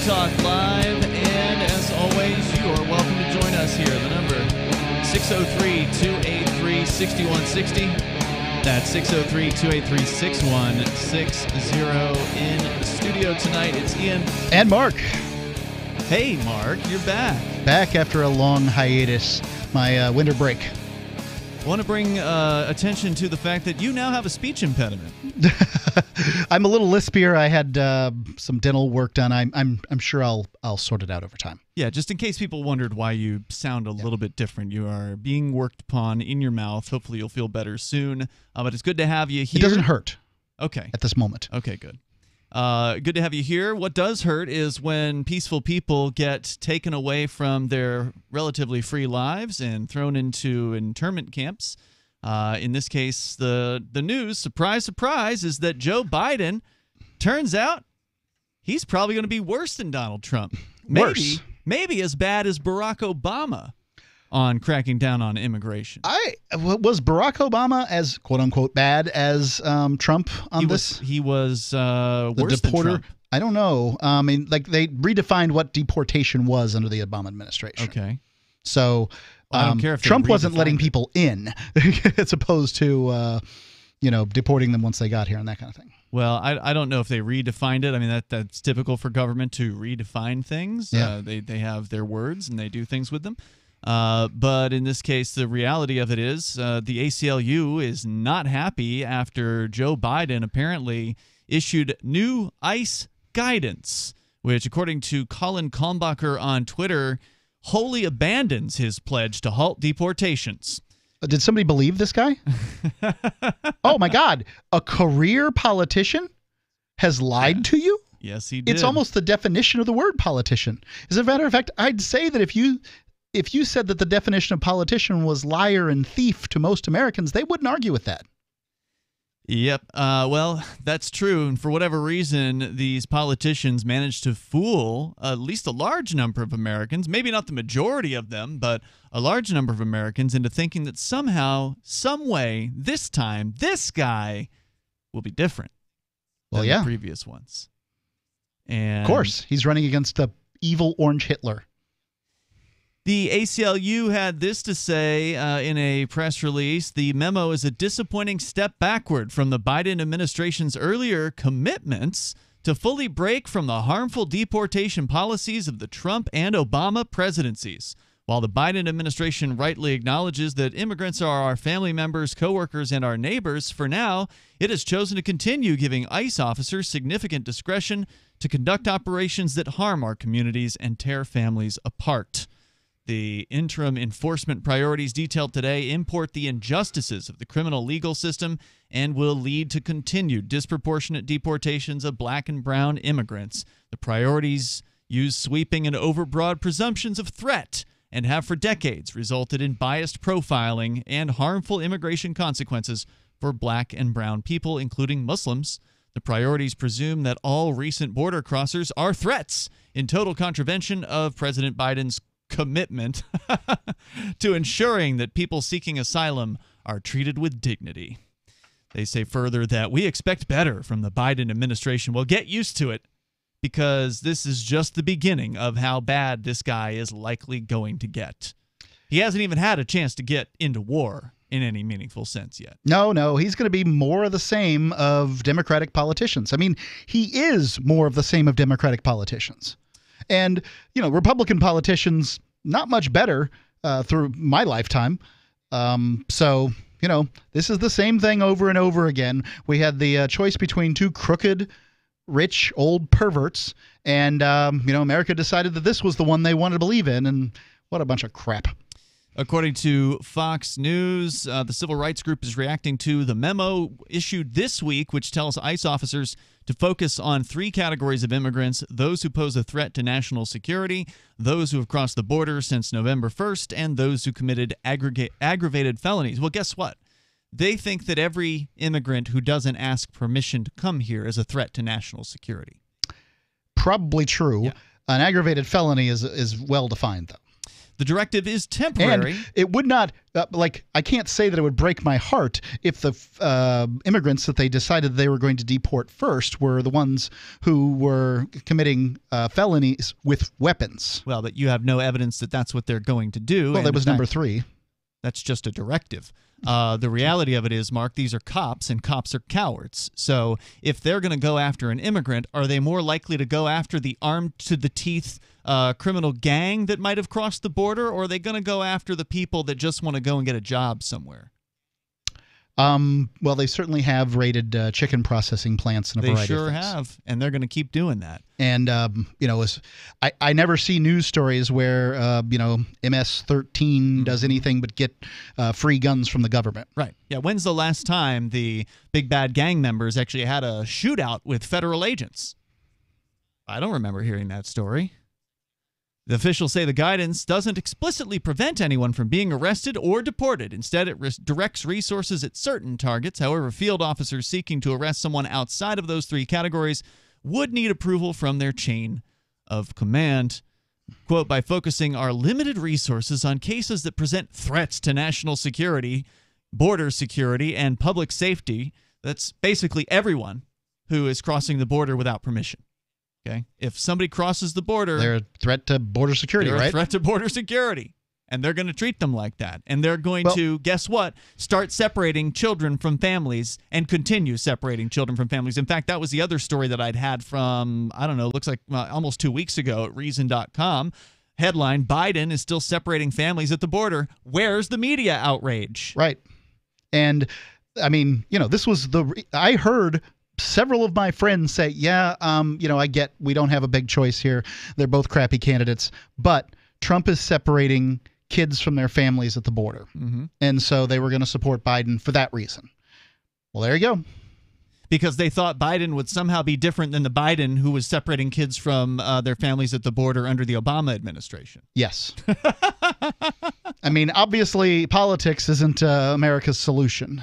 Talk Live, and as always, you are welcome to join us here. The number 603-283-6160. That's 603-283-6160. In the studio tonight, it's Ian and Mark. Hey, Mark, you're back. Back after a long hiatus, my winter break. I want to bring attention to the fact that you now have a speech impediment. I'm a little lispier. I had some dental work done. I'm sure I'll sort it out over time. Yeah, just in case people wondered why you sound a little bit different. You are being worked upon in your mouth. Hopefully you'll feel better soon. But it's good to have you here. It doesn't hurt. Okay. At this moment. Okay, good. Good to have you here. What does hurt is when peaceful people get taken away from their relatively free lives and thrown into internment camps. In this case, the news, surprise, surprise, is that Joe Biden, turns out, he's probably going to be worse than Donald Trump. Worse. Maybe as bad as Barack Obama on cracking down on immigration. Was Barack Obama as quote-unquote bad as Trump on this? He was worse than Trump. I don't know. I mean, like, they redefined what deportation was under the Obama administration. Okay. So I don't care if Trump wasn't letting people in as opposed to, deporting them once they got here and that kind of thing. Well, I don't know if they redefined it. I mean, that's typical for government to redefine things. Yeah. They have their words and they do things with them. But in this case, the reality of it is the ACLU is not happy after Joe Biden apparently issued new ICE guidance, which, according to Colin Kalmbacher on Twitter, wholly abandons his pledge to halt deportations. Did somebody believe this guy? Oh, my God. A career politician has lied to you? Yes, he did. It's almost the definition of the word politician. As a matter of fact, I'd say that if you said that the definition of politician was liar and thief to most Americans, they wouldn't argue with that. Yep. Well, that's true. And for whatever reason, these politicians managed to fool at least a large number of Americans, maybe not the majority of them, but a large number of Americans into thinking that somehow, some way, this time, this guy will be different than the previous ones. And of course, he's running against the evil orange Hitler. The ACLU had this to say in a press release. The memo is a disappointing step backward from the Biden administration's earlier commitments to fully break from the harmful deportation policies of the Trump and Obama presidencies. While the Biden administration rightly acknowledges that immigrants are our family members, coworkers, and our neighbors, for now, it has chosen to continue giving ICE officers significant discretion to conduct operations that harm our communities and tear families apart. The interim enforcement priorities detailed today import the injustices of the criminal legal system and will lead to continued disproportionate deportations of black and brown immigrants. The priorities use sweeping and overbroad presumptions of threat and have for decades resulted in biased profiling and harmful immigration consequences for black and brown people, including Muslims. The priorities presume that all recent border crossers are threats in total contravention of President Biden's commitment to ensuring that people seeking asylum are treated with dignity. They say further that we expect better from the Biden administration. Well, get used to it, because this is just the beginning of how bad this guy is likely going to get. He hasn't even had a chance to get into war in any meaningful sense yet. No, he's going to be more of the same of Democratic politicians. I mean, he is more of the same of Democratic politicians. And, Republican politicians, not much better through my lifetime. So, this is the same thing over and over again. We had the choice between two crooked, rich, old perverts. And, America decided that this was the one they wanted to believe in. And what a bunch of crap. According to Fox News, the civil rights group is reacting to the memo issued this week, which tells ICE officers to focus on three categories of immigrants: those who pose a threat to national security, those who have crossed the border since November 1st, and those who committed aggravated felonies. Well, guess what? They think that every immigrant who doesn't ask permission to come here is a threat to national security. Probably true. Yeah. An aggravated felony is well defined, though. The directive is temporary. And it would not, I can't say that it would break my heart if the immigrants that they decided they were going to deport first were the ones who were committing felonies with weapons. Well, that you have no evidence that that's what they're going to do. Well, that was number 3. That's just a directive. The reality of it is, Mark, these are cops, and cops are cowards. So if they're going to go after an immigrant, are they more likely to go after the armed-to-the-teeth criminal gang that might have crossed the border, or are they going to go after the people that just want to go and get a job somewhere? Well, they certainly have raided chicken processing plants in a variety of things. They sure have, and they're going to keep doing that. And, I never see news stories where, MS-13 does anything but get free guns from the government. Right. Yeah, when's the last time the big bad gang members actually had a shootout with federal agents? I don't remember hearing that story. The officials say the guidance doesn't explicitly prevent anyone from being arrested or deported. Instead, it directs resources at certain targets. However, field officers seeking to arrest someone outside of those 3 categories would need approval from their chain of command. Quote, by focusing our limited resources on cases that present threats to national security, border security, and public safety, that's basically everyone who is crossing the border without permission. Okay, if somebody crosses the border, they're a threat to border security, right? They're a threat to border security, and they're going to treat them like that. And they're going to, guess what? Start separating children from families and continue separating children from families. In fact, that was the other story that I'd had from, I don't know, looks like almost 2 weeks ago at Reason.com. Headline, Biden is still separating families at the border. Where's the media outrage? Right. And, I mean, this was I heard several of my friends say, I get we don't have a big choice here. They're both crappy candidates, but Trump is separating kids from their families at the border. Mm-hmm. And so they were going to support Biden for that reason. Well, there you go. Because they thought Biden would somehow be different than the Biden who was separating kids from their families at the border under the Obama administration. Yes. I mean, obviously, politics isn't America's solution.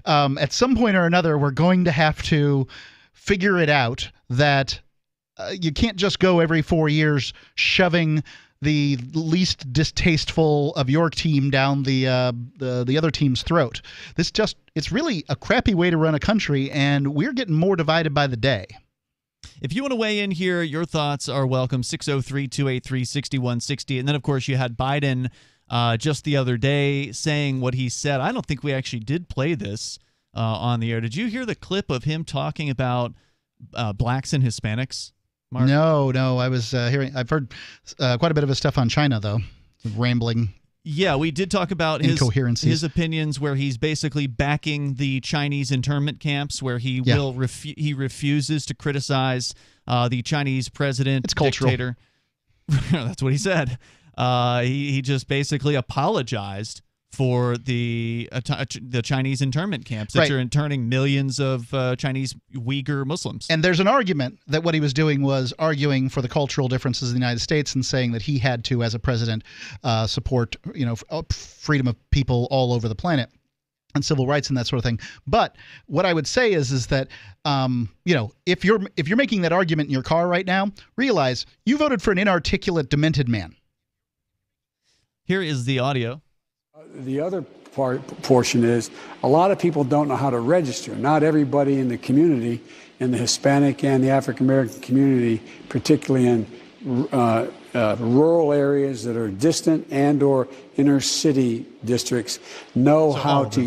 At some point or another, we're going to have to figure it out that you can't just go every 4 years shoving the least distasteful of your team down the other team's throat. It's really a crappy way to run a country, and we're getting more divided by the day. If you want to weigh in here, your thoughts are welcome. 603-283-6160. And then, of course, you had Biden just the other day saying what he said. I don't think we actually did play this on the air. Did you hear the clip of him talking about blacks and Hispanics, Mark? No. I was hearing. I've heard quite a bit of his stuff on China, though. Rambling. Yeah, we did talk about his opinions, where he's basically backing the Chinese internment camps, where he he refuses to criticize the Chinese president. It's cultural. Dictator. That's what he said. He just basically apologized for the Chinese internment camps that are interning millions of Chinese Uyghur Muslims. And there's an argument that what he was doing was arguing for the cultural differences of the United States and saying that he had to, as a president, support freedom of people all over the planet and civil rights and that sort of thing. But what I would say is that if you're making that argument in your car right now, realize you voted for an inarticulate, demented man. Here is the audio. The other portion is a lot of people don't know how to register. Not everybody in the community, in the Hispanic and the African American community, particularly in rural areas that are distant and or inner city districts, know how to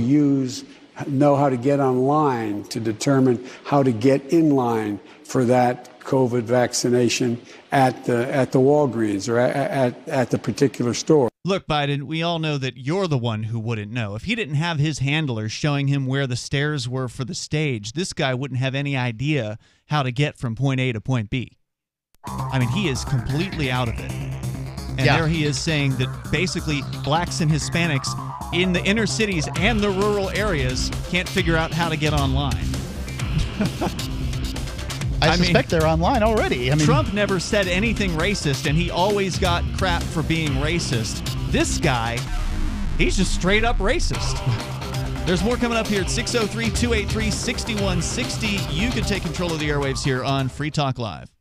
get online to determine how to get in line for that COVID vaccination at the Walgreens or at the particular store. Look, Biden, we all know that you're the one who wouldn't know. If he didn't have his handlers showing him where the stairs were for the stage, this guy wouldn't have any idea how to get from point A to point B. I mean, he is completely out of it. And there he is saying that basically blacks and Hispanics in the inner cities and the rural areas can't figure out how to get online. I suspect they're online already. Trump never said anything racist, and he always got crap for being racist. This guy, he's just straight up racist. There's more coming up here at 603-283-6160. You can take control of the airwaves here on Free Talk Live.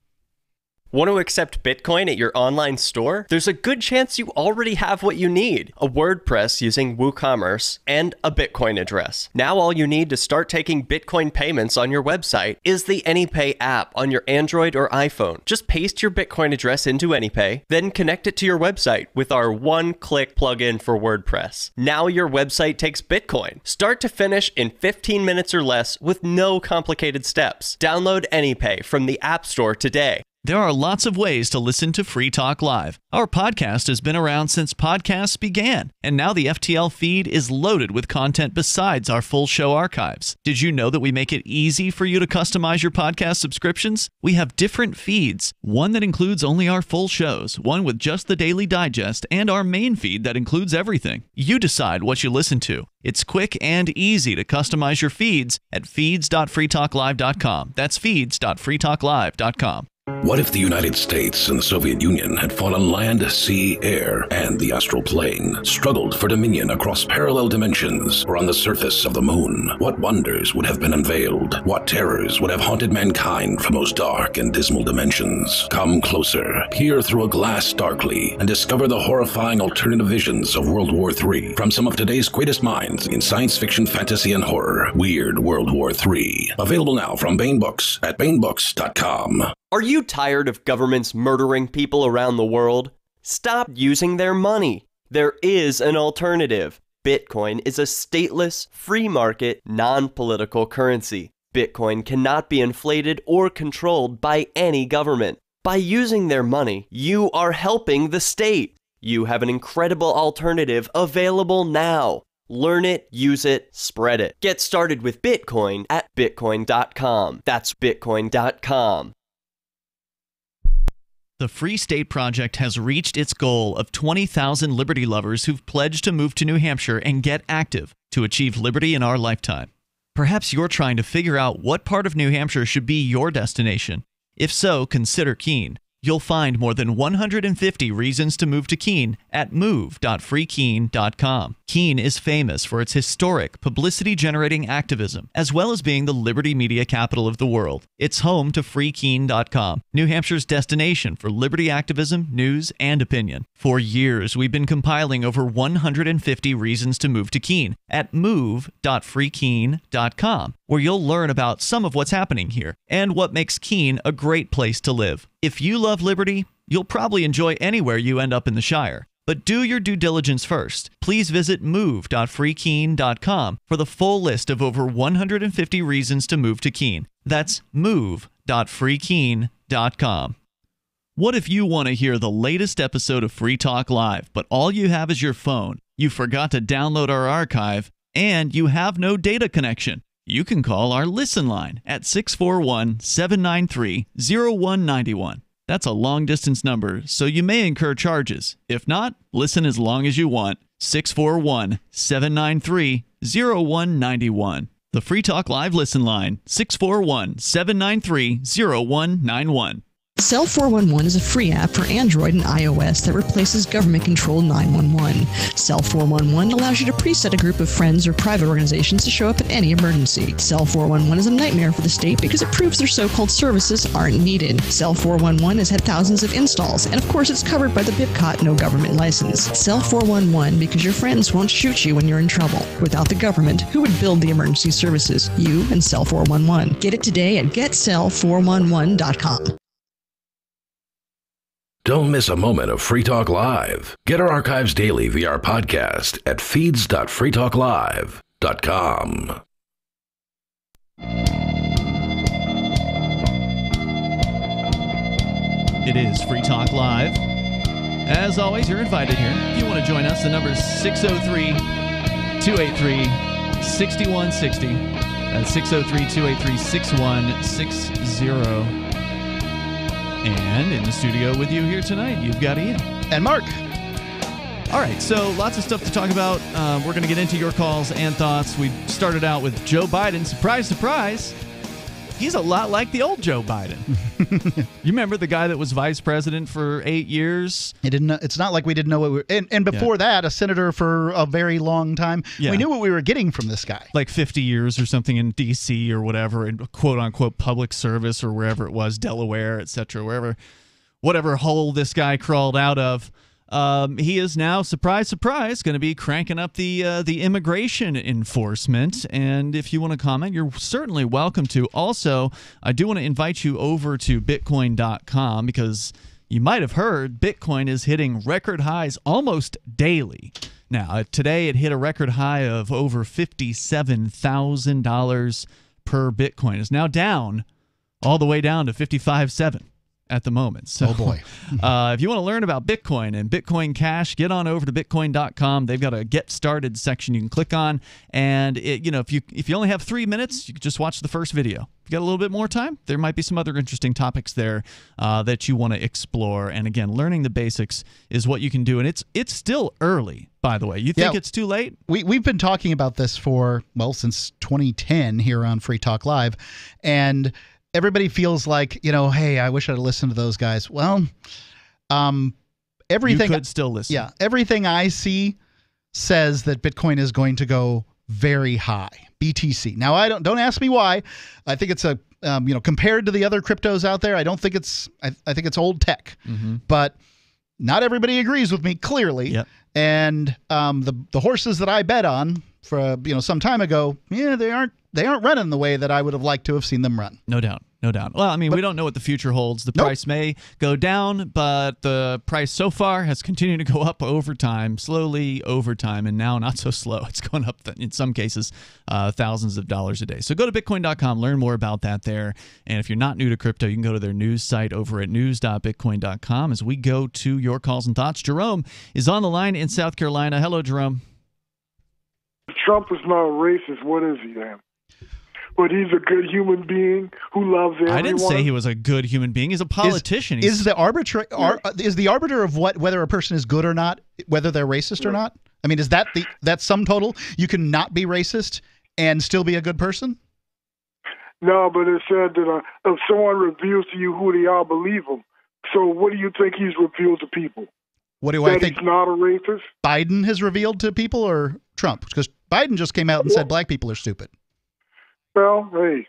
Want to accept Bitcoin at your online store? There's a good chance you already have what you need: a WordPress using WooCommerce and a Bitcoin address. Now all you need to start taking Bitcoin payments on your website is the AnyPay app on your Android or iPhone. Just paste your Bitcoin address into AnyPay, then connect it to your website with our one-click plugin for WordPress. Now your website takes Bitcoin, start to finish, in 15 minutes or less with no complicated steps. Download AnyPay from the App Store today. There are lots of ways to listen to Free Talk Live. Our podcast has been around since podcasts began, and now the FTL feed is loaded with content besides our full show archives. Did you know that we make it easy for you to customize your podcast subscriptions? We have different feeds, one that includes only our full shows, one with just the Daily Digest, and our main feed that includes everything. You decide what you listen to. It's quick and easy to customize your feeds at feeds.freetalklive.com. That's feeds.freetalklive.com. What if the United States and the Soviet Union had fought on land, sea, air, and the astral plane, struggled for dominion across parallel dimensions, or on the surface of the moon? What wonders would have been unveiled? What terrors would have haunted mankind from those dark and dismal dimensions? Come closer, peer through a glass darkly, and discover the horrifying alternative visions of World War III from some of today's greatest minds in science fiction, fantasy, and horror. Weird World War III. Available now from Baen Books at baenbooks.com. Are you tired of governments murdering people around the world? Stop using their money. There is an alternative. Bitcoin is a stateless, free market, non-political currency. Bitcoin cannot be inflated or controlled by any government. By using their money, you are helping the state. You have an incredible alternative available now. Learn it, use it, spread it. Get started with Bitcoin at bitcoin.com. That's bitcoin.com. The Free State Project has reached its goal of 20,000 liberty lovers who've pledged to move to New Hampshire and get active to achieve liberty in our lifetime. Perhaps you're trying to figure out what part of New Hampshire should be your destination. If so, consider Keene. You'll find more than 150 reasons to move to Keene at move.freekeene.com. Keene is famous for its historic, publicity-generating activism, as well as being the liberty media capital of the world. It's home to freekeene.com, New Hampshire's destination for liberty activism, news, and opinion. For years, we've been compiling over 150 reasons to move to Keene at move.freekeene.com, where you'll learn about some of what's happening here and what makes Keene a great place to live. If you love liberty, you'll probably enjoy anywhere you end up in the Shire. But do your due diligence first. Please visit move.freekeene.com for the full list of over 150 reasons to move to Keene. That's move.freekeene.com. What if you want to hear the latest episode of Free Talk Live, but all you have is your phone, you forgot to download our archive, and you have no data connection? You can call our Listen line at 641-793-0191. That's a long-distance number, so you may incur charges. If not, listen as long as you want. 641-793-0191. The Free Talk Live Listen line, 641-793-0191. Cell 411 is a free app for Android and iOS that replaces government-controlled 911. Cell 411 allows you to preset a group of friends or private organizations to show up at any emergency. Cell 411 is a nightmare for the state because it proves their so-called services aren't needed. Cell 411 has had thousands of installs, and of course it's covered by the BIPCOT no government license. Cell 411 because your friends won't shoot you when you're in trouble. Without the government, who would build the emergency services? You and Cell 411. Get it today at getcell411.com. Don't miss a moment of Free Talk Live. Get our archives daily via our podcast at feeds.freetalklive.com. It is Free Talk Live. As always, you're invited here. If you want to join us, the number is 603-283-6160. That's 603-283-6160. And in the studio with you here tonight, you've got Ian. And Mark. All right, so lots of stuff to talk about. We're going to get into your calls and thoughts. We started out with Joe Biden. Surprise, surprise. He's a lot like the old Joe Biden. You remember the guy that was vice president for 8 years? It's not like we didn't know what we were. And before that, a senator for a very long time. Yeah. We knew what we were getting from this guy. Like 50 years or something in D.C. or whatever, in quote-unquote public service or wherever it was, Delaware, et cetera, wherever. whatever hole this guy crawled out of. He is now, surprise, surprise, going to be cranking up the immigration enforcement. And if you want to comment, you're certainly welcome to. Also, I do want to invite you over to Bitcoin.com because you might have heard Bitcoin is hitting record highs almost daily. Now, today it hit a record high of over $57,000 per Bitcoin. It's now down all the way down to 55.7 at the moment. So, oh boy. If you want to learn about Bitcoin and Bitcoin Cash, get on over to Bitcoin.com. They've got a Get Started section you can click on. And if you only have 3 minutes, you can just watch the first video. If you got a little bit more time, there might be some other interesting topics there that you want to explore. And again, learning the basics is what you can do. And it's still early, by the way. You think it's too late? We've been talking about this since 2010 here on Free Talk Live. And everybody feels like, hey, I wish I'd listened to those guys. Well, everything you could still listen. Yeah, everything I see says that Bitcoin is going to go very high. BTC. Now, don't ask me why. I think it's compared to the other cryptos out there, I don't think it's. I think it's old tech. Mm-hmm. But not everybody agrees with me clearly. Yep. And the horses that I bet on for some time ago, they aren't running the way that I would have liked to have seen them run. No doubt. Well, I mean, we don't know what the future holds. The price may go down, but the price so far has continued to go up over time, slowly over time, and now not so slow. It's going up, in some cases, thousands of dollars a day. So go to Bitcoin.com, learn more about that there. And if you're not new to crypto, you can go to their news site over at news.bitcoin.com. As we go to your calls and thoughts, Jerome is on the line in South Carolina. Hello, Jerome. Trump is not a racist. What is he then? But he's a good human being who loves everyone. I didn't say he was a good human being. He's a politician. Is the arbiter of whether a person is good or not, whether they're racist or not? I mean, is that that sum total? You can not be racist and still be a good person? No, but it said that if someone reveals to you who they are, believe them. So what do you think he's revealed to people? What do I think? He's not a racist? Biden has revealed to people, or Trump? Because Biden just came out and said black people are stupid. Well, hey,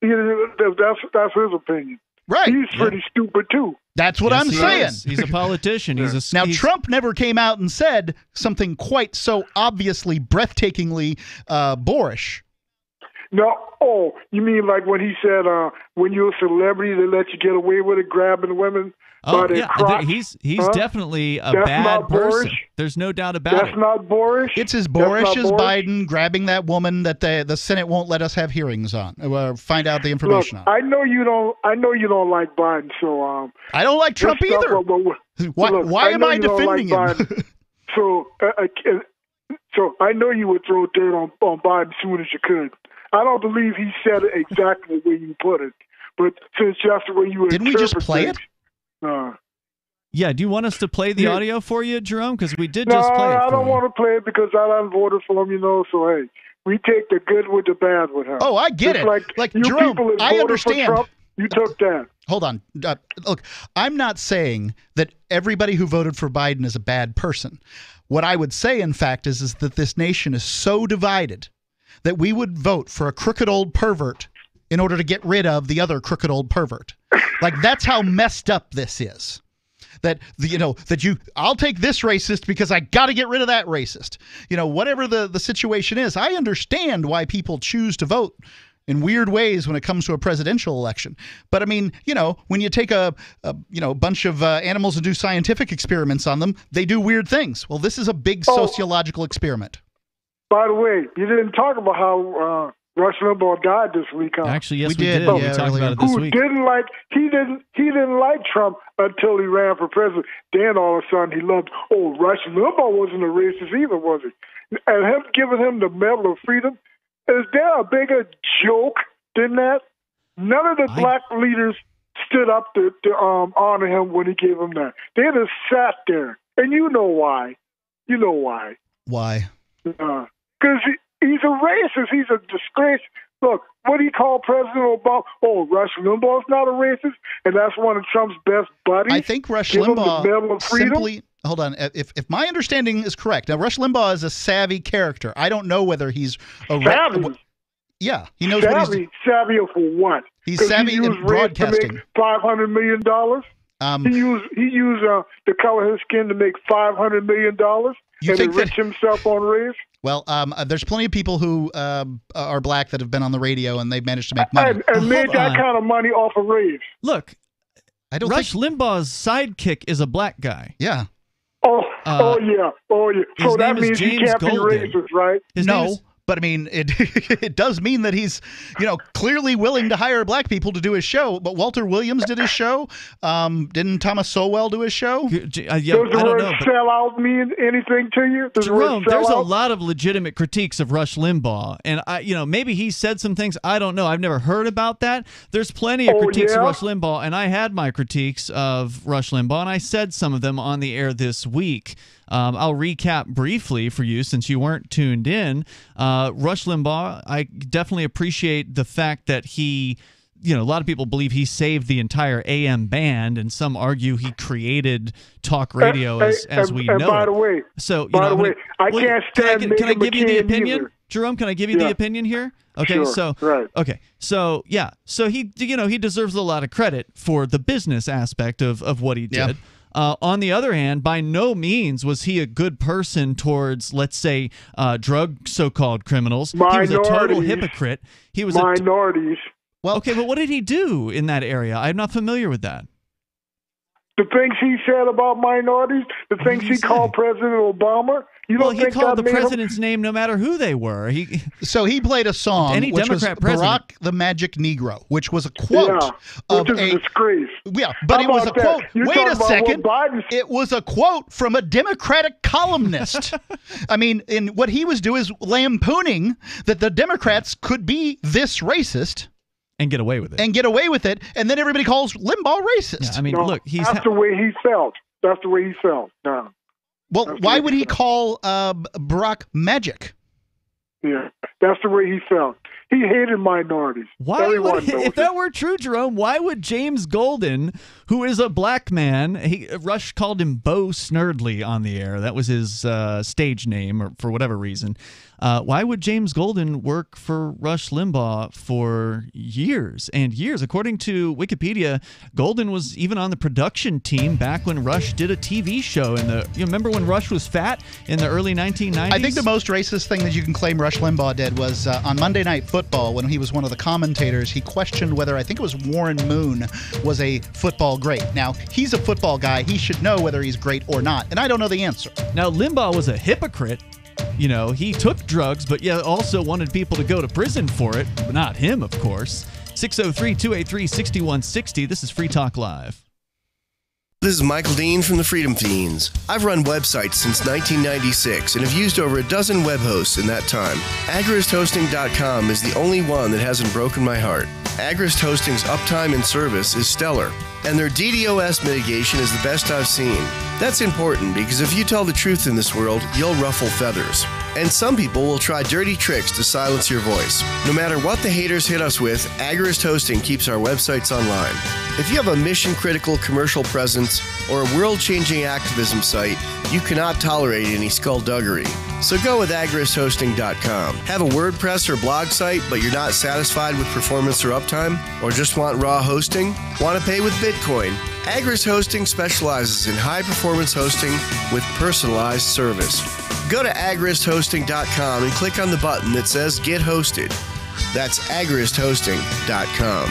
that's his opinion. Right. He's pretty stupid, too. That's what I'm saying. He's a politician. Now, Trump never came out and said something quite so obviously, breathtakingly boorish. No. Oh, you mean like when he said, when you're a celebrity, they let you get away with it, grabbing women? Oh, yeah. He's definitely a bad person. Boorish? There's no doubt about it. That's not boorish? It's as boorish as Biden grabbing that woman that the Senate won't let us have hearings on, find out the information on. I know you don't like Biden, so I don't like Trump either. Why am I defending him? So I know you would throw dirt on Biden as soon as you could. I don't believe he said it exactly the way you put it, but since that's the way you didn't we just play it? Yeah, do you want us to play the audio for you, Jerome? Because we did just play it. I don't want to play it because I done voted for him, so hey, we take the good with the bad with him. Oh, I get it. Like Jerome, I understand. For Trump, you took that. Hold on. Look, I'm not saying that everybody who voted for Biden is a bad person. What I would say, in fact, is that this nation is so divided that we would vote for a crooked old pervert in order to get rid of the other crooked old pervert. Like, that's how messed up this is. I'll take this racist because I got to get rid of that racist. Whatever the situation is, I understand why people choose to vote in weird ways when it comes to a presidential election. But I mean, when you take a bunch of animals and do scientific experiments on them, they do weird things. Well, this is a big sociological experiment. By the way, you didn't talk about how Rush Limbaugh died this week. Huh? Actually, yes, we did. We talked about it this week. He didn't like Trump until he ran for president. Then all of a sudden he loved. Oh, Rush Limbaugh wasn't a racist either, was he? And him giving him the Medal of Freedom, is that a bigger joke than that? None of the black leaders stood up to honor him when he gave him that. They just sat there, and you know why. Why? Because he's a racist. He's a disgrace. Look, what do you call President Obama? Oh, Rush Limbaugh's not a racist, and that's one of Trump's best buddies. I think Rush Limbaugh simply... Hold on. If my understanding is correct, now Rush Limbaugh is a savvy character. I don't know whether he's a... Savvy? Yeah, he knows what he's... Savvy for what? He's savvy in broadcasting. $500 million? He used the color of his skin to make $500 million and enrich himself on race. Well, there's plenty of people who are black that have been on the radio and they've managed to make money. And made that kind of money off of race. Look, Rush Limbaugh's sidekick is a black guy. Yeah. Oh yeah. So that means he can't be racist, right? No. But I mean, it does mean that he's, clearly willing to hire black people to do his show. But Walter Williams did his show. Didn't Thomas Sowell do his show? Does the word sell out mean anything to you? Jerome, there's a lot of legitimate critiques of Rush Limbaugh, and maybe he said some things. I don't know. I've never heard about that. There's plenty of critiques of Rush Limbaugh, and I had my critiques of Rush Limbaugh, and I said some of them on the air this week. I'll recap briefly for you since you weren't tuned in. Rush Limbaugh, I definitely appreciate the fact that he, a lot of people believe he saved the entire AM band, and some argue he created talk radio as we know it. By the way, I can't stand. Can I give you the opinion, Jerome? Can I give you the opinion here? Okay, sure, so he deserves a lot of credit for the business aspect of what he did. Yeah. On the other hand, by no means was he a good person towards, let's say, drug so-called criminals. Minorities. He was a total hypocrite. He was minorities. Okay, but what did he do in that area? I'm not familiar with that. The things he said about minorities, the things he called President Obama. He called the president's name no matter who they were. So he played a song, which was Barack the Magic Negro, which was a quote of which is a disgrace. Yeah, but it was a quote. Wait a second. It was a quote from a Democratic columnist. I mean, in what he was doing is lampooning that the Democrats could be this racist. And get away with it. And then everybody calls Limbaugh racist. Yeah, I mean, look, that's the way he felt. No. Well, why would he call Barack magic? Yeah, that's the way he felt. He hated minorities. If that were true, Jerome, why would James Golden, who is a black man, Rush called him Bo Snerdley on the air. That was his stage name, or for whatever reason. Why would James Golden work for Rush Limbaugh for years and years? According to Wikipedia, Golden was even on the production team back when Rush did a TV show. You remember when Rush was fat in the early 1990s? I think the most racist thing that you can claim Rush Limbaugh did was on Monday Night Football, when he was one of the commentators, he questioned whether, I think it was Warren Moon, was a football great. Now, he's a football guy. He should know whether he's great or not, and I don't know the answer. Now, Limbaugh was a hypocrite. He took drugs, but also wanted people to go to prison for it. But not him, of course. 603-283-6160. This is Free Talk Live. This is Michael Dean from the Freedom Fiends. I've run websites since 1996 and have used over a dozen web hosts in that time. AgristHosting.com is the only one that hasn't broken my heart. Agrist Hosting's uptime and service is stellar, and their DDoS mitigation is the best I've seen. That's important because if you tell the truth in this world, you'll ruffle feathers. And some people will try dirty tricks to silence your voice. No matter what the haters hit us with, Agrist Hosting keeps our websites online. If you have a mission-critical commercial presence or a world-changing activism site, you cannot tolerate any skullduggery. So go with AgristHosting.com. Have a WordPress or blog site, but you're not satisfied with performance or uptime? Or just want raw hosting? Want to pay with Bitcoin? Agrist Hosting specializes in high-performance hosting with personalized service. Go to AgristHosting.com and click on the button that says Get Hosted. That's AgristHosting.com.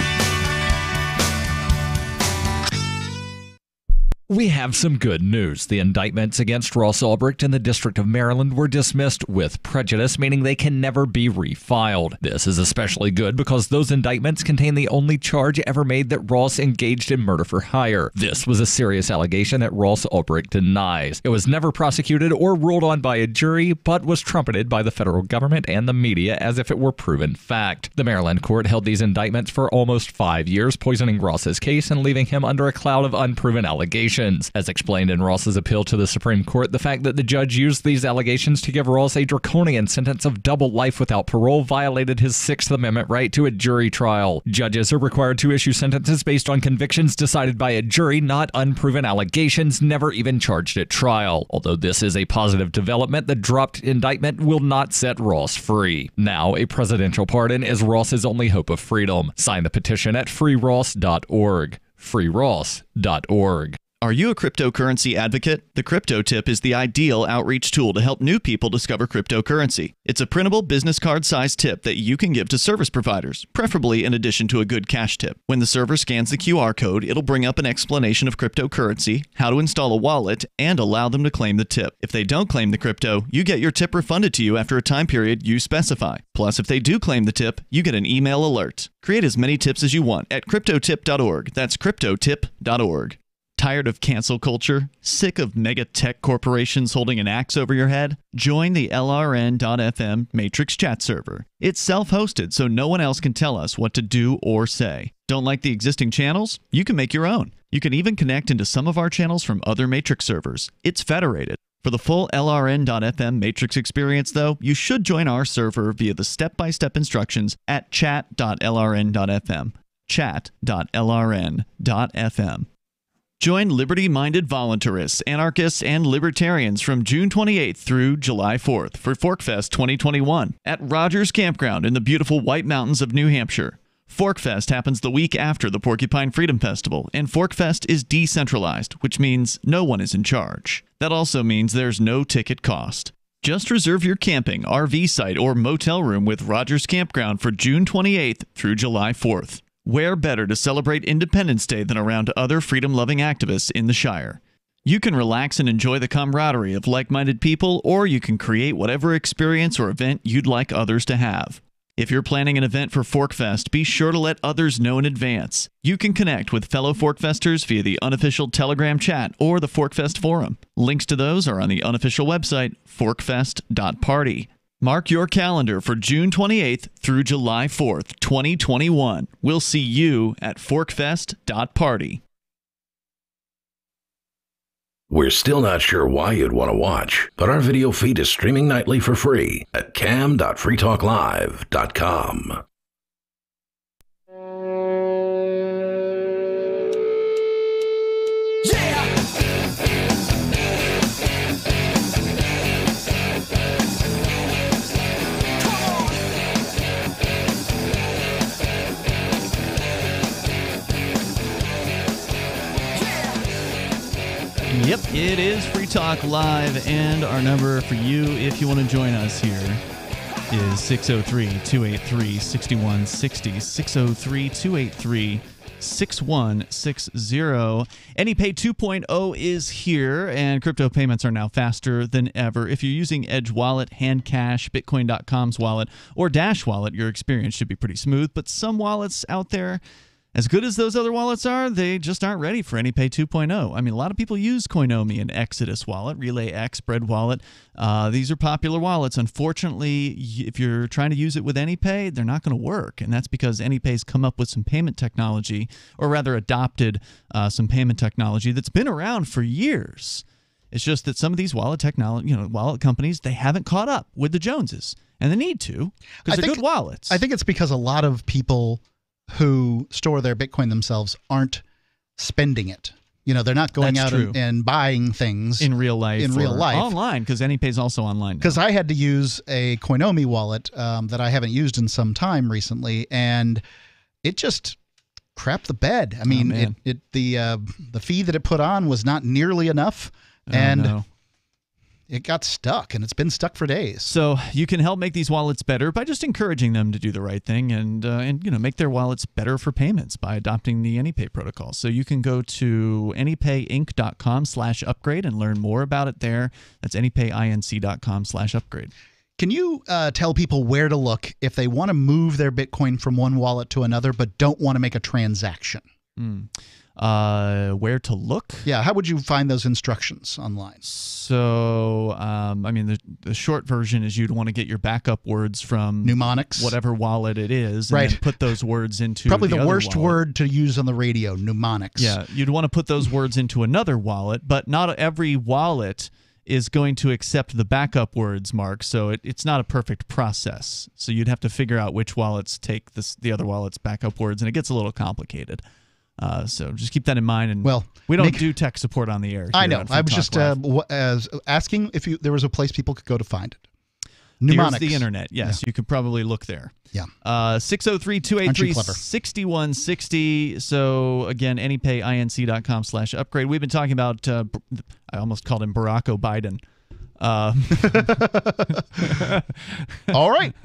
We have some good news. The indictments against Ross Ulbricht in the District of Maryland were dismissed with prejudice, meaning they can never be refiled. This is especially good because those indictments contain the only charge ever made that Ross engaged in murder for hire. This was a serious allegation that Ross Ulbricht denies. It was never prosecuted or ruled on by a jury, but was trumpeted by the federal government and the media as if it were proven fact. The Maryland court held these indictments for almost 5 years, poisoning Ross's case and leaving him under a cloud of unproven allegations. As explained in Ross's appeal to the Supreme Court, the fact that the judge used these allegations to give Ross a draconian sentence of double life without parole violated his Sixth Amendment right to a jury trial. Judges are required to issue sentences based on convictions decided by a jury, not unproven allegations never even charged at trial. Although this is a positive development, the dropped indictment will not set Ross free. Now, a presidential pardon is Ross's only hope of freedom. Sign the petition at freeross.org. freeross.org. Are you a cryptocurrency advocate? The Crypto Tip is the ideal outreach tool to help new people discover cryptocurrency. It's a printable business card-sized tip that you can give to service providers, preferably in addition to a good cash tip. When the server scans the QR code, it'll bring up an explanation of cryptocurrency, how to install a wallet, and allow them to claim the tip. If they don't claim the crypto, you get your tip refunded to you after a time period you specify. Plus, if they do claim the tip, you get an email alert. Create as many tips as you want at cryptotip.org. That's cryptotip.org. Tired of cancel culture? Sick of mega tech corporations holding an axe over your head? Join the LRN.FM Matrix chat server. It's self-hosted, so no one else can tell us what to do or say. Don't like the existing channels? You can make your own. You can even connect into some of our channels from other Matrix servers. It's federated. For the full LRN.FM Matrix experience, though, you should join our server via the step-by-step instructions at chat.lrn.fm. Chat.lrn.fm. Join liberty-minded voluntarists, anarchists, and libertarians from June 28th through July 4th for ForkFest 2021 at Rogers Campground in the beautiful White Mountains of New Hampshire. ForkFest happens the week after the Porcupine Freedom Festival, and ForkFest is decentralized, which means no one is in charge. That also means there's no ticket cost. Just reserve your camping, RV site, or motel room with Rogers Campground for June 28th through July 4th. Where better to celebrate Independence Day than around other freedom-loving activists in the Shire? You can relax and enjoy the camaraderie of like-minded people, or you can create whatever experience or event you'd like others to have. If you're planning an event for ForkFest, be sure to let others know in advance. You can connect with fellow ForkFesters via the unofficial Telegram chat or the ForkFest forum. Links to those are on the unofficial website, forkfest.party. Mark your calendar for June 28th through July 4th, 2021. We'll see you at forkfest.party. We're still not sure why you'd want to watch, but our video feed is streaming nightly for free at cam.freetalklive.com. Yep, it is Free Talk Live, and our number for you, if you want to join us here, is 603-283-6160, 603-283-6160. AnyPay 2.0 is here, and crypto payments are now faster than ever. If you're using Edge Wallet, Handcash, Bitcoin.com's wallet, or Dash Wallet, your experience should be pretty smooth, but some wallets out there, as good as those other wallets are, they just aren't ready for AnyPay 2.0. I mean, a lot of people use Coinomi and Exodus Wallet, RelayX, Bread Wallet. These are popular wallets. Unfortunately, if you're trying to use it with AnyPay, they're not going to work. And that's because AnyPay's come up with some payment technology, or rather adopted some payment technology that's been around for years. It's just that some of these wallet companies, they haven't caught up with the Joneses. And they need to, because they're good wallets. I think it's because a lot of people who store their Bitcoin themselves aren't spending it. You know, they're not going out and buying things in real life. Online, because AnyPay is also online now. Because I had to use a Coinomi wallet that I haven't used in some time recently, and it just crapped the bed. I mean, the fee that it put on was not nearly enough, it got stuck, and it's been stuck for days. So you can help make these wallets better by just encouraging them to do the right thing and make their wallets better for payments by adopting the AnyPay protocol. So you can go to anypayinc.com/upgrade and learn more about it there. That's anypayinc.com/upgrade. Can you tell people where to look if they want to move their Bitcoin from one wallet to another but don't want to make a transaction? Where to look? Yeah, how would you find those instructions online? So, I mean, the short version is you'd want to get your backup words from mnemonics, whatever wallet it is, right? And put those words into probably the worst wallet. word to use on the radio, mnemonics. Yeah, you'd want to put those words into another wallet, but not every wallet is going to accept the backup words, Mark. So it's not a perfect process. So you'd have to figure out which wallets take the other wallet's backup words, and it gets a little complicated. So just keep that in mind. And we don't do tech support on the air. I know. I was just asking if there was a place people could go to find it. Mnemonics. Here's the internet. Yes, you could probably look there. Yeah. 603-283-6160. So, again, anypayinc.com/upgrade. We've been talking about, I almost called him Barack O'Biden. All right.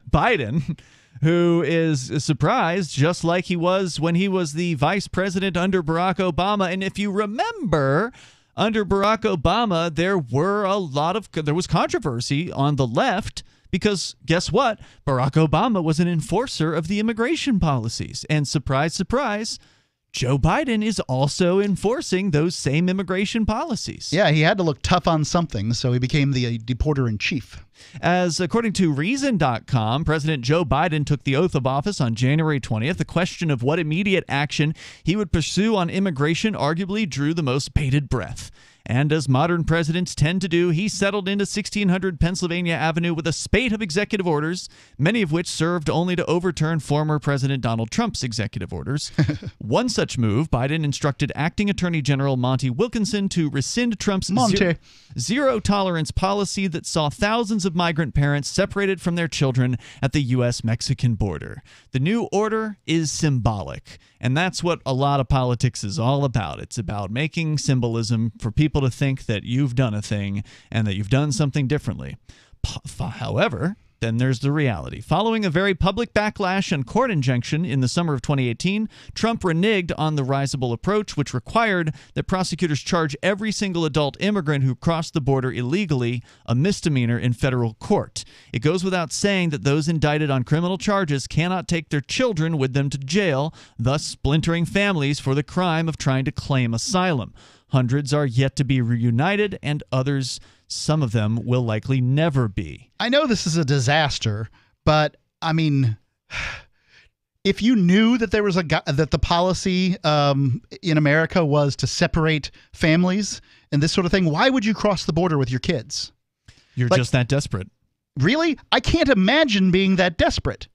Biden, who is surprised, just like he was when he was the vice president under Barack Obama. And if you remember, under Barack Obama, there was controversy on the left because guess what? Barack Obama was an enforcer of the immigration policies. And surprise, surprise, Joe Biden is also enforcing those same immigration policies. Yeah, he had to look tough on something, so he became the deporter-in-chief. As according to Reason.com, President Joe Biden took the oath of office on January 20th. The question of what immediate action he would pursue on immigration arguably drew the most bated breath. And as modern presidents tend to do, he settled into 1600 Pennsylvania Avenue with a spate of executive orders, many of which served only to overturn former President Donald Trump's executive orders. One such move, Biden instructed Acting Attorney General Monty Wilkinson to rescind Trump's zero-tolerance policy that saw thousands of migrant parents separated from their children at the U.S.-Mexican border. The new order is symbolic, and that's what a lot of politics is all about. It's about making symbolism for people to think that you've done a thing and that you've done something differently. However, then there's the reality. Following a very public backlash and court injunction in the summer of 2018, Trump reneged on the risible approach, which required that prosecutors charge every single adult immigrant who crossed the border illegally a misdemeanor in federal court. It goes without saying that those indicted on criminal charges cannot take their children with them to jail, thus splintering families for the crime of trying to claim asylum. Hundreds are yet to be reunited, and others, some of them, will likely never be. I know this is a disaster, but I mean, if you knew that there was that the policy in America was to separate families and this sort of thing, why would you cross the border with your kids? You're just that desperate. Really? I can't imagine being that desperate.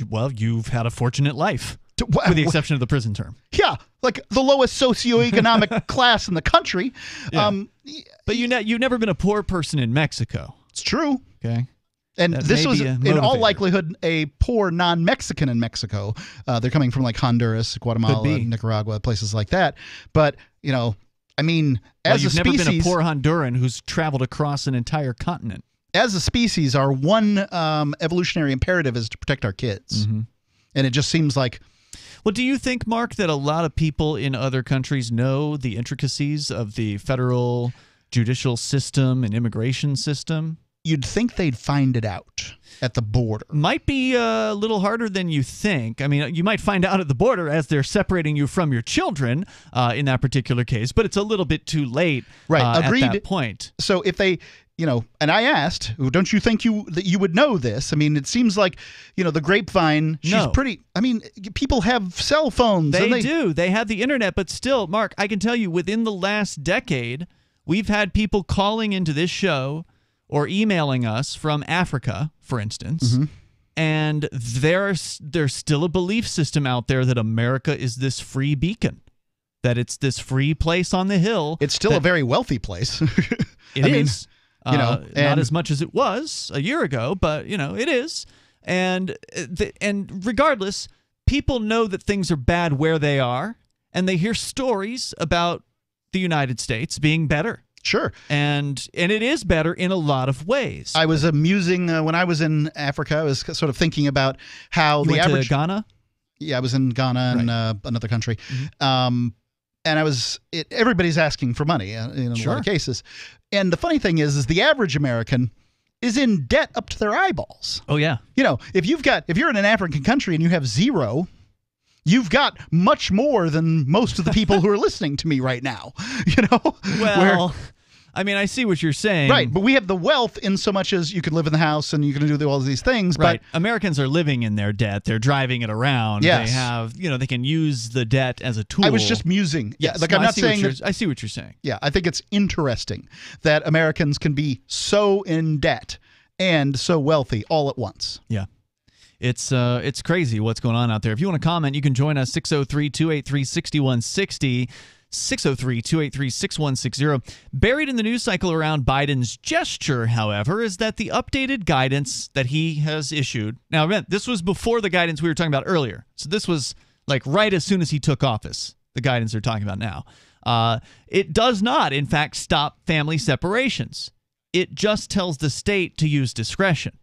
Well, you've had a fortunate life. With the exception of the prison term. Yeah, like the lowest socioeconomic class in the country. Yeah. But you've never been a poor person in Mexico. It's true. Okay. And this was, in all likelihood, a poor non-Mexican in Mexico. They're coming from like Honduras, Guatemala, Nicaragua, places like that. But, you know, I mean, as a species... You've never been a poor Honduran who's traveled across an entire continent. As a species, our one evolutionary imperative is to protect our kids. Mm-hmm. And it just seems like... Well, do you think, Mark, that a lot of people in other countries know the intricacies of the federal judicial system and immigration system? You'd think they'd find it out at the border. Might be a little harder than you think. I mean, you might find out at the border as they're separating you from your children in that particular case, but it's a little bit too late Agreed. At that point. So if they... You know, and I asked, don't you think that you would know this? I mean, it seems like, you know, the grapevine, she's pretty, I mean, people have cell phones. They do. They have the internet. But still, Mark, I can tell you within the last decade, we've had people calling into this show or emailing us from Africa, for instance. Mm-hmm. And there's still a belief system out there that America is this free beacon, that it's this free place on the hill. It's still a very wealthy place. It is. You know, not as much as it was a year ago, but, you know, it is. And regardless, people know that things are bad where they are, and they hear stories about the United States being better. Sure. And it is better in a lot of ways. I was musing when I was in Africa. I was sort of thinking about how you went to Ghana? Yeah, I was in Ghana and another country. Mm-hmm. And everybody's asking for money in a lot of cases. And the funny thing is the average American is in debt up to their eyeballs. Oh, yeah. You know, if you're in an African country and you have zero, you've got much more than most of the people who are listening to me right now. You know? Well, I mean, I see what you're saying. Right, but we have the wealth in so much as you could live in the house and you can do all of these things. Right. But Americans are living in their debt. They're driving it around. Yes. They have, you know, they can use the debt as a tool. I was just musing. Yes. Like, I'm not saying that, I see what you're saying. Yeah, I think it's interesting that Americans can be so in debt and so wealthy all at once. Yeah. It's crazy what's going on out there. If you want to comment, you can join us 603-283-6160. 603-283-6160. Buried in the news cycle around Biden's gesture, however, is that the updated guidance that he has issued. Now, this was before the guidance we were talking about earlier. So this was like right as soon as he took office, the guidance they're talking about now. It does not, in fact, stop family separations. It just tells the state to use discretion.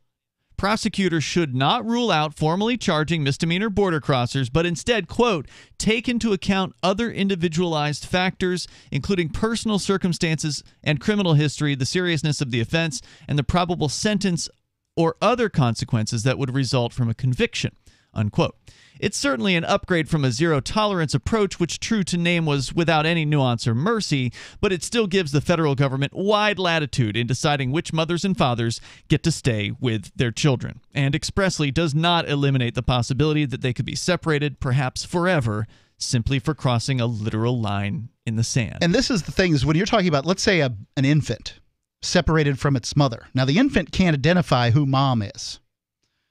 Prosecutors should not rule out formally charging misdemeanor border crossers, but instead, quote, take into account other individualized factors, including personal circumstances and criminal history, the seriousness of the offense, and the probable sentence or other consequences that would result from a conviction, unquote. It's certainly an upgrade from a zero-tolerance approach, which, true to name, was without any nuance or mercy, but it still gives the federal government wide latitude in deciding which mothers and fathers get to stay with their children, and expressly does not eliminate the possibility that they could be separated, perhaps forever, simply for crossing a literal line in the sand. And this is the thing, is when you're talking about, let's say, an infant separated from its mother. Now, the infant can't identify who mom is.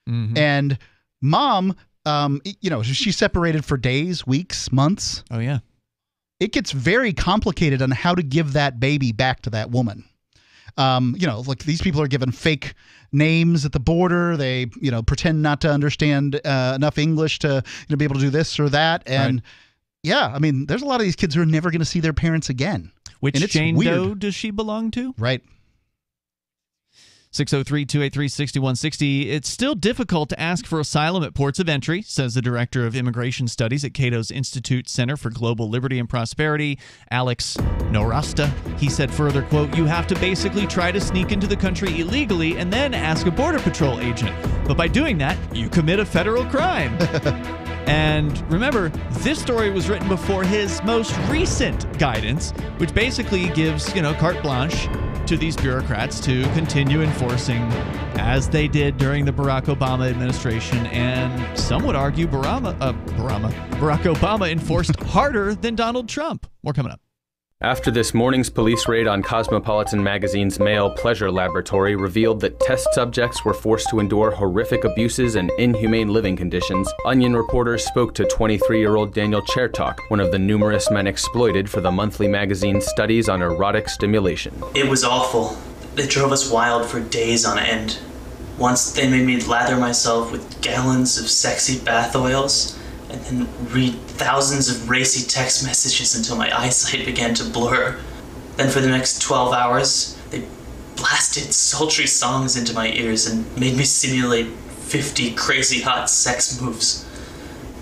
Mm-hmm. And mom... she's separated for days, weeks, months. Oh, yeah. It gets very complicated on how to give that baby back to that woman. Like these people are given fake names at the border. They, pretend not to understand enough English to be able to do this or that. And yeah, I mean, there's a lot of these kids who are never going to see their parents again. Which Jane Doe does she belong to? Right. 603-283-6160. It's still difficult to ask for asylum at ports of entry, says the director of immigration studies at Cato's Institute Center for Global Liberty and Prosperity, Alex Norasta. He said further, quote, you have to basically try to sneak into the country illegally and then ask a border patrol agent. But by doing that, you commit a federal crime. And remember, this story was written before his most recent guidance, which basically gives, carte blanche to these bureaucrats to continue enforcing, as they did during the Barack Obama administration, and some would argue Barack Obama enforced harder than Donald Trump. More coming up. After this morning's police raid on Cosmopolitan magazine's male pleasure laboratory revealed that test subjects were forced to endure horrific abuses and inhumane living conditions, Onion reporters spoke to 23-year-old Daniel Chertok, one of the numerous men exploited for the monthly magazine's studies on erotic stimulation. It was awful. They drove us wild for days on end. Once they made me lather myself with gallons of sexy bath oils, and then read thousands of racy text messages until my eyesight began to blur. Then for the next 12 hours, they blasted sultry songs into my ears and made me simulate 50 crazy hot sex moves.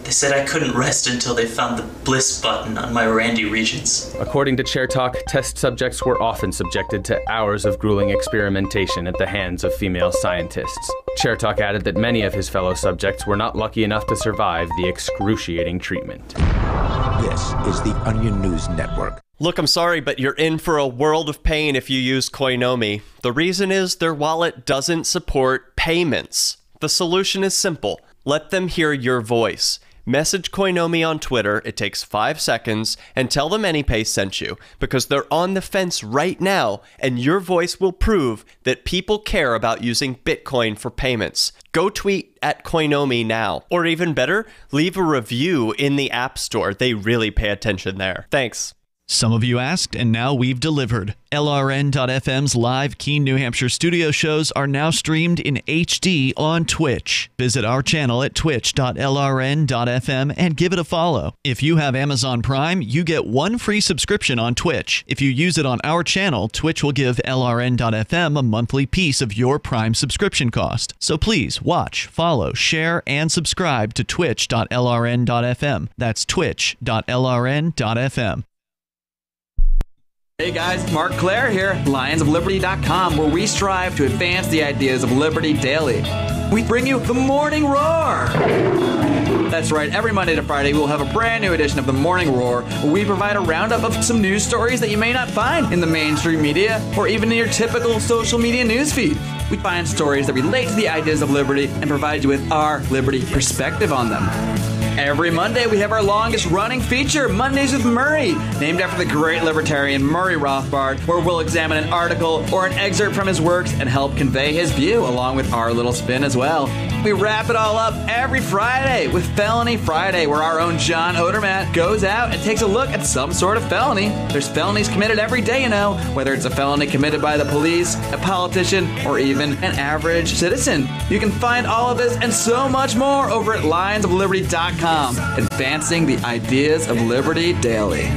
They said I couldn't rest until they found the bliss button on my randy regions. According to Chertok, test subjects were often subjected to hours of grueling experimentation at the hands of female scientists. Chertok added that many of his fellow subjects were not lucky enough to survive the excruciating treatment. This is the Onion News Network. Look, I'm sorry, but you're in for a world of pain if you use Koinomi. The reason is their wallet doesn't support payments. The solution is simple. Let them hear your voice. Message Koinomi on Twitter, it takes 5 seconds, and tell them AnyPay sent you, because they're on the fence right now, and your voice will prove that people care about using Bitcoin for payments. Go tweet at Koinomi now. Or even better, leave a review in the App Store. They really pay attention there. Thanks. Some of you asked, and now we've delivered. LRN.FM's live Keene, New Hampshire studio shows are now streamed in HD on Twitch. Visit our channel at twitch.lrn.fm and give it a follow. If you have Amazon Prime, you get 1 free subscription on Twitch. If you use it on our channel, Twitch will give LRN.FM a monthly piece of your Prime subscription cost. So please watch, follow, share, and subscribe to twitch.lrn.fm. That's twitch.lrn.fm. Hey guys, Mark Claire here, lionsofliberty.com, where we strive to advance the ideas of liberty daily. We bring you the Morning Roar. That's right, every Monday to Friday we'll have a brand new edition of the Morning Roar, where we provide a roundup of some news stories that you may not find in the mainstream media or even in your typical social media newsfeed. We find stories that relate to the ideas of liberty and provide you with our liberty perspective on them. Every Monday, we have our longest-running feature, Mondays with Murray, named after the great libertarian Murray Rothbard, where we'll examine an article or an excerpt from his works and help convey his view, along with our little spin as well. We wrap it all up every Friday with Felony Friday, where our own John Odermatt goes out and takes a look at some sort of felony. There's felonies committed every day, whether it's a felony committed by the police, a politician, or even an average citizen. You can find all of this and so much more over at lionsofliberty.com, advancing the ideas of liberty daily.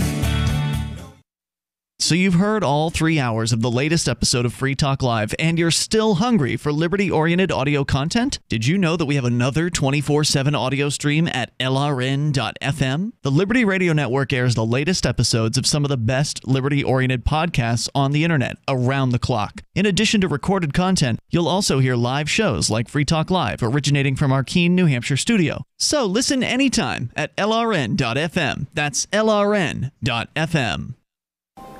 So you've heard all 3 hours of the latest episode of Free Talk Live, and you're still hungry for liberty-oriented audio content? Did you know that we have another 24/7 audio stream at LRN.FM? The Liberty Radio Network airs the latest episodes of some of the best liberty-oriented podcasts on the internet around the clock. In addition to recorded content, you'll also hear live shows like Free Talk Live, originating from our Keene, New Hampshire studio. So listen anytime at LRN.FM. That's LRN.FM.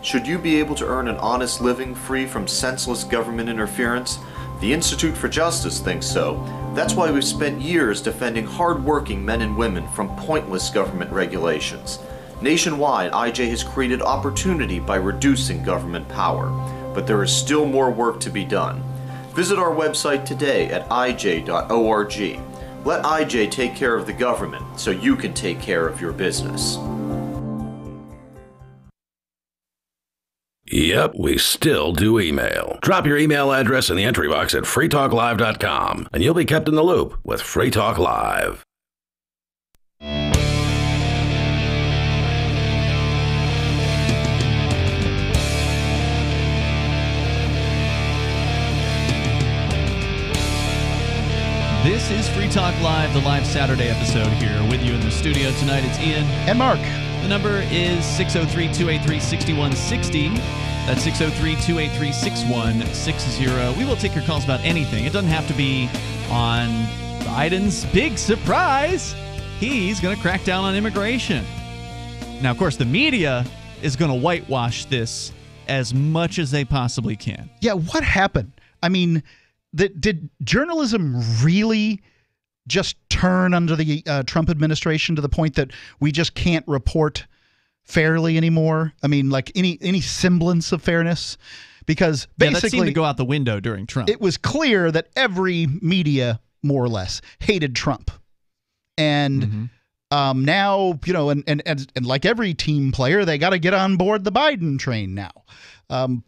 Should you be able to earn an honest living free from senseless government interference? The Institute for Justice thinks so. That's why we've spent years defending hard-working men and women from pointless government regulations. Nationwide, IJ has created opportunity by reducing government power, but there is still more work to be done. Visit our website today at ij.org. Let IJ take care of the government so you can take care of your business. Yep, we still do email. Drop your email address in the entry box at freetalklive.com, and you'll be kept in the loop with Free Talk Live. This is Free Talk Live, the live Saturday episode here. With you in the studio tonight, it's Ian. And Mark. The number is 603-283-6160. That's 603-283-6160. We will take your calls about anything. It doesn't have to be on Biden's big surprise. He's going to crack down on immigration. Now, of course, the media is going to whitewash this as much as they possibly can. Yeah, what happened? I mean, did journalism really just turn under the Trump administration to the point that we just can't report fairly anymore? I mean, like any semblance of fairness? Because basically, that seemed to go out the window during Trump. It was clear that every media, more or less, hated Trump. And now, and like every team player, they got to get on board the Biden train now. I'm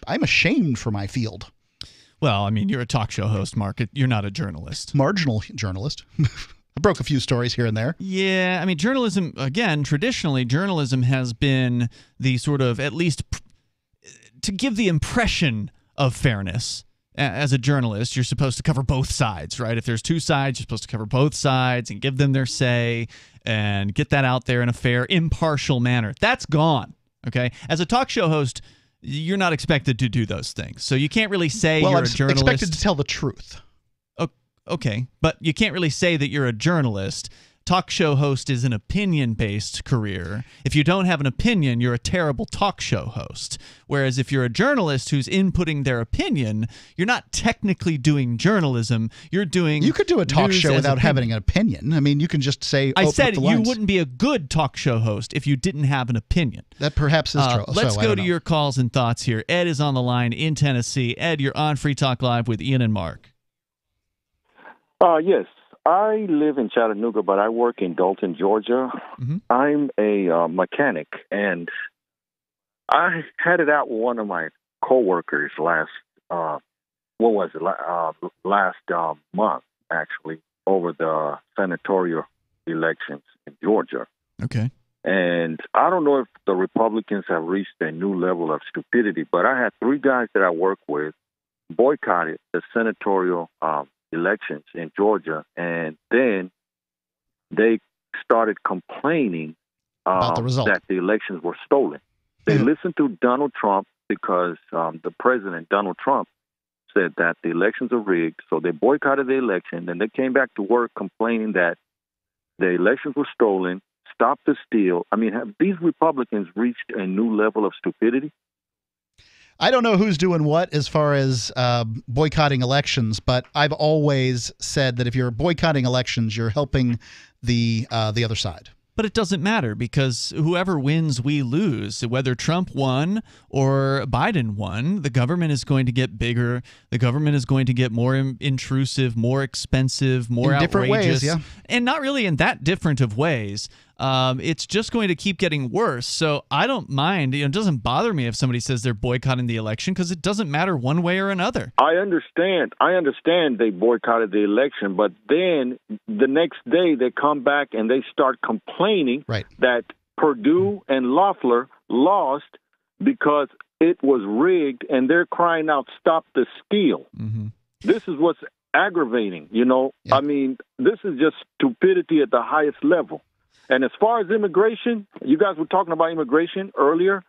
ashamed for my field. Well, I mean, you're a talk show host, Mark. You're not a journalist. Marginal journalist. I broke a few stories here and there. Yeah, I mean, journalism, again, traditionally, journalism has been the sort of, at least to give the impression of fairness. As a journalist, you're supposed to cover both sides, right? If there's two sides, you're supposed to cover both sides and give them their say and get that out there in a fair, impartial manner. That's gone, okay? As a talk show host, you're not expected to do those things. So you can't really say you're a journalist. Expected to tell the truth. Okay, but you can't really say that you're a journalist. Talk show host is an opinion-based career. If you don't have an opinion, you're a terrible talk show host. Whereas if you're a journalist who's inputting their opinion, you're not technically doing journalism. You're doing You could do a talk show without having an opinion. I mean, you can just say, I said you wouldn't be a good talk show host if you didn't have an opinion. That perhaps is true. Let's go to your calls and thoughts here. Ed is on the line in Tennessee. Ed, you're on Free Talk Live with Ian and Mark. Yes. I live in Chattanooga, but I work in Dalton, Georgia. I'm a mechanic, and I had it out with one of my coworkers last month, actually, over the senatorial elections in Georgia. Okay. And I don't know if the Republicans have reached a new level of stupidity, but I had three guys that I work with boycotted the senatorial elections in Georgia, and then they started complaining about the result, that the elections were stolen. They listened to Donald Trump because the president, Donald Trump, said that the elections are rigged, so they boycotted the election. Then they came back to work complaining that the elections were stolen, stop the steal. I mean, have these Republicans reached a new level of stupidity? I don't know who's doing what as far as boycotting elections, but I've always said that if you're boycotting elections, you're helping the other side. But it doesn't matter because whoever wins, we lose. Whether Trump won or Biden won, the government is going to get bigger. The government is going to get more intrusive, more expensive, more outrageous. Different ways, yeah. And not really in that different of ways. It's just going to keep getting worse. So I don't mind. It doesn't bother me if somebody says they're boycotting the election because it doesn't matter one way or another. I understand they boycotted the election, but then the next day they come back and they start complaining that Perdue and Loeffler lost because it was rigged, and they're crying out, "Stop the steal." Mm-hmm. This is what's aggravating, I mean, this is just stupidity at the highest level. And as far as immigration, you guys were talking about immigration earlier.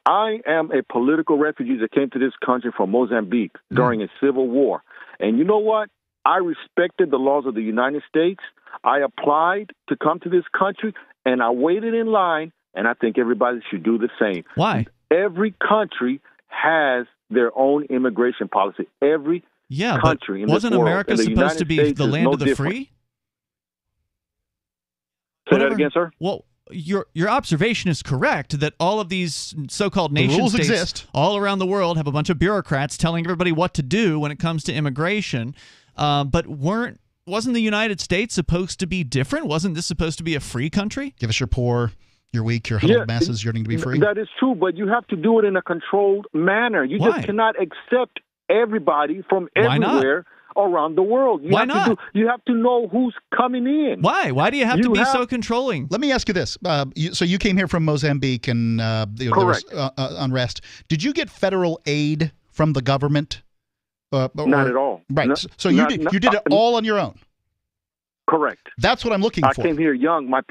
I am a political refugee that came to this country from Mozambique during a civil war. And you know what? I respected the laws of the United States. I applied to come to this country, and I waited in line, and I think everybody should do the same. Why? Every country has their own immigration policy. Every country in this world. Wasn't America supposed to be the land of the free? Say that again, sir? Well, your observation is correct that all of these so-called nation states exist all around the world have a bunch of bureaucrats telling everybody what to do when it comes to immigration. But wasn't the United States supposed to be different? Wasn't this supposed to be a free country? Give us your poor, your weak, your huddled masses yearning to be free. That is true, but you have to do it in a controlled manner. You just cannot accept everybody from everywhere around the world. Why not? You have to know who's coming in. Why? Why do you have to be so controlling? Let me ask you this. So you came here from Mozambique and there was unrest. Did you get federal aid from the government? Not at all. Right. No, so you did it all on your own? Correct. That's what I'm looking for. I came here young. I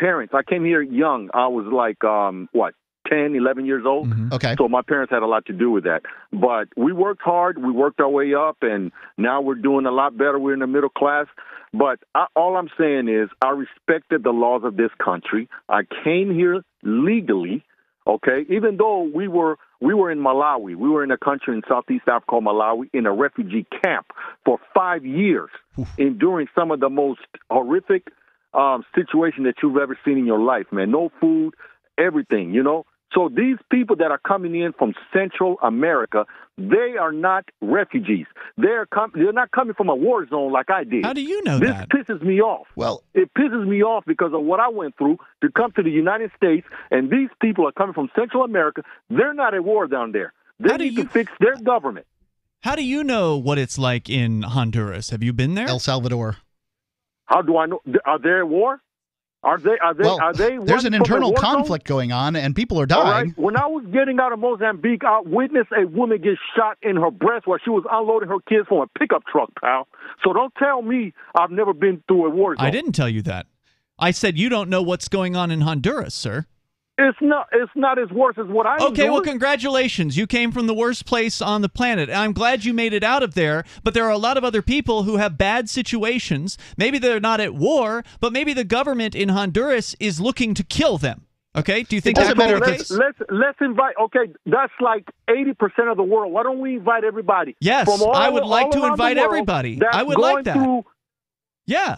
came here young. I was like, 10, 11 years old. Mm-hmm. Okay. So my parents had a lot to do with that. But we worked hard. We worked our way up, and now we're doing a lot better. We're in the middle class. But all I'm saying is I respected the laws of this country. I came here legally, okay, even though we were in Malawi. We were in a country in Southeast Africa called Malawi in a refugee camp for 5 years, enduring some of the most horrific situation that you've ever seen in your life, man. No food, everything, So these people that are coming in from Central America, they are not refugees. They're not coming from a war zone like I did. How do you know that? This pisses me off. Well, it pisses me off because of what I went through to come to the United States, and these people are coming from Central America. They're not at war down there. They need to fix their government. How do you know what it's like in Honduras? Have you been there? El Salvador. How do I know? Are they at war? Are they? There's an internal conflict going on, and people are dying. All right. When I was getting out of Mozambique, I witnessed a woman get shot in her breast while she was unloading her kids from a pickup truck, pal. So don't tell me I've never been through a war zone. I didn't tell you that. I said you don't know what's going on in Honduras, sir. It's not as worse as what I endured. Okay, well, congratulations. You came from the worst place on the planet. I'm glad you made it out of there, but there are a lot of other people who have bad situations. Maybe they're not at war, but maybe the government in Honduras is looking to kill them. Okay? Do you think that's the case? Let's invite, okay, that's like 80% of the world. Why don't we invite everybody? Yes, I would like to invite everybody. I would like that. Yeah.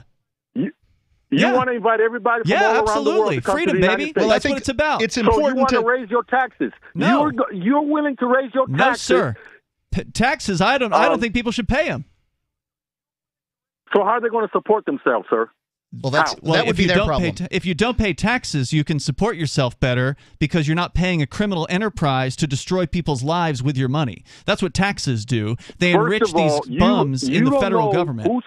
You want to invite everybody from all around the world to come to the United States. Well, that's what it's about. It's important so you want to raise your taxes. No. You're willing to raise your taxes. No, sir. Taxes, I don't think people should pay them. So how are they going to support themselves, sir? Well, that would be their problem. If you don't pay taxes, you can support yourself better because you're not paying a criminal enterprise to destroy people's lives with your money. That's what taxes do. They enrich these bums in the federal government.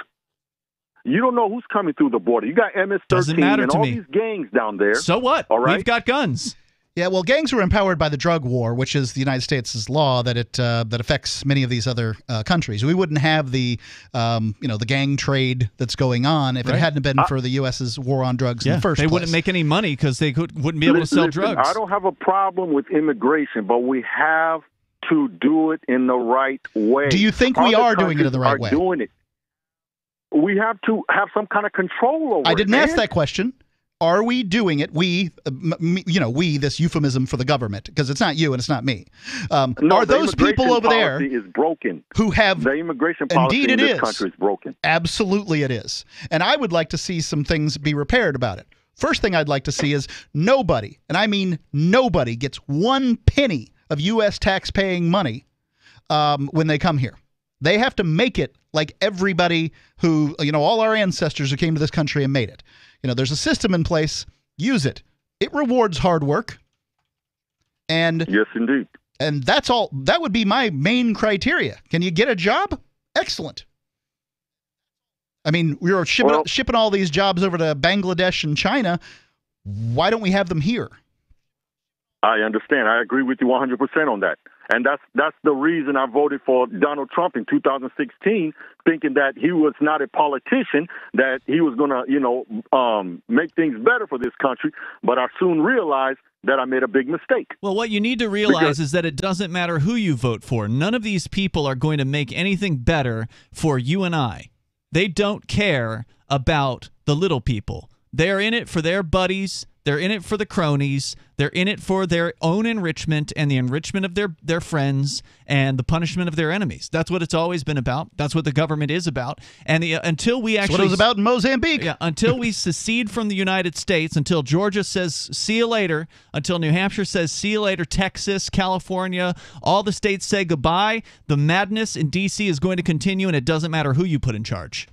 You don't know who's coming through the border. You got MS-13 and all these gangs down there. So what? All right? We've got guns. Yeah, well, gangs were empowered by the drug war, which is the United States' law that affects many of these other countries. We wouldn't have the the gang trade that's going on if it hadn't been for the U.S.'s war on drugs in the first place. They wouldn't make any money because they wouldn't be able to sell drugs. I don't have a problem with immigration, but we have to do it in the right way. Do you think we are doing it in the right way? Doing it. We have to have some kind of control over it. I didn't ask that question. Are we doing it? We, this euphemism for the government, because it's not you and it's not me. Are those people over there is broken. Who have the immigration policy in this country is broken? Absolutely, it is. And I would like to see some things be repaired about it. First thing I'd like to see is nobody, and I mean nobody, gets 1 penny of U.S. tax-paying money when they come here. They have to make it like everybody who, all our ancestors who came to this country and made it. There's a system in place. Use it. It rewards hard work. And yes, indeed. And that's all. That would be my main criteria. Can you get a job? Excellent. I mean, we were shipping all these jobs over to Bangladesh and China. Why don't we have them here? I understand. I agree with you 100% on that. And that's the reason I voted for Donald Trump in 2016, thinking that he was not a politician, that he was going to, make things better for this country. But I soon realized that I made a big mistake. Well, what you need to realize is that it doesn't matter who you vote for. None of these people are going to make anything better for you and I. They don't care about the little people. They're in it for their buddies. They're in it for the cronies. They're in it for their own enrichment and the enrichment of their friends and the punishment of their enemies. That's what it's always been about. That's what the government is about. And until we actually... That's what it was about in Mozambique. Yeah, until we secede from the United States, until Georgia says, see you later, until New Hampshire says, see you later, Texas, California, all the states say goodbye, the madness in D.C. is going to continue, and it doesn't matter who you put in charge.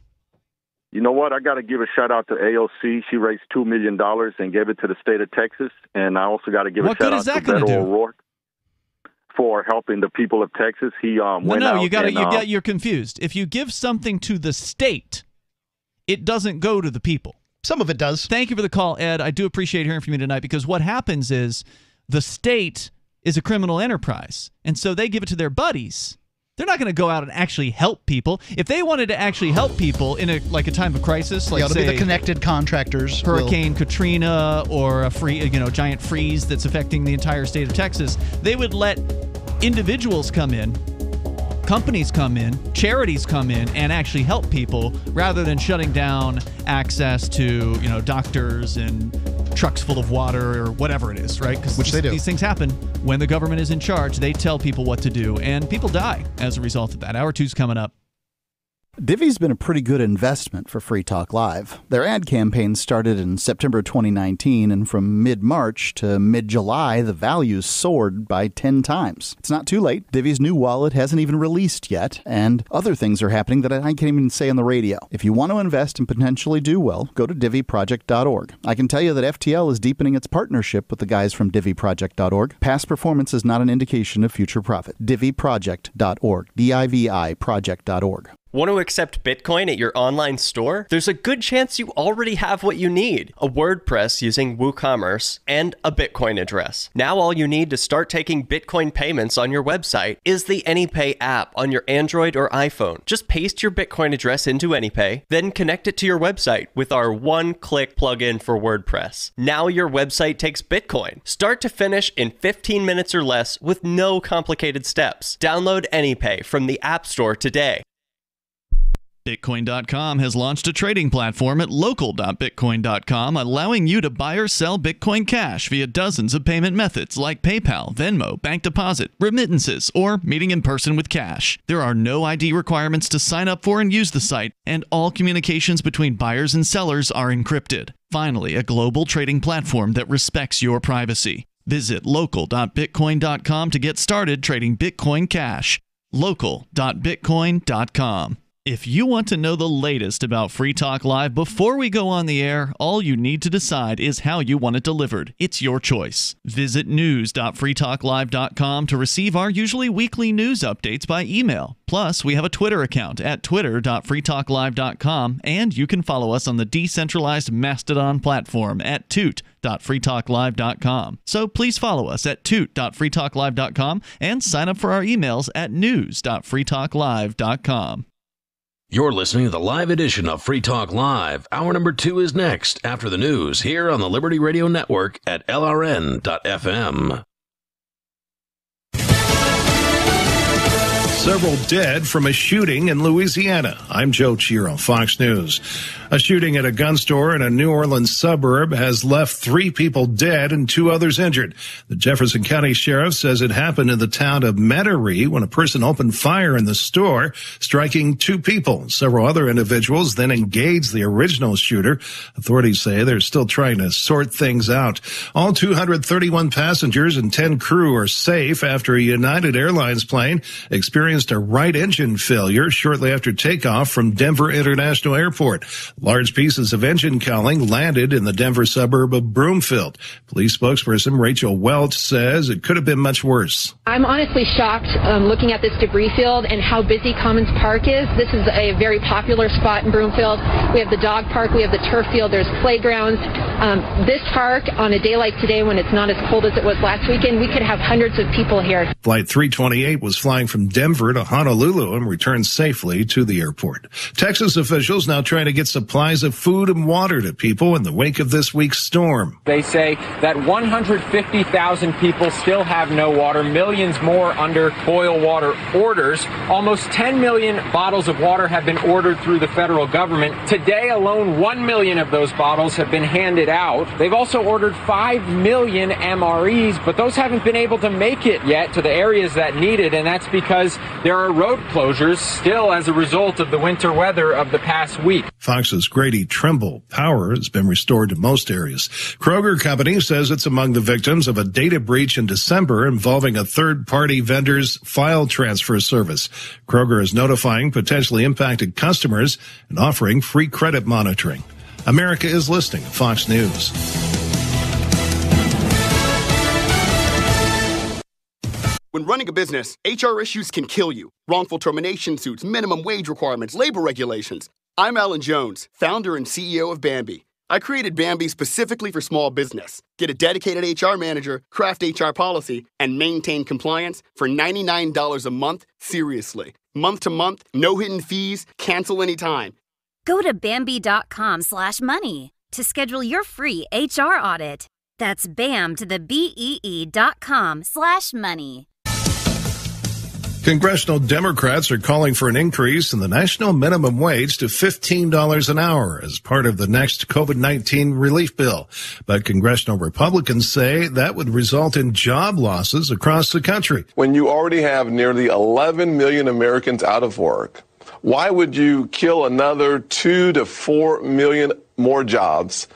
You know what? I got to give a shout out to AOC. She raised $2 million and gave it to the state of Texas. And I also got to give a shout out to Beto O'Rourke for helping the people of Texas. He went out. You're confused. If you give something to the state, it doesn't go to the people. Some of it does. Thank you for the call, Ed. I do appreciate hearing from you tonight, because what happens is the state is a criminal enterprise, and so they give it to their buddies. They're not going to go out and actually help people. If they wanted to actually help people in a time of crisis, like say, be the connected contractors, Hurricane Katrina, or a giant freeze that's affecting the entire state of Texas, they would let individuals come in, companies come in, charities come in, and actually help people, rather than shutting down access to doctors and trucks full of water or whatever it is, right? Which they do. These things happen when the government is in charge. They tell people what to do, and people die as a result of that. Hour 2's coming up. Divvy's been a pretty good investment for Free Talk Live. Their ad campaign started in September 2019, and from mid-March to mid-July, the values soared by 10 times. It's not too late. Divvy's new wallet hasn't even released yet, and other things are happening that I can't even say on the radio. If you want to invest and potentially do well, go to DivvyProject.org. I can tell you that FTL is deepening its partnership with the guys from DivvyProject.org. Past performance is not an indication of future profit. DivvyProject.org. DIVI Project.org. Want to accept Bitcoin at your online store? There's a good chance you already have what you need: a WordPress using WooCommerce and a Bitcoin address. Now all you need to start taking Bitcoin payments on your website is the AnyPay app on your Android or iPhone. Just paste your Bitcoin address into AnyPay, then connect it to your website with our one-click plugin for WordPress. Now your website takes Bitcoin, start to finish, in 15 minutes or less with no complicated steps. Download AnyPay from the App Store today. Bitcoin.com has launched a trading platform at local.bitcoin.com, allowing you to buy or sell Bitcoin Cash via dozens of payment methods like PayPal, Venmo, bank deposit, remittances, or meeting in person with cash. There are no ID requirements to sign up for and use the site, and all communications between buyers and sellers are encrypted. Finally, a global trading platform that respects your privacy. Visit local.bitcoin.com to get started trading Bitcoin Cash. local.bitcoin.com. If you want to know the latest about Free Talk Live before we go on the air, all you need to decide is how you want it delivered. It's your choice. Visit news.freetalklive.com to receive our usually weekly news updates by email. Plus, we have a Twitter account at twitter.freetalklive.com, and you can follow us on the decentralized Mastodon platform at toot.freetalklive.com. So please follow us at toot.freetalklive.com and sign up for our emails at news.freetalklive.com. You're listening to the live edition of Free Talk Live. Hour number 2 is next, after the news, here on the Liberty Radio Network at LRN.FM. Several dead from a shooting in Louisiana. I'm Joe Chiro, Fox News. A shooting at a gun store in a New Orleans suburb has left 3 people dead and 2 others injured. The Jefferson County Sheriff says it happened in the town of Metairie when a person opened fire in the store, striking 2 people. Several other individuals then engaged the original shooter. Authorities say they're still trying to sort things out. All 231 passengers and 10 crew are safe after a United Airlines plane experienced a right engine failure shortly after takeoff from Denver International Airport. Large pieces of engine cowling landed in the Denver suburb of Broomfield. Police spokesperson Rachel Welch says it could have been much worse. I'm honestly shocked looking at this debris field and how busy Commons Park is. This is a very popular spot in Broomfield. We have the dog park, we have the turf field, there's playgrounds. This park, on a day like today when it's not as cold as it was last weekend, we could have hundreds of people here. Flight 328 was flying from Denver to Honolulu and returned safely to the airport. Texas officials now trying to get supplies of food and water to people in the wake of this week's storm. They say that 150,000 people still have no water, millions more under boil water orders. Almost 10 million bottles of water have been ordered through the federal government. Today alone, 1 million of those bottles have been handed out. They've also ordered 5 million MREs, but those haven't been able to make it yet to the areas that need it, and that's because there are road closures still as a result of the winter weather of the past week. Fox's Grady Trimble. Power has been restored to most areas. Kroger Company says it's among the victims of a data breach in December involving a third-party vendor's file transfer service. Kroger is notifying potentially impacted customers and offering free credit monitoring. America is listening to Fox News. When running a business, HR issues can kill you. Wrongful termination suits, minimum wage requirements, labor regulations. I'm Alan Jones, founder and CEO of Bambi. I created Bambi specifically for small business. Get a dedicated HR manager, craft HR policy, and maintain compliance for $99 a month, seriously. Month to month, no hidden fees, cancel anytime. Go to Bambi.com/money to schedule your free HR audit. That's BAM to the BEE.com/money. Congressional Democrats are calling for an increase in the national minimum wage to $15 an hour as part of the next COVID-19 relief bill. But congressional Republicans say that would result in job losses across the country. When you already have nearly 11 million Americans out of work, why would you kill another 2 to 4 million more jobs?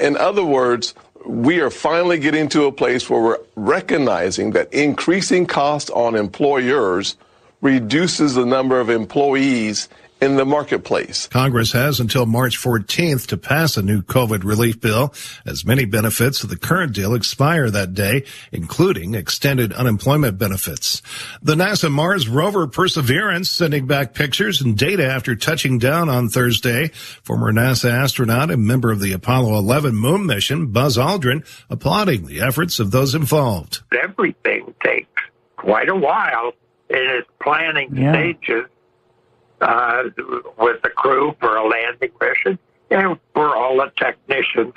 In other words, we are finally getting to a place where we're recognizing that increasing costs on employers reduces the number of employees in the marketplace. Congress has until March 14th to pass a new COVID relief bill, as many benefits of the current deal expire that day, including extended unemployment benefits. The NASA Mars rover Perseverance sending back pictures and data after touching down on Thursday. Former NASA astronaut and member of the Apollo 11 moon mission, Buzz Aldrin, applauding the efforts of those involved. Everything takes quite a while in its planning stages. With the crew for a landing mission, and for all the technicians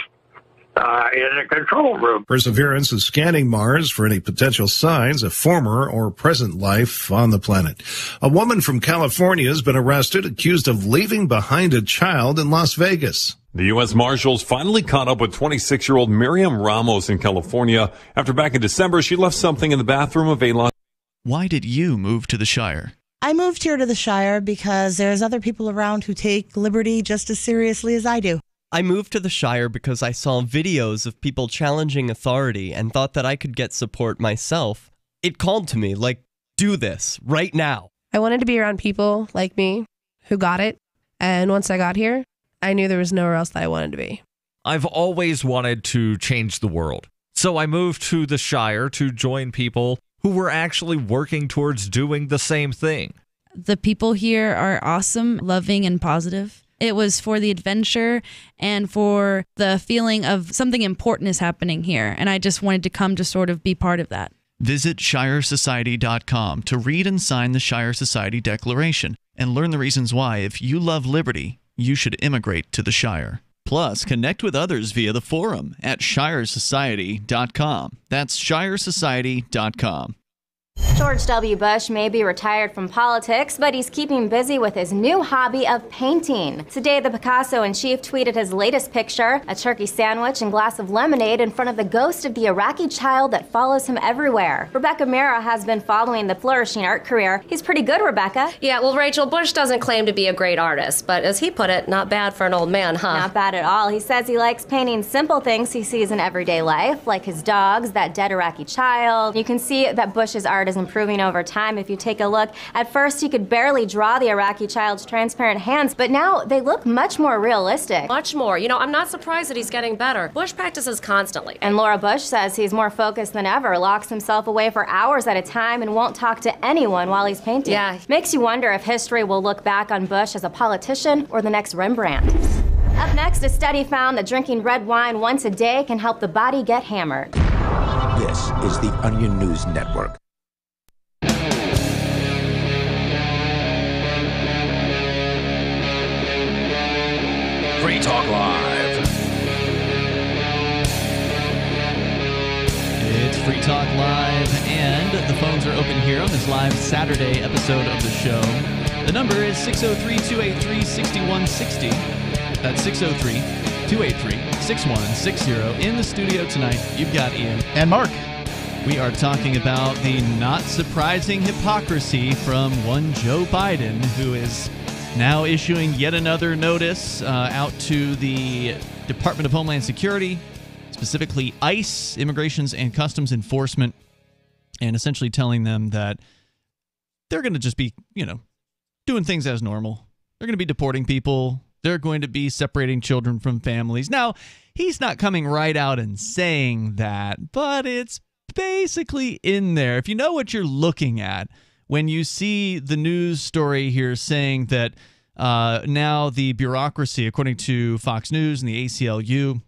in the control room. Perseverance is scanning Mars for any potential signs of former or present life on the planet. A woman from California has been arrested, accused of leaving behind a child in Las Vegas. The U.S. Marshals finally caught up with 26-year-old Miriam Ramos in California after back in December she left something in the bathroom of a Las. Why did you move to the Shire? I moved here to the Shire because there's other people around who take liberty just as seriously as I do. I moved to the Shire because I saw videos of people challenging authority and thought that I could get support myself. It called to me, like, do this, right now. I wanted to be around people like me who got it, and once I got here, I knew there was nowhere else that I wanted to be. I've always wanted to change the world, so I moved to the Shire to join people who were actually working towards doing the same thing. The people here are awesome, loving, and positive. It was for the adventure and for the feeling of something important is happening here, and I just wanted to come to sort of be part of that. Visit ShireSociety.com to read and sign the Shire Society Declaration and learn the reasons why, if you love liberty, you should immigrate to the Shire. Plus, connect with others via the forum at ShireSociety.com. That's ShireSociety.com. George W. Bush may be retired from politics, but he's keeping busy with his new hobby of painting. Today, the Picasso-in-chief tweeted his latest picture, a turkey sandwich and glass of lemonade in front of the ghost of the Iraqi child that follows him everywhere. Rebecca Mera has been following the flourishing art career. He's pretty good, Rebecca. Yeah, well, Rachel, Bush doesn't claim to be a great artist, but as he put it, not bad for an old man, huh? Not bad at all. He says he likes painting simple things he sees in everyday life, like his dogs, that dead Iraqi child. You can see that Bush's art is improving over time if you take a look. At first, he could barely draw the Iraqi child's transparent hands, but now they look much more realistic. Much more. You know, I'm not surprised that he's getting better. Bush practices constantly. And Laura Bush says he's more focused than ever, locks himself away for hours at a time and won't talk to anyone while he's painting. Yeah. Makes you wonder if history will look back on Bush as a politician or the next Rembrandt. Up next, a study found that drinking red wine once a day can help the body get hammered. This is the Onion News Network. Free Talk Live. It's Free Talk Live, and the phones are open here on this live Saturday episode of the show. The number is 603-283-6160. That's 603-283-6160. In the studio tonight, you've got Ian. And Mark. We are talking about the not surprising hypocrisy from one Joe Biden, who is now issuing yet another notice out to the Department of Homeland Security, specifically ICE, Immigrations and Customs Enforcement, and essentially telling them that they're going to just be, doing things as normal. They're going to be deporting people. They're going to be separating children from families. Now, he's not coming right out and saying that, but it's basically in there. If you know what you're looking at, when you see the news story here saying that now the bureaucracy, according to Fox News and the ACLU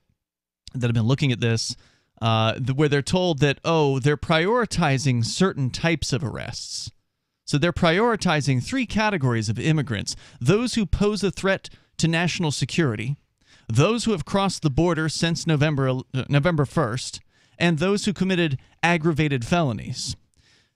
that have been looking at this, where they're told that, they're prioritizing certain types of arrests. So they're prioritizing three categories of immigrants: those who pose a threat to national security, those who have crossed the border since November 1st, and those who committed aggravated felonies.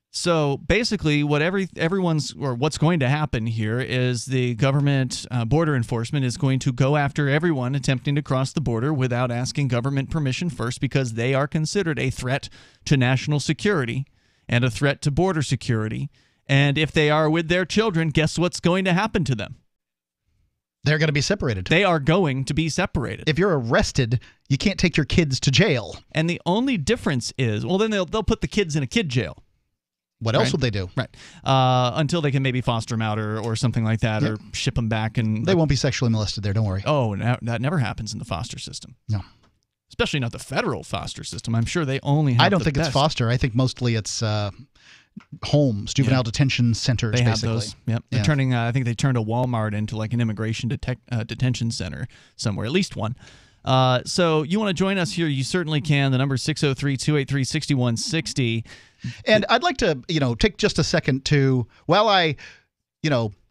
So basically, what's going to happen here is the government border enforcement is going to go after everyone attempting to cross the border without asking government permission first, because they are considered a threat to national security and a threat to border security. And if they are with their children, guess what's going to happen to them? They're going to be separated. They are going to be separated. If you're arrested, you can't take your kids to jail. And the only difference is, then they'll put the kids in a kid jail. What else would they do? Right. Until they can maybe foster them out or something like that, or ship them back. And they won't be sexually molested there, don't worry. Oh, that never happens in the foster system. No. Especially not the federal foster system. I'm sure they only have I don't think it's foster. I think mostly it's homes, juvenile detention centers, they basically. Have those. Yep. They're turning, I think they turned a Walmart into like an immigration detention center somewhere, at least one. So you want to join us here, you certainly can. The number is 603-283-6160. And I'd like to, take just a second to, while I,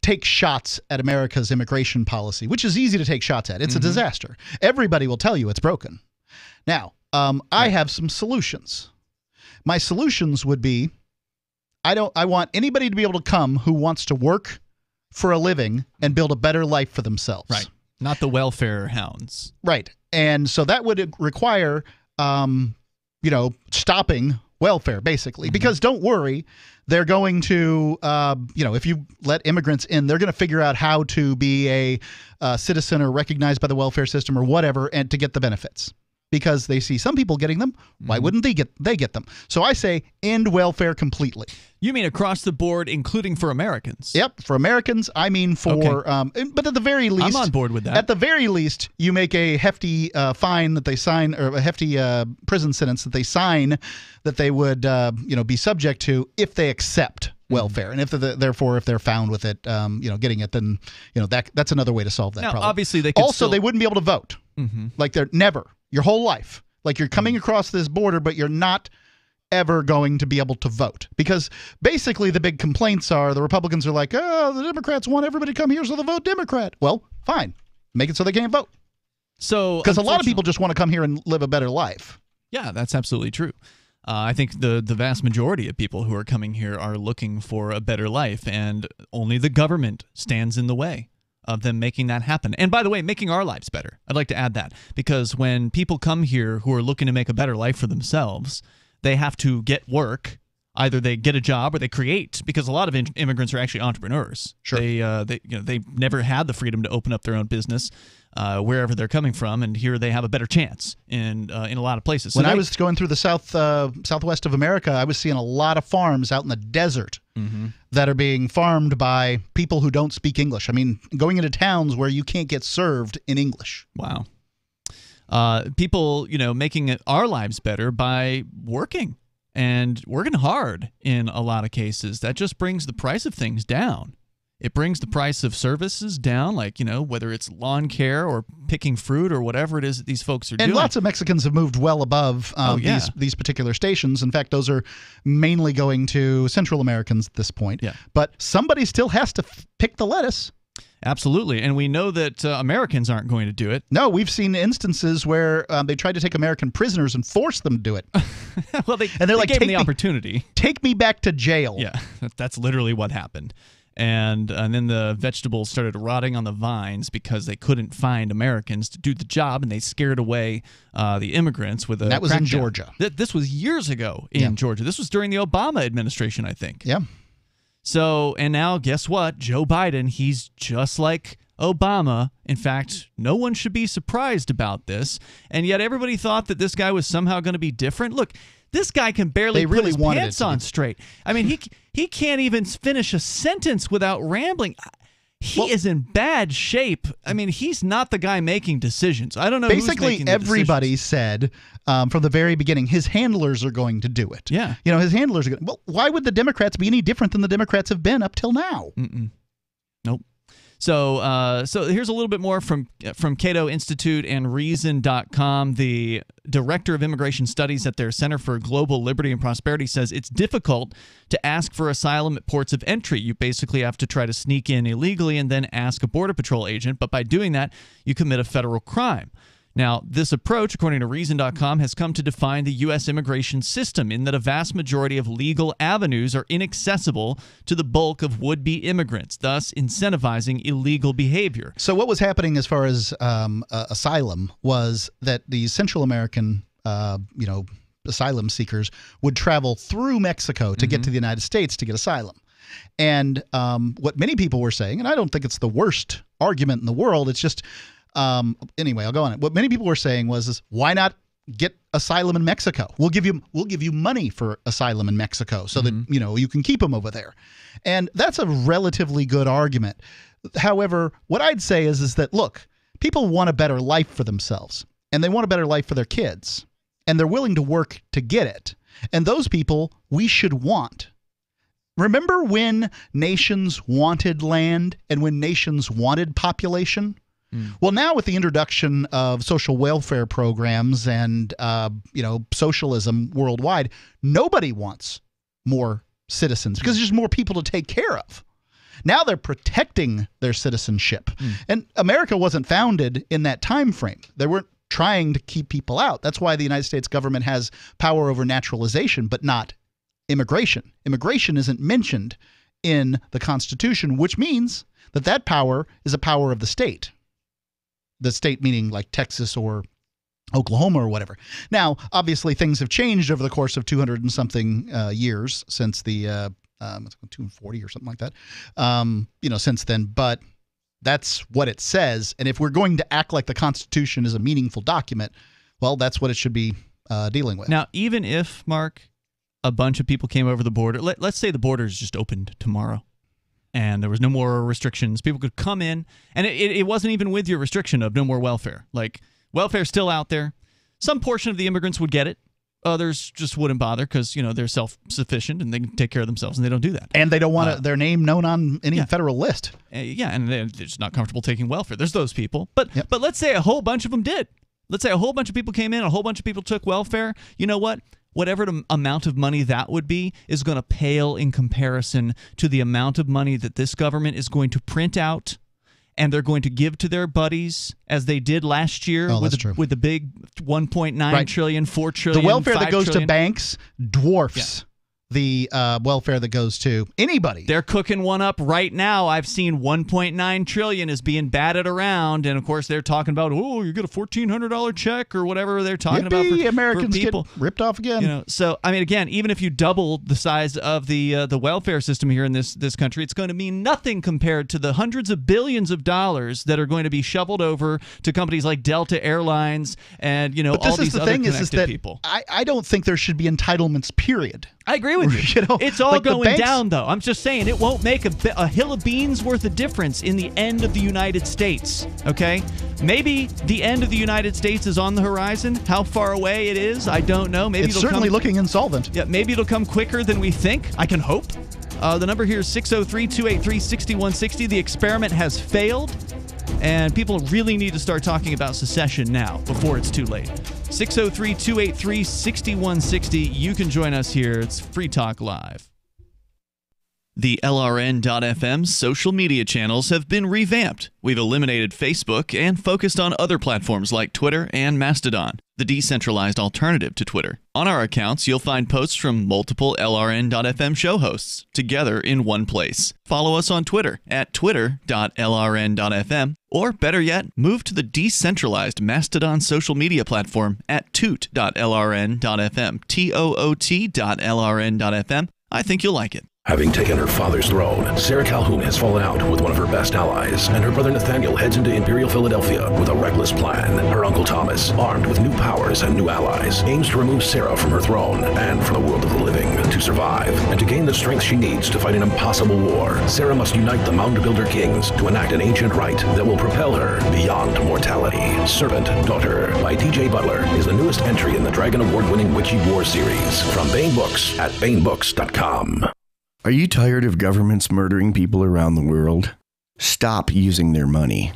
take shots at America's immigration policy, which is easy to take shots at. It's a disaster. Everybody will tell you it's broken. Now, I have some solutions. My solutions would be, I want anybody to be able to come who wants to work for a living and build a better life for themselves. Right. Not the welfare hounds. Right. And so that would require, stopping welfare, basically. Because don't worry, they're going to, if you let immigrants in, they're going to figure out how to be a citizen or recognized by the welfare system or whatever, and to get the benefits. Because they see some people getting them, why wouldn't they get them? So I say end welfare completely. You mean across the board, including for Americans? Yep, for Americans. I mean for, but at the very least, I'm on board with that. At the very least, you make a hefty fine that they sign, or a hefty prison sentence that they sign, that they would, be subject to if they accept welfare, and if they're found with it, getting it, then that's another way to solve that problem. Obviously, they could they wouldn't be able to vote, like they're never. Your whole life. Like you're coming across this border, but you're not ever going to be able to vote. Because basically the big complaints are the Republicans are like, the Democrats want everybody to come here, so they'll vote Democrat. Well, fine. Make it so they can't vote. So because a lot of people just want to come here and live a better life. Yeah, that's absolutely true. I think the vast majority of people who are coming here are looking for a better life, and only the government stands in the way of them making that happen. And by the way, making our lives better. I'd like to add that, because when people come here who are looking to make a better life for themselves, they have to get work. Either they get a job or they create, because a lot of immigrants are actually entrepreneurs. Sure. They never had the freedom to open up their own business wherever they're coming from, and here they have a better chance in a lot of places. So when I was going through the southwest of America, I was seeing a lot of farms out in the desert that are being farmed by people who don't speak English. I mean, going into towns where you can't get served in English. Wow. People, making our lives better by working. And working hard in a lot of cases. That just brings the price of things down. It brings the price of services down, like, whether it's lawn care or picking fruit or whatever it is that these folks are doing. And lots of Mexicans have moved well above these particular stations. In fact, those are mainly going to Central Americans at this point. Yeah. But somebody still has to pick the lettuce. Absolutely. And we know that Americans aren't going to do it. No, we've seen instances where they tried to take American prisoners and force them to do it. Well, they like, gave them the opportunity. Take me back to jail. Yeah, that's literally what happened. And then the vegetables started rotting on the vines because they couldn't find Americans to do the job, and they scared away the immigrants with a That was in crackdown. Georgia. This was years ago in Georgia. This was during the Obama administration, I think. Yeah. So, and now guess what? Joe Biden, he's just like Obama. In fact, no one should be surprised about this. And yet everybody thought that this guy was somehow going to be different. Look, this guy can barely put his pants on straight. I mean, he can't even finish a sentence without rambling. He is in bad shape. I mean, he's not the guy making decisions. I don't know who's making the everybody said from the very beginning, his handlers are going to do it. Yeah. His handlers are going to. Well, why would the Democrats be any different than the Democrats have been up till now? Nope. So here's a little bit more from Cato Institute and Reason.com. The director of immigration studies at their Center for Global Liberty and Prosperity says it's difficult to ask for asylum at ports of entry. You basically have to try to sneak in illegally and then ask a Border Patrol agent, but by doing that, you commit a federal crime. Now, this approach, according to Reason.com, has come to define the U.S. immigration system in that a vast majority of legal avenues are inaccessible to the bulk of would-be immigrants, thus incentivizing illegal behavior. So what was happening as far as asylum was that the Central American, asylum seekers would travel through Mexico to get to the United States to get asylum. And what many people were saying, and I don't think it's the worst argument in the world, it's just... anyway, I'll go on it. What many people were saying was, why not get asylum in Mexico? We'll give you money for asylum in Mexico so that you can keep them over there. And that's a relatively good argument. However, what I'd say is that, look, people want a better life for themselves, and they want a better life for their kids, and they're willing to work to get it. And those people we should want. Remember when nations wanted land and when nations wanted population? Well, now with the introduction of social welfare programs and, socialism worldwide, nobody wants more citizens because there's more people to take care of. Now they're protecting their citizenship. And America wasn't founded in that time frame. They weren't trying to keep people out. That's why the United States government has power over naturalization, but not immigration. Immigration isn't mentioned in the Constitution, which means that power is a power of the state. The state meaning like Texas or Oklahoma or whatever. Now, obviously, things have changed over the course of 200 and something years since the 240 or something like that. Since then. But that's what it says. And if we're going to act like the Constitution is a meaningful document, well, that's what it should be dealing with. Now, even if, Mark, a bunch of people came over the border, let's say the borders just opened tomorrow, and there was no more restrictions. People could come in, and it wasn't even with your restriction of no more welfare. Like, welfare's still out there. Some portion of the immigrants would get it. Others just wouldn't bother because, they're self-sufficient and they can take care of themselves, and they don't do that. And they don't want their name known on any federal list. And they're just not comfortable taking welfare. There's those people. But let's say a whole bunch of them did. Let's say a whole bunch of people came in, a whole bunch of people took welfare. You know what? Whatever the amount of money that would be is going to pale in comparison to the amount of money that this government is going to print out and they're going to give to their buddies as they did last year with the big 1.9 trillion, 4 trillion, the welfare that goes trillion. to banks dwarfs the welfare that goes to anybody. They're cooking one up right now. I've seen 1.9 trillion is being batted around, and of course they're talking about, oh, you get a $1,400 check or whatever they're talking about for Americans people. get ripped off again. You know, so I mean, again, even if you double the size of the welfare system here in this country, it's going to mean nothing compared to the hundreds of billions of dollars that are going to be shoveled over to companies like Delta Airlines and all these other connected people. I don't think there should be entitlements. Period. I agree with you. It's all like going down, though. I'm just saying it won't make a hill of beans worth of difference in the end of the United States, okay? Maybe the end of the United States is on the horizon. How far away it is, I don't know. Maybe it's certainly looking insolvent. Yeah, maybe it'll come quicker than we think. I can hope. The number here is 603-283-6160. The experiment has failed, and people really need to start talking about secession now before it's too late. 603-283-6160. You can join us here. It's Free Talk Live. The LRN.FM social media channels have been revamped. We've eliminated Facebook and focused on other platforms like Twitter and Mastodon, the decentralized alternative to Twitter. On our accounts, you'll find posts from multiple LRN.FM show hosts together in one place. Follow us on Twitter at twitter.lrn.fm, or better yet, move to the decentralized Mastodon social media platform at toot.lrn.fm, toot.lrn.fm. I think you'll like it. Having taken her father's throne, Sarah Calhoun has fallen out with one of her best allies, and her brother Nathaniel heads into Imperial Philadelphia with a reckless plan. Her uncle Thomas, armed with new powers and new allies, aims to remove Sarah from her throne and from the world of the living. To survive, and to gain the strength she needs to fight an impossible war, Sarah must unite the Mound Builder Kings to enact an ancient rite that will propel her beyond mortality. Servant Daughter by T.J. Butler is the newest entry in the Dragon Award-winning Witchy War series from Baen Books at BaenBooks.com. Are you tired of governments murdering people around the world? Stop using their money.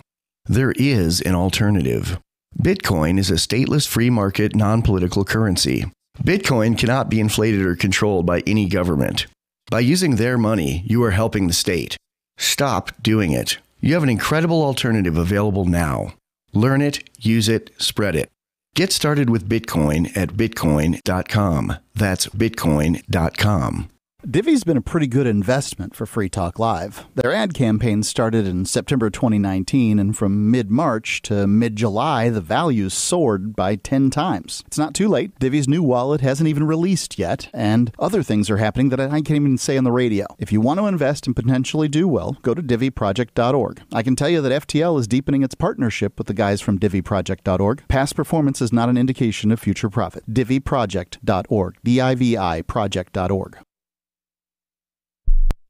There is an alternative. Bitcoin is a stateless free market non-political currency. Bitcoin cannot be inflated or controlled by any government. By using their money, you are helping the state. Stop doing it. You have an incredible alternative available now. Learn it, use it, spread it. Get started with Bitcoin at bitcoin.com. That's bitcoin.com. Divvy's been a pretty good investment for Free Talk Live. Their ad campaign started in September 2019, and from mid-March to mid-July, the values soared by 10 times. It's not too late. Divvy's new wallet hasn't even released yet, and other things are happening that I can't even say on the radio. If you want to invest and potentially do well, go to DivvyProject.org. I can tell you that FTL is deepening its partnership with the guys from DivvyProject.org. Past performance is not an indication of future profit. DivvyProject.org. DIVI Project.org.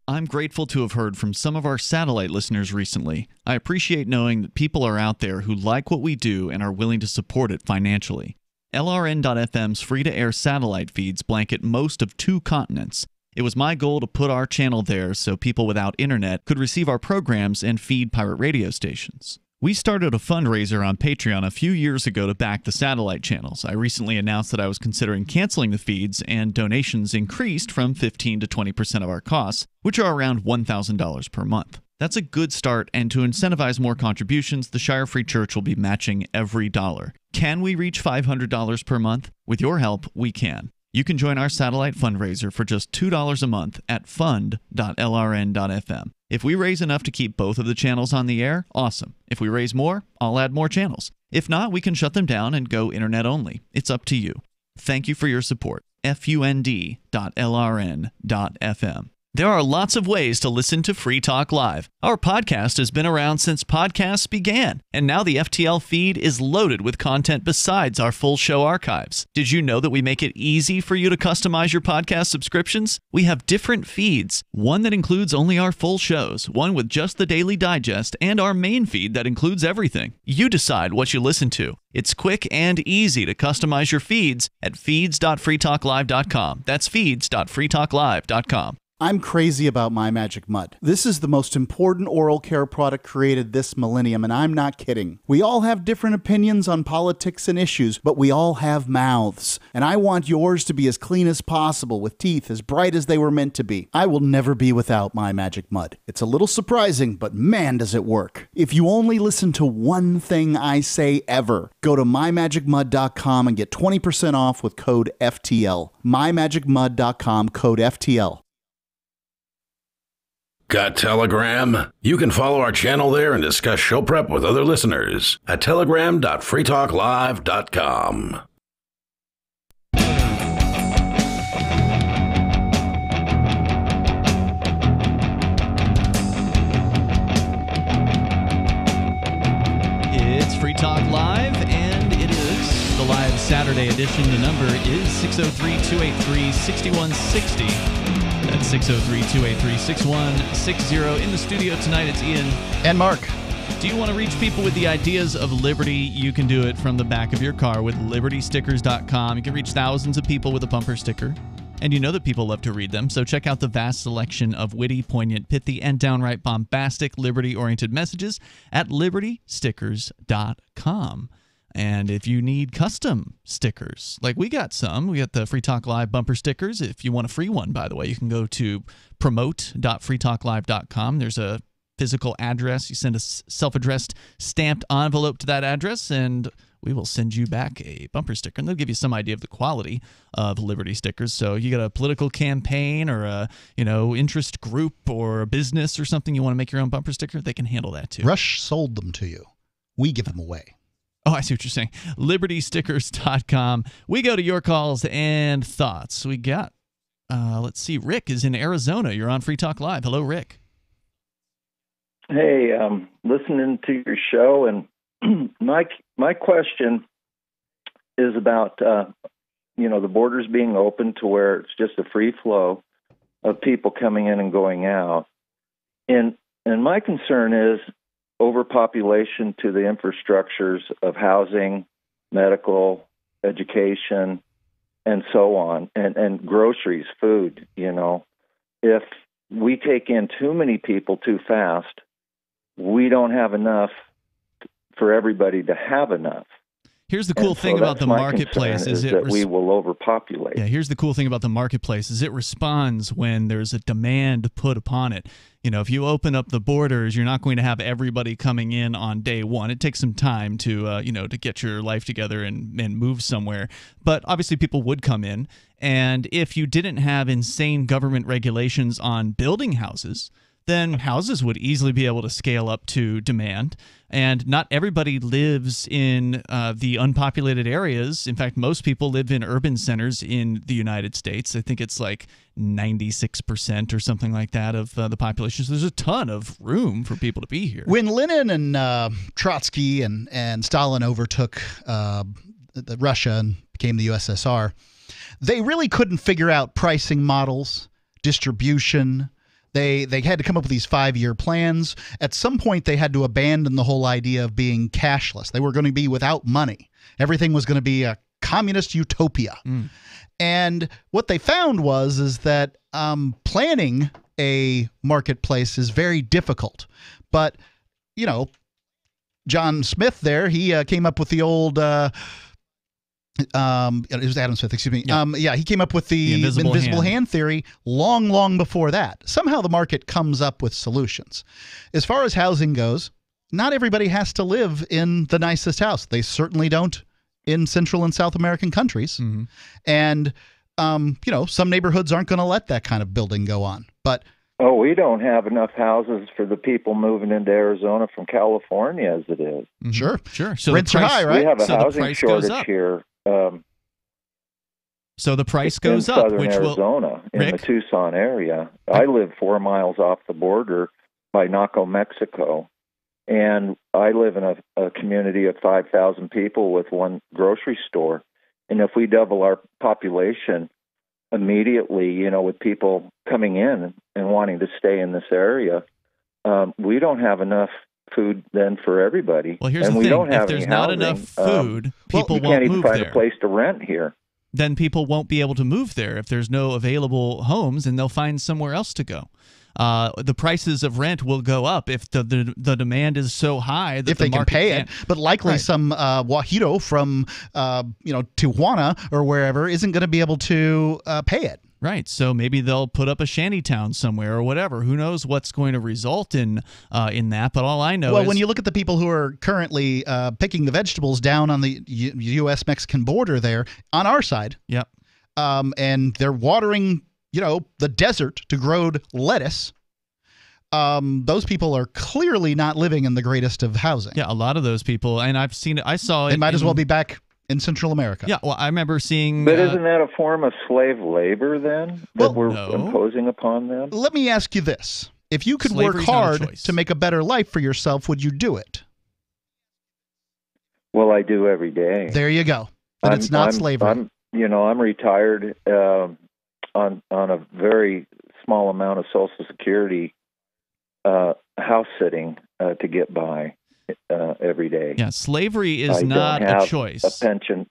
I'm grateful to have heard from some of our satellite listeners recently. I appreciate knowing that people are out there who like what we do and are willing to support it financially. LRN.FM's free-to-air satellite feeds blanket most of 2 continents. It was my goal to put our channel there so people without internet could receive our programs and feed pirate radio stations. We started a fundraiser on Patreon a few years ago to back the satellite channels. I recently announced that I was considering canceling the feeds, and donations increased from 15% to 20% of our costs, which are around $1,000 per month. That's a good start, and to incentivize more contributions, the Shire Free Church will be matching every dollar. Can we reach $500 per month? With your help, we can. You can join our satellite fundraiser for just $2 a month at fund.lrn.fm. If we raise enough to keep both of the channels on the air, awesome. If we raise more, I'll add more channels. If not, we can shut them down and go internet only. It's up to you. Thank you for your support. fund.lrn.fm. There are lots of ways to listen to Free Talk Live. Our podcast has been around since podcasts began, and now the FTL feed is loaded with content besides our full show archives. Did you know that we make it easy for you to customize your podcast subscriptions? We have different feeds, one that includes only our full shows, one with just the Daily Digest, and our main feed that includes everything. You decide what you listen to. It's quick and easy to customize your feeds at feeds.freetalklive.com. That's feeds.freetalklive.com. I'm crazy about My Magic Mud. This is the most important oral care product created this millennium, and I'm not kidding. We all have different opinions on politics and issues, but we all have mouths. And I want yours to be as clean as possible, with teeth as bright as they were meant to be. I will never be without My Magic Mud. It's a little surprising, but man, does it work. If you only listen to one thing I say ever, go to mymagicmud.com and get 20% off with code FTL. mymagicmud.com, code FTL. Got Telegram? You can follow our channel there and discuss show prep with other listeners at telegram.freetalklive.com. It's Free Talk Live, and it is the live Saturday edition. The number is 603-283-6160. That's 603-283-6160. In the studio tonight, it's Ian. And Mark. Do you want to reach people with the ideas of liberty? You can do it from the back of your car with libertystickers.com. You can reach thousands of people with a bumper sticker. And you know that people love to read them, so check out the vast selection of witty, poignant, pithy, and downright bombastic liberty-oriented messages at libertystickers.com. And if you need custom stickers, like we got some, we got the Free Talk Live bumper stickers. If you want a free one, by the way, you can go to promote.freetalklive.com. There's a physical address. You send a self-addressed stamped envelope to that address, and we will send you back a bumper sticker. And they'll give you some idea of the quality of Liberty stickers. So you got a political campaign or a interest group or a business or something, you want to make your own bumper sticker, they can handle that too. Rush sold them to you. We give them away. Oh, I see what you're saying. LibertyStickers.com. We go to your calls and thoughts. We got, let's see, Rick is in Arizona. You're on Free Talk Live. Hello, Rick. Hey, listening to your show, and my question is about, the borders being open to where it's just a free flow of people coming in and going out. And my concern is overpopulation to the infrastructures of housing, medical, education, and so on, and groceries, food. If we take in too many people too fast, we don't have enough for everybody to have enough. Here's the cool thing about the marketplace is that we will overpopulate. Yeah, here's the cool thing about the marketplace is it responds when there's a demand put upon it. If you open up the borders, you're not going to have everybody coming in on day one. It takes some time to to get your life together and move somewhere. But obviously people would come in, and if you didn't have insane government regulations on building houses, then houses would easily be able to scale up to demand. And not everybody lives in the unpopulated areas. In fact, most people live in urban centers in the United States. I think it's like 96% or something like that of the population. So there's a ton of room for people to be here. When Lenin and Trotsky and Stalin overtook Russia and became the USSR, they really couldn't figure out pricing models, distribution. They had to come up with these 5-year plans. At some point, they had to abandon the whole idea of being cashless. They were going to be without money. Everything was going to be a communist utopia. And what they found is that planning a marketplace is very difficult. But, John Smith there, he came up with the old... it was Adam Smith, excuse me. Yeah. He came up with the invisible hand theory long before that. Somehow the market comes up with solutions. As far as housing goes, not everybody has to live in the nicest house. They certainly don't in Central and South American countries. And, some neighborhoods aren't going to let that kind of building go on. But we don't have enough houses for the people moving into Arizona from California as it is. Sure. So rents are high, right? We have a housing shortage here. So the price goes in up, southern Arizona, in the Tucson area. I live 4 miles off the border by Naco, Mexico, and I live in a community of 5,000 people with one grocery store. And if we double our population immediately, with people coming in and wanting to stay in this area, we don't have enough food then for everybody. Well, here's and the we thing. Don't have if there's any not housing, enough food, people you won't can't even move find there. a place to rent here. then people won't be able to move there if there's no available homes, and they'll find somewhere else to go. The prices of rent will go up if the demand is so high that if they can pay it. But likely some Guajiro from Tijuana or wherever isn't going to be able to pay it. Right. So maybe they'll put up a shantytown somewhere or whatever. Who knows what's going to result in that? But all I know is, when you look at the people who are currently picking the vegetables down on the U.S.-Mexican border there on our side, yep, and they're watering the desert to grow lettuce. Those people are clearly not living in the greatest of housing. Yeah, a lot of those people, and I've seen it. I saw it. They might as well be back in Central America. Yeah, well, I remember seeing. But isn't that a form of slave labor then that we're imposing upon them? Let me ask you this: if you could Slavery's work not a hard to make a better life for yourself, would you do it? Well, I do every day. There you go. But it's not slavery. I'm retired on a very small amount of Social Security house sitting to get by every day. Yeah, slavery is not a choice. A pension.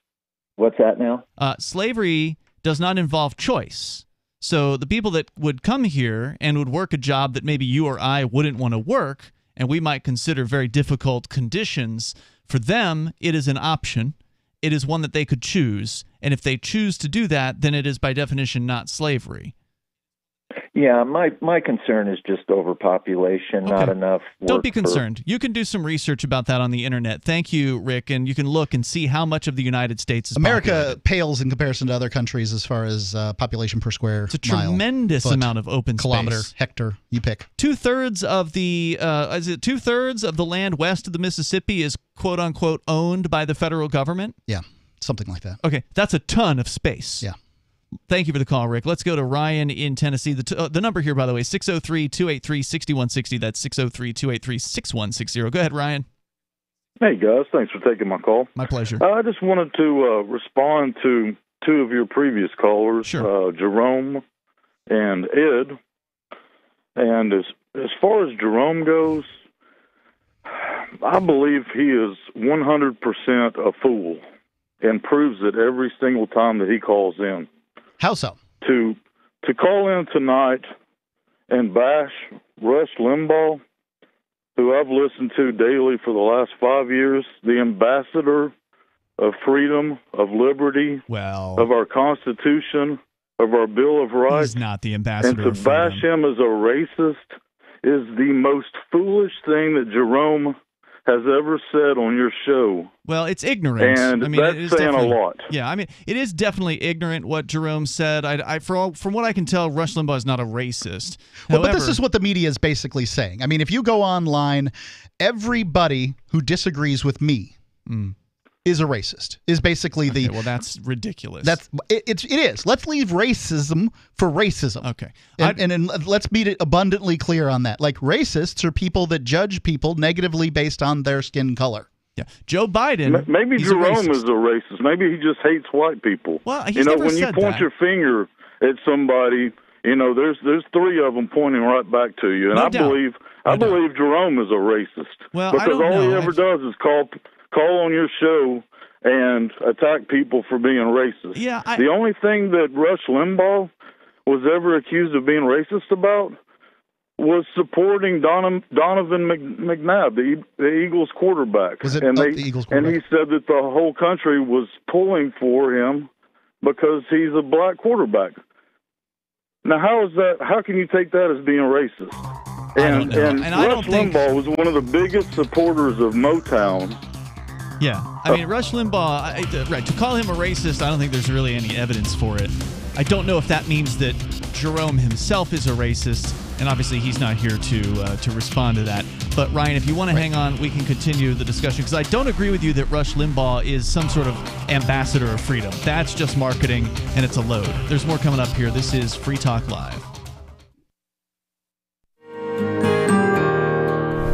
What's that now? Slavery does not involve choice. So the people that would come here and would work a job that maybe you or I wouldn't want to work, and we might consider very difficult conditions, for them it is an option. It is one that they could choose. And if they choose to do that, then it is by definition not slavery. Yeah, my concern is just overpopulation, not enough work. Don't be concerned. You can do some research about that on the internet. Thank you, Rick, and you can look and see how much of the United States is America populated. Pales in comparison to other countries as far as population per square It's a tremendous amount of open kilometer, space. hectare, you pick. 2/3 of the two-thirds of the land west of the Mississippi is quote unquote owned by the federal government? Yeah, something like that. Okay, that's a ton of space. Yeah. Thank you for the call, Rick. Let's go to Ryan in Tennessee. The number here, by the way, 603-283-6160. That's 603-283-6160. Go ahead, Ryan. Hey, guys. Thanks for taking my call. My pleasure. I just wanted to respond to two of your previous callers, Jerome and Ed. And as far as Jerome goes, I believe he is 100% a fool and proves it every single time that he calls in. How so? To call in tonight and bash Rush Limbaugh, who I've listened to daily for the last 5 years, the ambassador of freedom, of liberty, of our Constitution, of our Bill of Rights. He's not the ambassador and to bash him as a racist is the most foolish thing that Jerome has ever said on your show. Well, it's ignorant. And that's saying a lot. Yeah, I mean, it is definitely ignorant what Jerome said. From what I can tell, Rush Limbaugh is not a racist. Well, but this is what the media is basically saying. I mean, if you go online, everybody who disagrees with me is a racist. Is basically the. Well, that's ridiculous. It is. Let's leave racism for racism. Okay. And let's be abundantly clear on that. Like, racists are people that judge people negatively based on their skin color. Yeah. Joe Biden. Maybe Jerome is a racist. Maybe he just hates white people. Well, he's never when you said point that. your finger at somebody, there's three of them pointing right back to you. And No I doubt. believe Jerome is a racist. Well, because I don't all know. he ever does is call on your show and attack people for being racist. Yeah, the only thing that Rush Limbaugh was ever accused of being racist about was supporting Donovan McNabb, the Eagles quarterback. Was it the Eagles quarterback? And he said that the whole country was pulling for him because he's a black quarterback. Now, how can you take that as being racist? And Rush Limbaugh was one of the biggest supporters of Motown. Yeah, I mean, Rush Limbaugh, right, to call him a racist, I don't think there's really any evidence for it. I don't know if that means that Jerome himself is a racist, and obviously he's not here to respond to that. But, Ryan, if you want to hang on, we can continue the discussion, because I don't agree with you that Rush Limbaugh is some sort of ambassador of freedom. That's just marketing, and it's a load. There's more coming up here. This is Free Talk Live.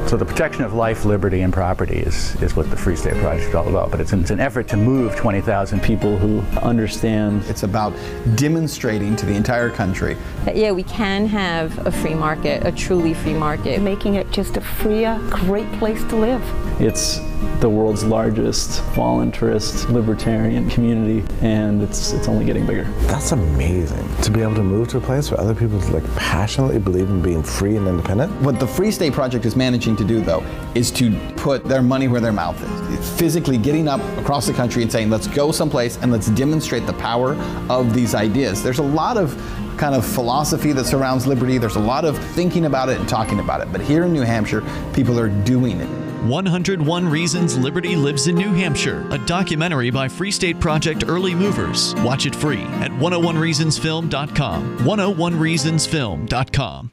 So the protection of life, liberty, and property is what the Free State Project is all about. But it's an effort to move 20,000 people who understand. It's about demonstrating to the entire country that, yeah, we can have a free market, a truly free market. Making it just a freer, great place to live. It's the world's largest voluntarist libertarian community, and it's only getting bigger. That's amazing, to be able to move to a place where other people like passionately believe in being free and independent. What the Free State Project is managing to do, though, is to put their money where their mouth is. Physically getting up across the country and saying, let's go someplace and let's demonstrate the power of these ideas. There's a lot of kind of philosophy that surrounds liberty. There's a lot of thinking about it and talking about it. But here in New Hampshire, people are doing it. 101 Reasons Liberty Lives in New Hampshire, a documentary by Free State Project Early Movers. Watch it free at 101reasonsfilm.com. 101reasonsfilm.com.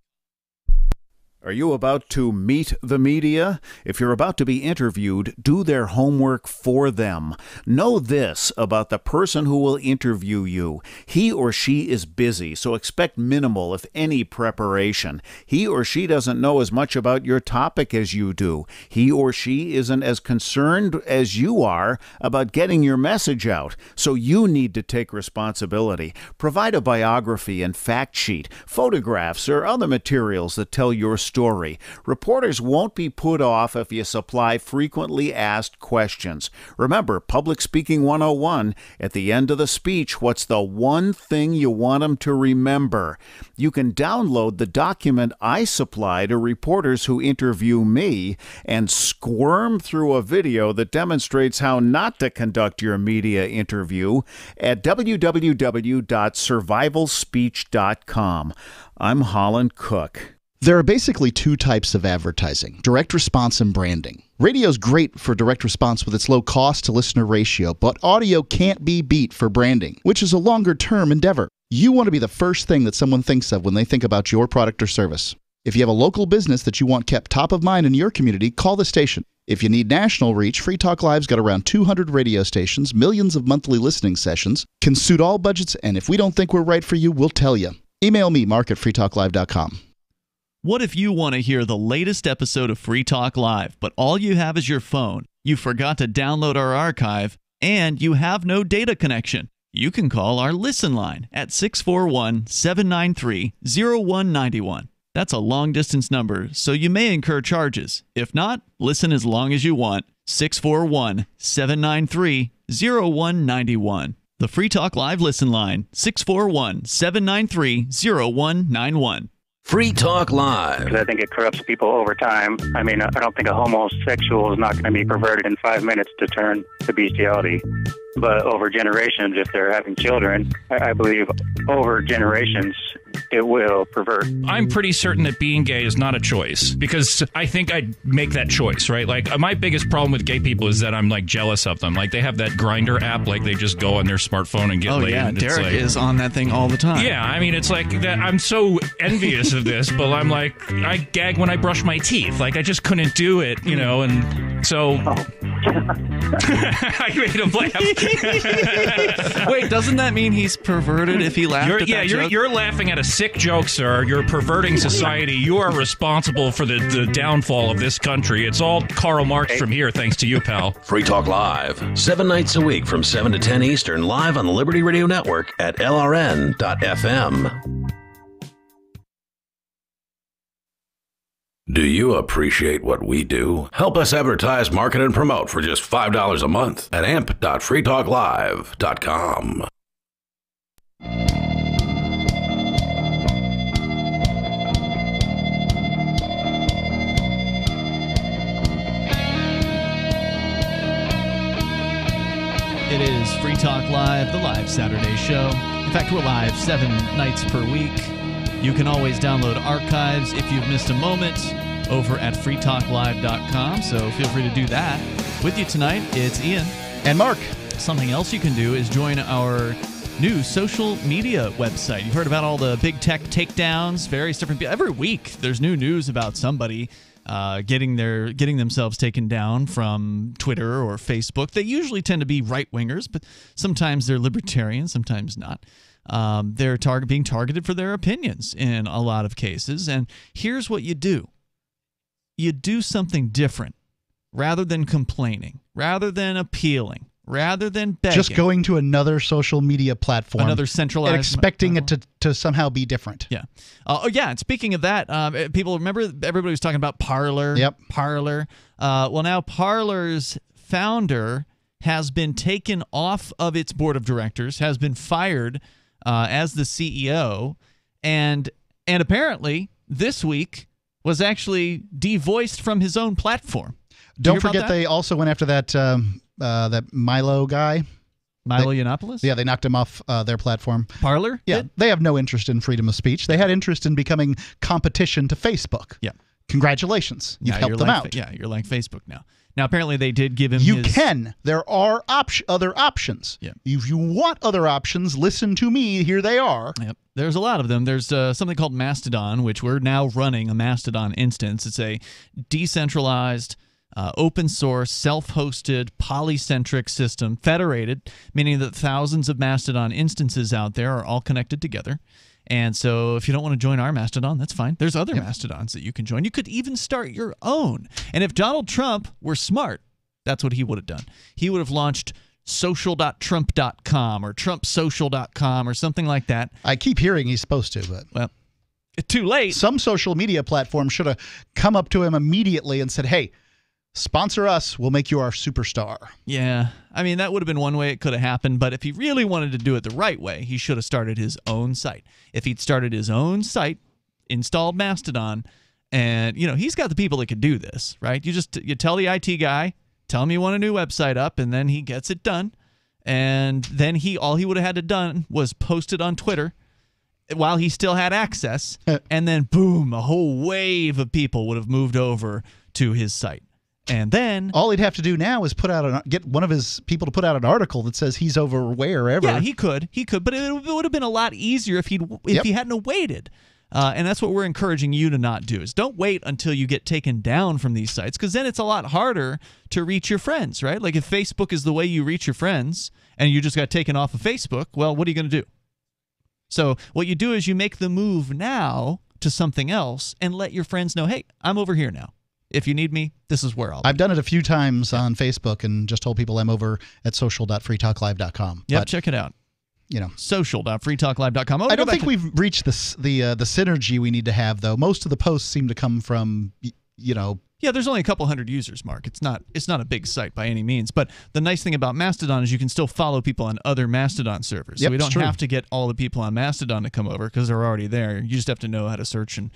Are you about to meet the media? If you're about to be interviewed, do their homework for them. Know this about the person who will interview you. He or she is busy, so expect minimal, if any, preparation. He or she doesn't know as much about your topic as you do. He or she isn't as concerned as you are about getting your message out, so you need to take responsibility. Provide a biography and fact sheet, photographs, or other materials that tell your story. Reporters won't be put off if you supply frequently asked questions. Remember, Public Speaking 101, at the end of the speech, what's the one thing you want them to remember? You can download the document I supply to reporters who interview me and squirm through a video that demonstrates how not to conduct your media interview at www.survivalspeech.com. I'm Holland Cook. There are basically two types of advertising, direct response and branding. Radio's great for direct response with its low cost to listener ratio, but audio can't be beat for branding, which is a longer-term endeavor. You want to be the first thing that someone thinks of when they think about your product or service. If you have a local business that you want kept top of mind in your community, call the station. If you need national reach, Free Talk Live's got around 200 radio stations, millions of monthly listening sessions, can suit all budgets, and if we don't think we're right for you, we'll tell you. Email me, mark@freetalklive.com. What if you want to hear the latest episode of Free Talk Live, but all you have is your phone, you forgot to download our archive, and you have no data connection? You can call our Listen line at 641-793-0191. That's a long-distance number, so you may incur charges. If not, listen as long as you want. 641-793-0191. The Free Talk Live Listen line, 641-793-0191. Free Talk Live. Because I think it corrupts people over time. I mean, I don't think a homosexual is not going to be perverted in 5 minutes to turn to bestiality. But over generations, if they're having children, I believe over generations, it will pervert. I'm pretty certain that being gay is not a choice, because I think I'd make that choice, right? Like, my biggest problem with gay people is that I'm, like, jealous of them. Like, they have that Grindr app, like, they just go on their smartphone and get laid. Oh, yeah, Derek like, is on that thing all the time. Yeah, I mean, it's like that. I'm so envious of this, but I'm like, I gag when I brush my teeth. Like, I just couldn't do it, you know, and so... I made him laugh. Wait, doesn't that mean he's perverted if he laughed at that joke? You're laughing at a sick joke, sir. You're perverting society. You are responsible for the downfall of this country. It's all Karl Marx from here, thanks to you, pal. Free Talk Live, 7 nights a week from 7 to 10 Eastern, live on the Liberty Radio Network at LRN.FM. Do you appreciate what we do? Help us advertise, market, and promote for just $5 a month at amp.freetalklive.com. It is Free Talk Live, the live Saturday show. In fact, we're live 7 nights per week. You can always download archives if you've missed a moment over at freetalklive.com, so feel free to do that. With you tonight, it's Ian. And Mark. Something else you can do is join our new social media website. You've heard about all the big tech takedowns, various different people. Every week, there's new news about somebody getting themselves taken down from Twitter or Facebook. They usually tend to be right-wingers, but sometimes they're libertarians, sometimes not. They're being targeted for their opinions in a lot of cases. And here's what you do. You do something different. Rather than complaining, rather than appealing, rather than begging. Just going to another social media platform. Another centralized and expecting it to somehow be different. Yeah. And speaking of that, people remember everybody was talking about Parler. Yep. Parler. Well, now Parler's founder has been taken off of its board of directors, has been fired as the CEO, and apparently this week was actually devoiced from his own platform. Don't forget they also went after that that Milo guy. Milo Yiannopoulos? Yeah, they knocked him off their platform. Parler? Yeah, they have no interest in freedom of speech. They had interest in becoming competition to Facebook. Yeah. Congratulations. You've helped them out. Yeah, you're like Facebook now. Now, apparently they did give him There are other options. Yeah. If you want other options, listen to me. Here they are. Yep. There's a lot of them. There's something called Mastodon, which we're now running a Mastodon instance. It's a decentralized, open source, self-hosted, polycentric system, federated, meaning that thousands of Mastodon instances out there are all connected together. And so if you don't want to join our Mastodon, that's fine. There's other Mastodons that you can join. You could even start your own. And if Donald Trump were smart, that's what he would have done. He would have launched social.trump.com or trumpsocial.com or something like that. I keep hearing he's supposed to, but... Well, too late. Some social media platform should have come up to him immediately and said, hey, sponsor us, we'll make you our superstar. Yeah. I mean, that would have been one way it could have happened, but if he really wanted to do it the right way, he should have started his own site. If he'd started his own site, installed Mastodon, and, he's got the people that could do this, right? You tell the IT guy, tell him you want a new website up, and then he gets it done. And then all he would have had to done was post it on Twitter while he still had access, and then boom, a whole wave of people would have moved over to his site. And then all he'd have to do now is get one of his people to put out an article that says he's over wherever. Yeah, he could, but it would have been a lot easier if he hadn't waited. And that's what we're encouraging you to not do, is don't wait until you get taken down from these sites, because then it's a lot harder to reach your friends, right? Like if Facebook is the way you reach your friends and you just got taken off of Facebook, well, what are you going to do? So what you do is you make the move now to something else and let your friends know, hey, I'm over here now. If you need me, this is where I'll be. I've done it a few times on Facebook and just told people I'm over at social.freetalklive.com. Yep, check it out. Social.freetalklive.com. I don't think we've reached the synergy we need to have, though. Most of the posts seem to come from, Yeah, there's only a couple hundred users, Mark. It's not a big site by any means. But the nice thing about Mastodon is you can still follow people on other Mastodon servers. So we don't have to get all the people on Mastodon to come over because they're already there. You just have to know how to search and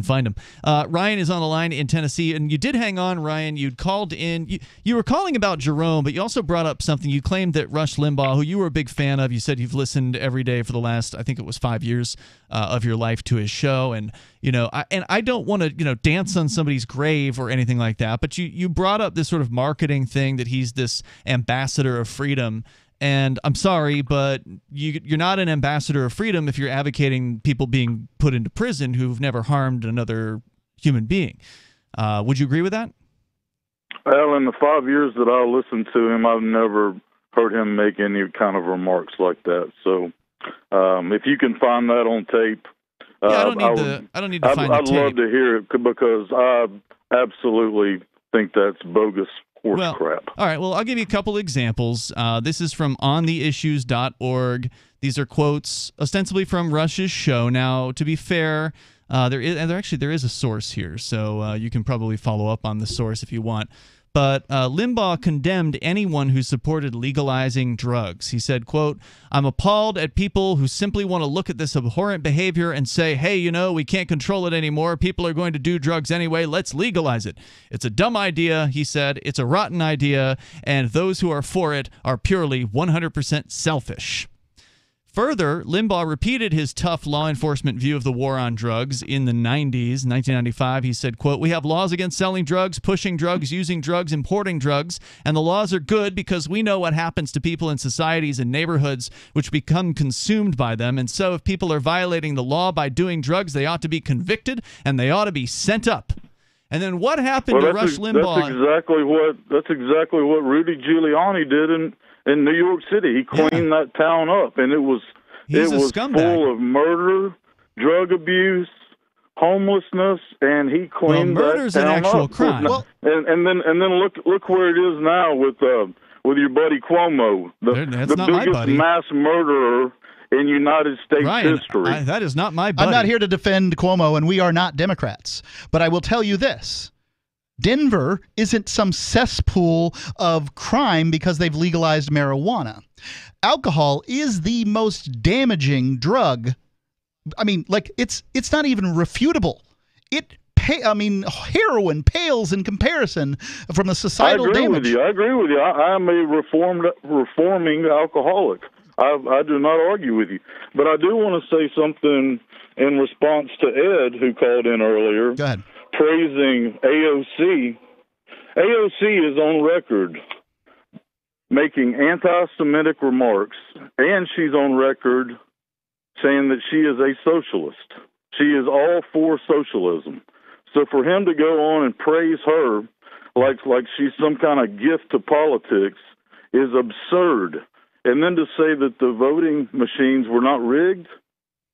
find them. Ryan is on the line in Tennessee, and you did hang on, Ryan. You'd called in. You were calling about Jerome, but you also brought up something. You claimed that Rush Limbaugh, who you were a big fan of, you said you've listened every day for the last, I think it was 5 years of your life to his show. And I don't want to dance on somebody's grave or anything like that, but you brought up this sort of marketing thing that he's this ambassador of freedom, and I'm sorry, but you're not an ambassador of freedom if you're advocating people being put into prison who've never harmed another human being. Would you agree with that? Well, in the 5 years that I listened to him, I've never heard him make any kind of remarks like that. So if you can find that on tape, I don't need to find the tape. I'd love to hear it because I absolutely think that's bogus horse crap. All right, well, I'll give you a couple examples. This is from ontheissues.org. These are quotes ostensibly from Rush's show. Now, to be fair, there is a source here, so you can probably follow up on the source if you want. But Limbaugh condemned anyone who supported legalizing drugs. He said, quote, "I'm appalled at people who simply want to look at this abhorrent behavior and say, hey, we can't control it anymore. People are going to do drugs anyway. Let's legalize it. It's a dumb idea," he said. "It's a rotten idea, and those who are for it are purely 100% selfish." Further, Limbaugh repeated his tough law enforcement view of the war on drugs in the 90s. 1995, he said, quote, "We have laws against selling drugs, pushing drugs, using drugs, importing drugs, and the laws are good because we know what happens to people in societies and neighborhoods which become consumed by them. And so if people are violating the law by doing drugs, they ought to be convicted and they ought to be sent up." And then what happened to Rush Limbaugh? That's exactly what Rudy Giuliani did in New York City. He cleaned that town up, and it was full of murder, drug abuse, homelessness, and he cleaned that town up. Murder's an actual crime. And then look where it is now with with your buddy Cuomo, the biggest mass murderer in United States history. That is not my buddy. I'm not here to defend Cuomo, and we are not Democrats. But I will tell you this. Denver isn't some cesspool of crime because they've legalized marijuana. Alcohol is the most damaging drug. I mean, like, it's not even refutable. Heroin pales in comparison from the societal damage. I agree with you. I am a reforming alcoholic. I do not argue with you. But I do want to say something in response to Ed, who called in earlier. Go ahead. Praising AOC. AOC is on record making anti-Semitic remarks, and she's on record saying that she is a socialist. She is all for socialism. So for him to go on and praise her like she's some kind of gift to politics is absurd. And then to say that the voting machines were not rigged,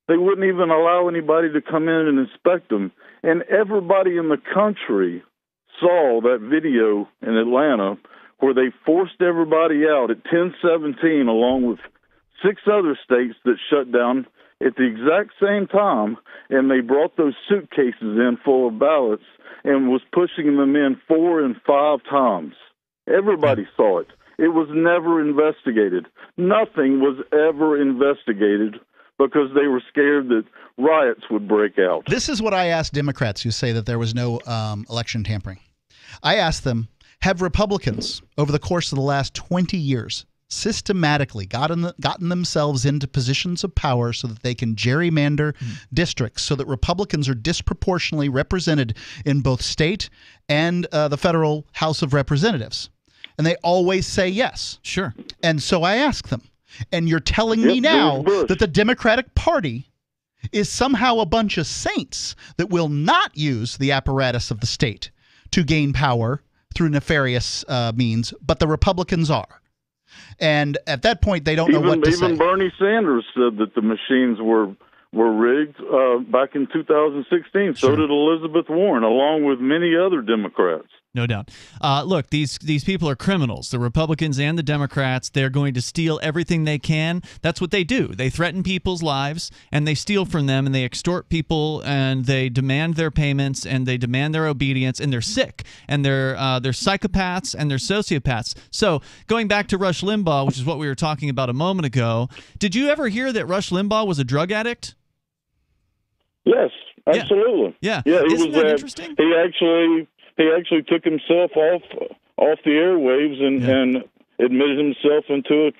they wouldn't even allow anybody to come in and inspect them. And everybody in the country saw that video in Atlanta where they forced everybody out at 10:17 along with 6 other states that shut down at the exact same time, and they brought those suitcases in full of ballots and was pushing them in 4 and 5 times. Everybody saw it. It was never investigated. Nothing was ever investigated because they were scared that riots would break out. This is what I asked Democrats who say that there was no election tampering. I asked them, have Republicans, over the course of the last 20 years, systematically gotten themselves into positions of power so that they can gerrymander districts so that Republicans are disproportionately represented in both state and the federal House of Representatives? And they always say yes. Sure. And so I ask them, and you're telling me now that the Democratic Party is somehow a bunch of saints that will not use the apparatus of the state to gain power through nefarious means, but the Republicans are. And at that point, they don't know what to say. Even Bernie Sanders said that the machines were rigged back in 2016. So did Elizabeth Warren, along with many other Democrats. No doubt. Look, these people are criminals. The Republicans and the Democrats, they're going to steal everything they can. That's what they do. They threaten people's lives, and they steal from them, and they extort people, and they demand their payments, and they demand their obedience, and they're sick, and they're psychopaths, and they're sociopaths. So going back to Rush Limbaugh, which is what we were talking about a moment ago, did you ever hear that Rush Limbaugh was a drug addict? Yes, absolutely. Yeah. Isn't that interesting? He actually took himself off the airwaves and admitted himself into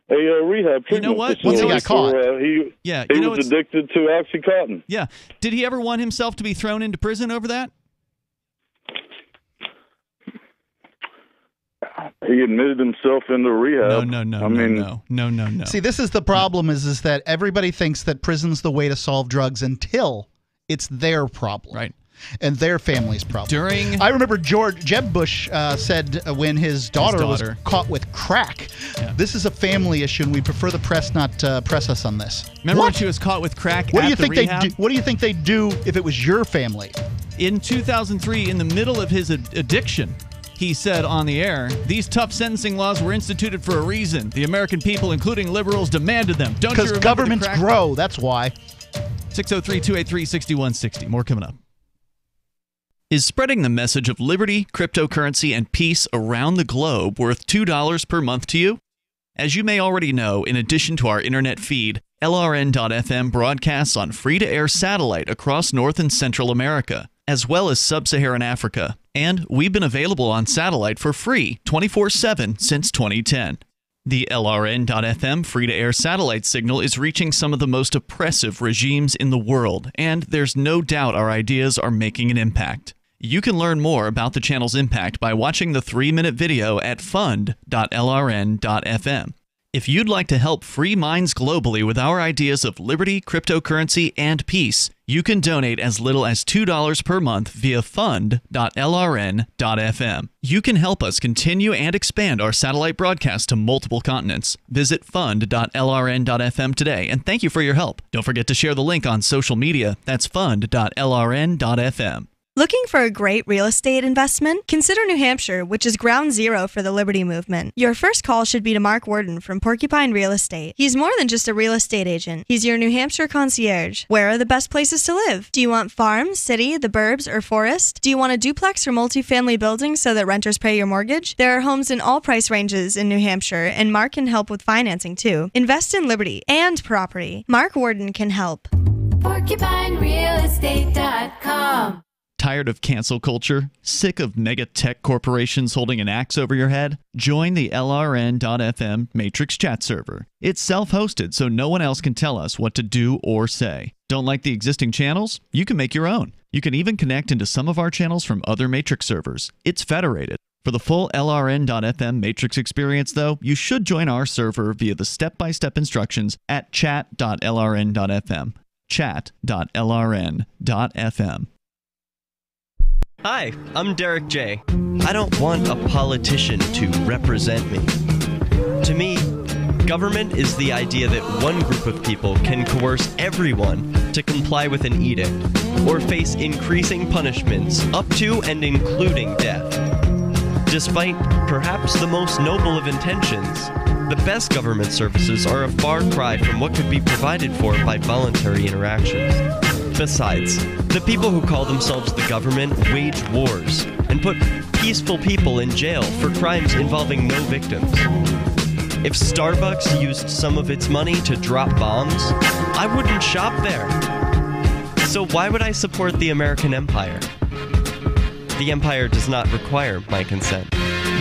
a rehab treatment facility. You know what? Once he got caught. He was addicted to Oxycontin. Yeah. Did he ever want himself to be thrown into prison over that? He admitted himself into rehab. No. See, this is the problem is that everybody thinks that prison's the way to solve drugs until it's their problem. Right. And their family's problem. I remember Jeb Bush said when his daughter was caught with crack, this is a family issue, and we prefer the press not press us on this. Remember when she was caught with crack what at do you the think rehab? What do you think they'd do if it was your family? In 2003, in the middle of his addiction, he said on the air, "These tough sentencing laws were instituted for a reason. The American people, including liberals, demanded them." Don't you remember? Because governments grow, that's why. 603-283-6160. More coming up. Is spreading the message of liberty, cryptocurrency, and peace around the globe worth $2 per month to you? As you may already know, in addition to our internet feed, LRN.FM broadcasts on free-to-air satellite across North and Central America, as well as Sub-Saharan Africa. And we've been available on satellite for free 24/7 since 2010. The LRN.FM free-to-air satellite signal is reaching some of the most oppressive regimes in the world, and there's no doubt our ideas are making an impact. You can learn more about the channel's impact by watching the 3-minute video at fund.lrn.fm. If you'd like to help free minds globally with our ideas of liberty, cryptocurrency, and peace, you can donate as little as $2 per month via fund.lrn.fm. You can help us continue and expand our satellite broadcast to multiple continents. Visit fund.lrn.fm today, and thank you for your help. Don't forget to share the link on social media. That's fund.lrn.fm. Looking for a great real estate investment? Consider New Hampshire, which is ground zero for the Liberty Movement. Your first call should be to Mark Worden from Porcupine Real Estate. He's more than just a real estate agent. He's your New Hampshire concierge. Where are the best places to live? Do you want farm, city, the burbs, or forest? Do you want a duplex or multifamily building so that renters pay your mortgage? There are homes in all price ranges in New Hampshire, and Mark can help with financing too. Invest in liberty and property. Mark Worden can help. PorcupineRealEstate.com. Tired of cancel culture? Sick of mega tech corporations holding an axe over your head? Join the LRN.FM Matrix chat server. It's self-hosted, so no one else can tell us what to do or say. Don't like the existing channels? You can make your own. You can even connect into some of our channels from other Matrix servers. It's federated. For the full LRN.FM Matrix experience, though, you should join our server via the step-by-step instructions at chat.lrn.fm. chat.lrn.fm. Hi, I'm Derek J. I don't want a politician to represent me. To me, government is the idea that one group of people can coerce everyone to comply with an edict or face increasing punishments up to and including death. Despite perhaps the most noble of intentions, the best government services are a far cry from what could be provided for by voluntary interactions. Besides, the people who call themselves the government wage wars and put peaceful people in jail for crimes involving no victims. If Starbucks used some of its money to drop bombs, I wouldn't shop there. So why would I support the American empire? The empire does not require my consent.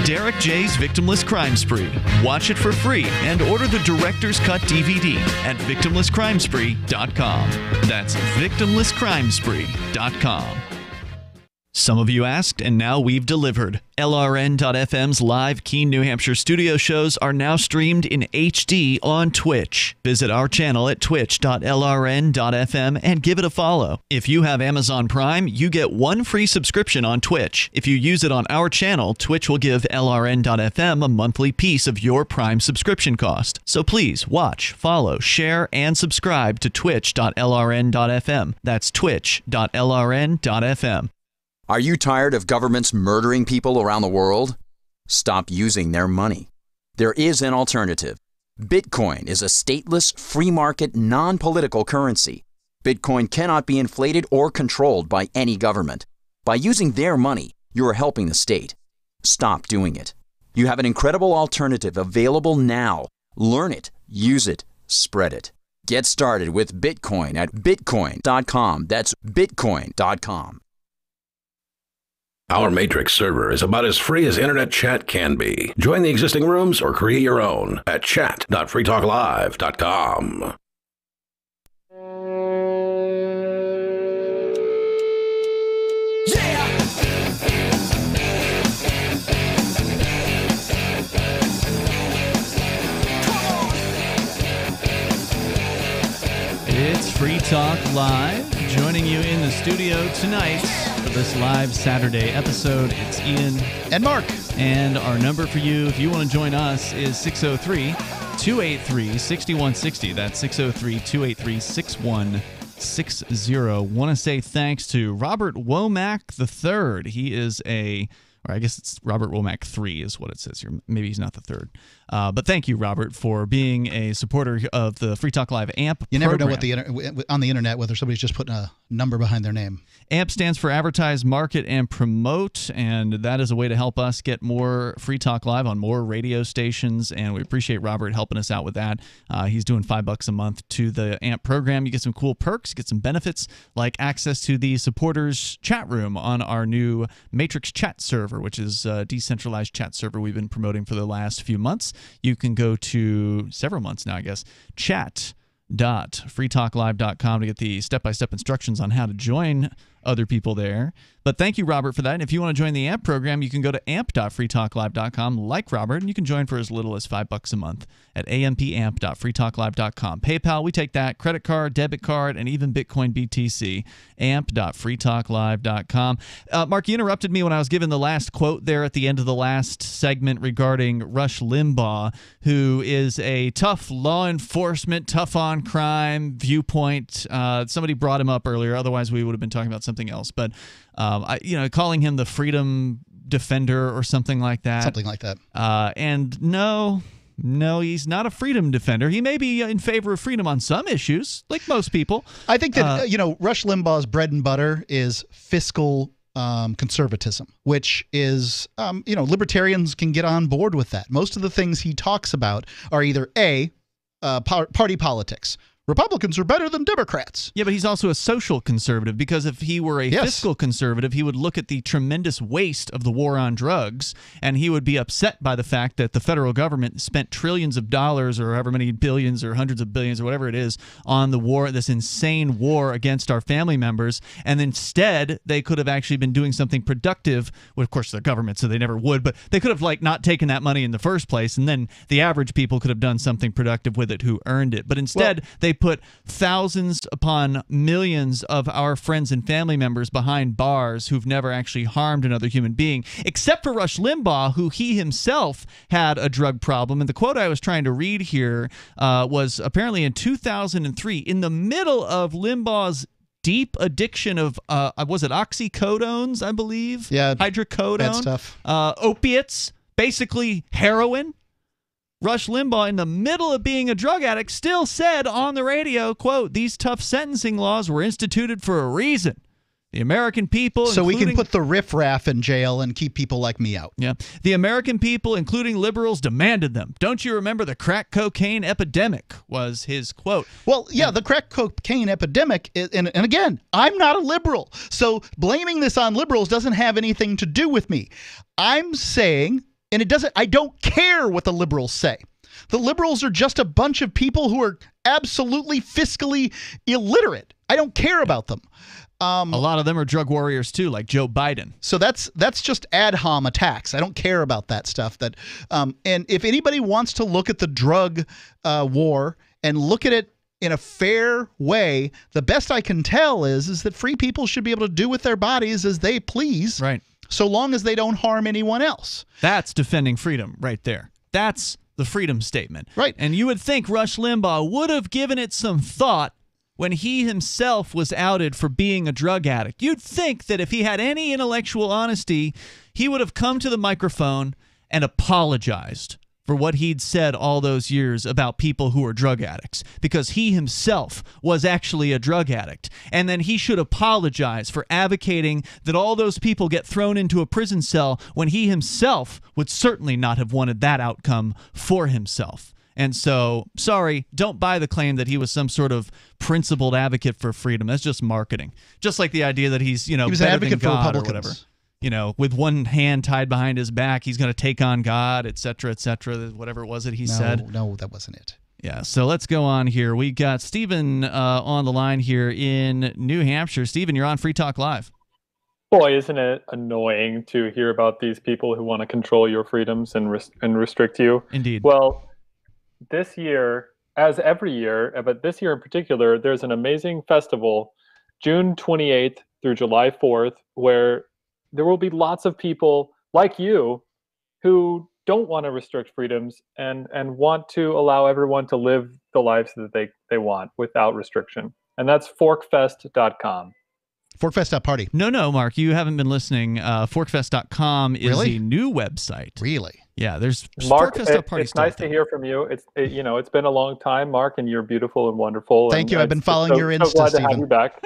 Derek J's Victimless Crime Spree. Watch it for free and order the Director's Cut DVD at victimlesscrimespree.com. That's victimlesscrimespree.com. Some of you asked, and now we've delivered. LRN.FM's live Keene, New Hampshire studio shows are now streamed in HD on Twitch. Visit our channel at twitch.lrn.fm and give it a follow. If you have Amazon Prime, you get one free subscription on Twitch. If you use it on our channel, Twitch will give LRN.FM a monthly piece of your Prime subscription cost. So please watch, follow, share, and subscribe to twitch.lrn.fm. That's twitch.lrn.fm. Are you tired of governments murdering people around the world? Stop using their money. There is an alternative. Bitcoin is a stateless, free market, non-political currency. Bitcoin cannot be inflated or controlled by any government. By using their money, you are helping the state. Stop doing it. You have an incredible alternative available now. Learn it, use it, spread it. Get started with Bitcoin at bitcoin.com. That's bitcoin.com. Our Matrix server is about as free as internet chat can be. Join the existing rooms or create your own at chat.freetalklive.com. It's Free Talk Live, joining you in the studio tonight for this live Saturday episode. It's Ian and Mark. And our number for you, if you want to join us, is 603-283-6160. That's 603-283-6160. Want to say thanks to Robert Womack III. He is or I guess it's Robert Womack 3 is what it says here. Maybe he's not the third. But thank you, Robert, for being a supporter of the Free Talk Live AMP You never program. know what on the internet whether somebody's just putting a number behind their name. AMP stands for Advertise, Market, and Promote, and that is a way to help us get more Free Talk Live on more radio stations, and we appreciate Robert helping us out with that. He's doing $5 a month to the AMP program. You get some cool perks, get some benefits, like access to the supporters chat room on our new Matrix chat server, which is a decentralized chat server we've been promoting for the last few months. You can go to several months now, I guess, chat.freetalklive.com to get the step-by-step instructions on how to join other people there. But thank you, Robert, for that. And if you want to join the AMP program, you can go to amp.freetalklive.com like Robert, and you can join for as little as $5 a month at ampamp.freetalklive.com. PayPal, we take that. Credit card, debit card, and even Bitcoin BTC. amp.freetalklive.com. Mark, you interrupted me when I was giving the last quote there at the end of the last segment regarding Rush Limbaugh, who is a tough law enforcement, tough on crime viewpoint. Somebody brought him up earlier. Otherwise, we would have been talking about something something else. But calling him the freedom defender or something like that. Something like that. And no, he's not a freedom defender. He may be in favor of freedom on some issues, like most people. I think that Rush Limbaugh's bread and butter is fiscal conservatism, which is, libertarians can get on board with that. Most of the things he talks about are either party politics. Republicans are better than Democrats. Yeah, but he's also a social conservative, because if he were a fiscal conservative, he would look at the tremendous waste of the war on drugs, and he would be upset by the fact that the federal government spent trillions of dollars or however many billions or hundreds of billions or whatever it is on the war, this insane war against our family members, and instead they could have actually been doing something productive. Well, of course, they're government, so they never would, but they could have not taken that money in the first place, and then the average people could have done something productive with it who earned it. But instead, they put thousands upon millions of our friends and family members behind bars who've never actually harmed another human being, except for Rush Limbaugh, who he himself had a drug problem. And the quote I was trying to read here was apparently in 2003, in the middle of Limbaugh's deep addiction of, was it oxycodones, I believe? Yeah. Hydrocodone. Bad stuff. Opiates, basically heroin. Rush Limbaugh, in the middle of being a drug addict, still said on the radio, quote, "These tough sentencing laws were instituted for a reason. The American people, so we can put the riffraff in jail and keep people like me out." Yeah. "The American people, including liberals, demanded them. Don't you remember the crack cocaine epidemic?" was his quote. Well, yeah, the crack cocaine epidemic, and again, I'm not a liberal, so blaming this on liberals doesn't have anything to do with me. I'm saying... And I don't care what the liberals say. The liberals are just a bunch of people who are absolutely fiscally illiterate. I don't care about them. A lot of them are drug warriors too, like Joe Biden. So that's just ad hom attacks. I don't care about that stuff. And if anybody wants to look at the drug war and look at it in a fair way, the best I can tell is that free people should be able to do with their bodies as they please. Right. So long as they don't harm anyone else. That's defending freedom right there. That's the freedom statement. Right. And you would think Rush Limbaugh would have given it some thought when he himself was outed for being a drug addict. You'd think that if he had any intellectual honesty, he would have come to the microphone and apologized for what he'd said all those years about people who are drug addicts, because he himself was actually a drug addict. And then he should apologize for advocating that all those people get thrown into a prison cell when he himself would certainly not have wanted that outcome for himself. And so, sorry, don't buy the claim that he was some sort of principled advocate for freedom. That's just marketing. Just like the idea that he's, he was better an advocate than God for or whatever. Republicans. With one hand tied behind his back, he's going to take on God, et cetera, whatever it was that he said. No, that wasn't it. Yeah, so let's go on here. We got Stephen on the line here in New Hampshire. Stephen, you're on Free Talk Live. Boy, isn't it annoying to hear about these people who want to control your freedoms and restrict you? Indeed. Well, this year, as every year, but this year in particular, there's an amazing festival, June 28th through July 4th, where there will be lots of people like you who don't want to restrict freedoms and want to allow everyone to live the lives that they want without restriction. And that's forkfest.com. Forkfest.party. No, Mark, you haven't been listening. Forkfest.com is a new website. Really? Yeah, there's Mark, Forkfest.party. It's nice to hear from you. It's been a long time, Mark, and you're beautiful and wonderful. Thank you. I've been following your Insta, so glad Stephen. to have you back.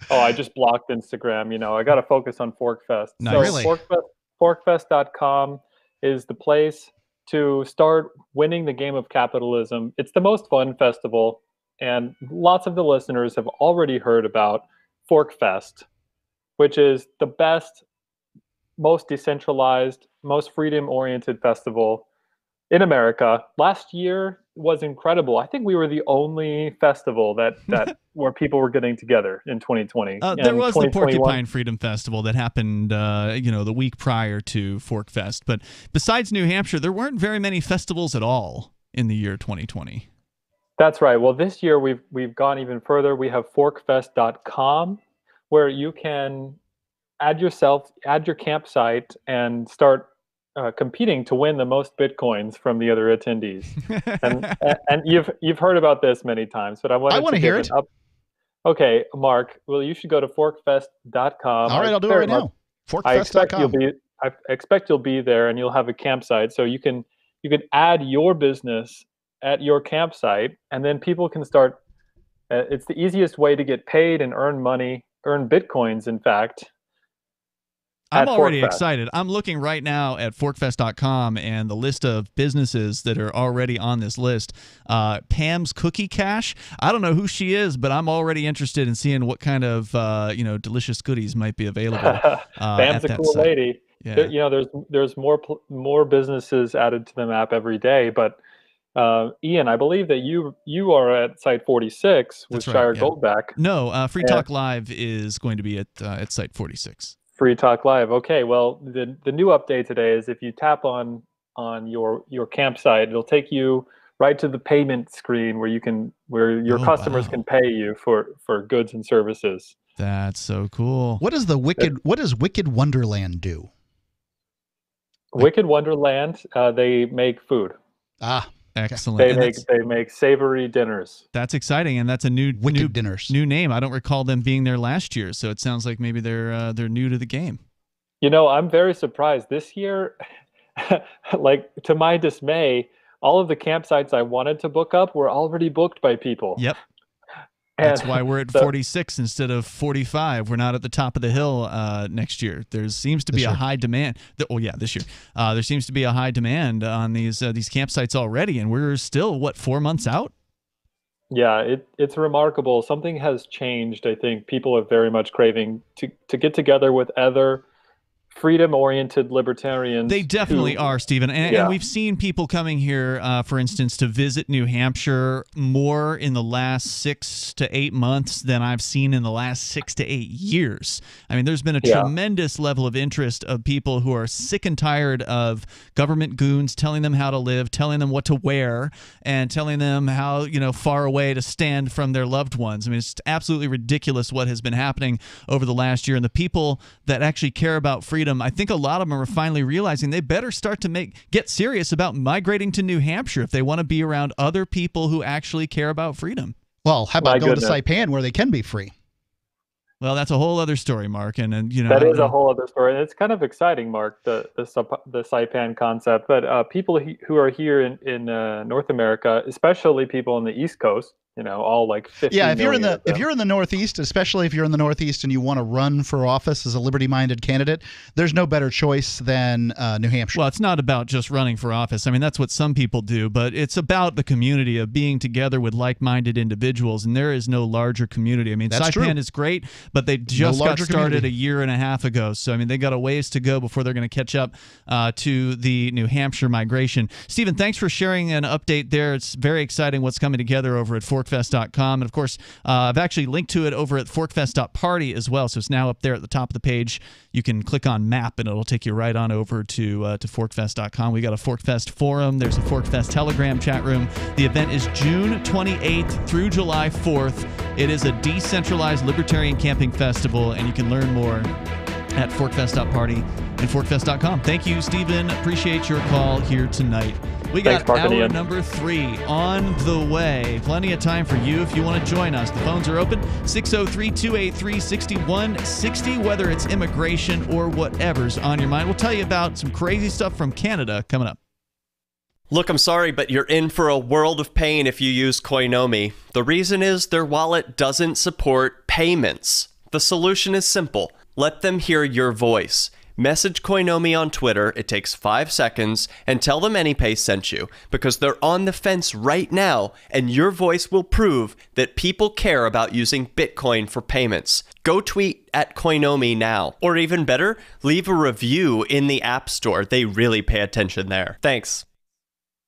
Oh, I just blocked Instagram. I got to focus on Forkfest. Nice. So Really? Forkfest.com is the place to start winning the game of capitalism. It's the most fun festival, and lots of the listeners have already heard about Forkfest, which is the best, most decentralized, most freedom-oriented festival in America. Last year was incredible. I think we were the only festival that where people were getting together in 2020. There was the Porcupine Freedom Festival that happened, the week prior to Forkfest. But besides New Hampshire, there weren't very many festivals at all in the year 2020. That's right. Well, this year we've gone even further. We have forkfest.com, where you can add your campsite and start competing to win the most Bitcoins from the other attendees. And you've heard about this many times, but I want to hear it. Okay, Mark. Well, you should go to forkfest.com. All right, I'll do it right now. Forkfest.com. I expect you'll be there, and you'll have a campsite, so you can add your business at your campsite, and then people can start. It's the easiest way to get paid and earn money, earn bitcoins. In fact. I'm already excited. I'm looking right now at forkfest.com and the list of businesses that are already on this list. Pam's Cookie Cache. I don't know who she is, but I'm already interested in seeing what kind of delicious goodies might be available. Pam's a cool lady. Yeah. There's more businesses added to the map every day. But Ian, I believe that you are at Site 46 with Shire Goldback. No, Free Talk Live is going to be at Site 46. Free Talk Live. Okay, well, the new update today is if you tap on your campsite, it'll take you right to the payment screen where your customers can pay you for goods and services. That's so cool. What does Wicked Wonderland do? Wicked Wonderland, they make food. Excellent. They make savory dinners. That's exciting, and that's a new dinners. New name. I don't recall them being there last year, so it sounds like maybe they're new to the game. I'm very surprised this year. Like, to my dismay, all of the campsites I wanted to book up were already booked by people. Yep. That's why we're at 46 instead of 45. We're not at the top of the hill next year. There seems to be a high demand. This year. There seems to be a high demand on these campsites already, and we're still, 4 months out? Yeah, it's remarkable. Something has changed. I think people are very much craving to get together with other freedom-oriented libertarians. They definitely are, Stephen. And we've seen people coming here, for instance, to visit New Hampshire more in the last 6 to 8 months than I've seen in the last 6 to 8 years. I mean, there's been a tremendous level of interest of people who are sick and tired of government goons telling them how to live, telling them what to wear, and telling them how, far away to stand from their loved ones. I mean, it's absolutely ridiculous what has been happening over the last year. And the people that actually care about freedom, I think a lot of them are finally realizing they better start to get serious about migrating to New Hampshire if they want to be around other people who actually care about freedom. Well, how about going to Saipan where they can be free? Well, that's a whole other story, Mark, and that is a whole other story. And it's kind of exciting, Mark, the Saipan concept. But people who are here in North America, especially people on the East Coast, all like 50 if you're in the Northeast, especially if you're in the Northeast and you want to run for office as a liberty-minded candidate, there's no better choice than New Hampshire. Well, it's not about just running for office. I mean, that's what some people do, but it's about the community of being together with like-minded individuals, and there is no larger community. I mean, Saipan is great, but they just got started a year and a half ago, so I mean, they got a ways to go before they're going to catch up to the New Hampshire migration. Stephen, thanks for sharing an update there. It's very exciting what's coming together over at forkfest.com. And of course, I've actually linked to it over at forkfest.party as well. So it's now up there at the top of the page. You can click on map and it'll take you right on over to forkfest.com. We got a Forkfest forum. There's a Forkfest Telegram chat room. The event is June 28th through July 4th. It is a decentralized libertarian camping festival, and you can learn more at forkfest.party and forkfest.com. Thank you, Stephen. Appreciate your call here tonight. We got hour number 3 on the way. Plenty of time for you if you want to join us. The phones are open, 603-283-6160, whether it's immigration or whatever's on your mind. We'll tell you about some crazy stuff from Canada coming up. Look, I'm sorry, but you're in for a world of pain if you use Koinomi. The reason is their wallet doesn't support payments. The solution is simple. Let them hear your voice. Message Koinomi on Twitter, it takes 5 seconds, and tell them AnyPay sent you, because they're on the fence right now, and your voice will prove that people care about using Bitcoin for payments. Go tweet at Koinomi now. Or even better, leave a review in the App Store. They really pay attention there. Thanks.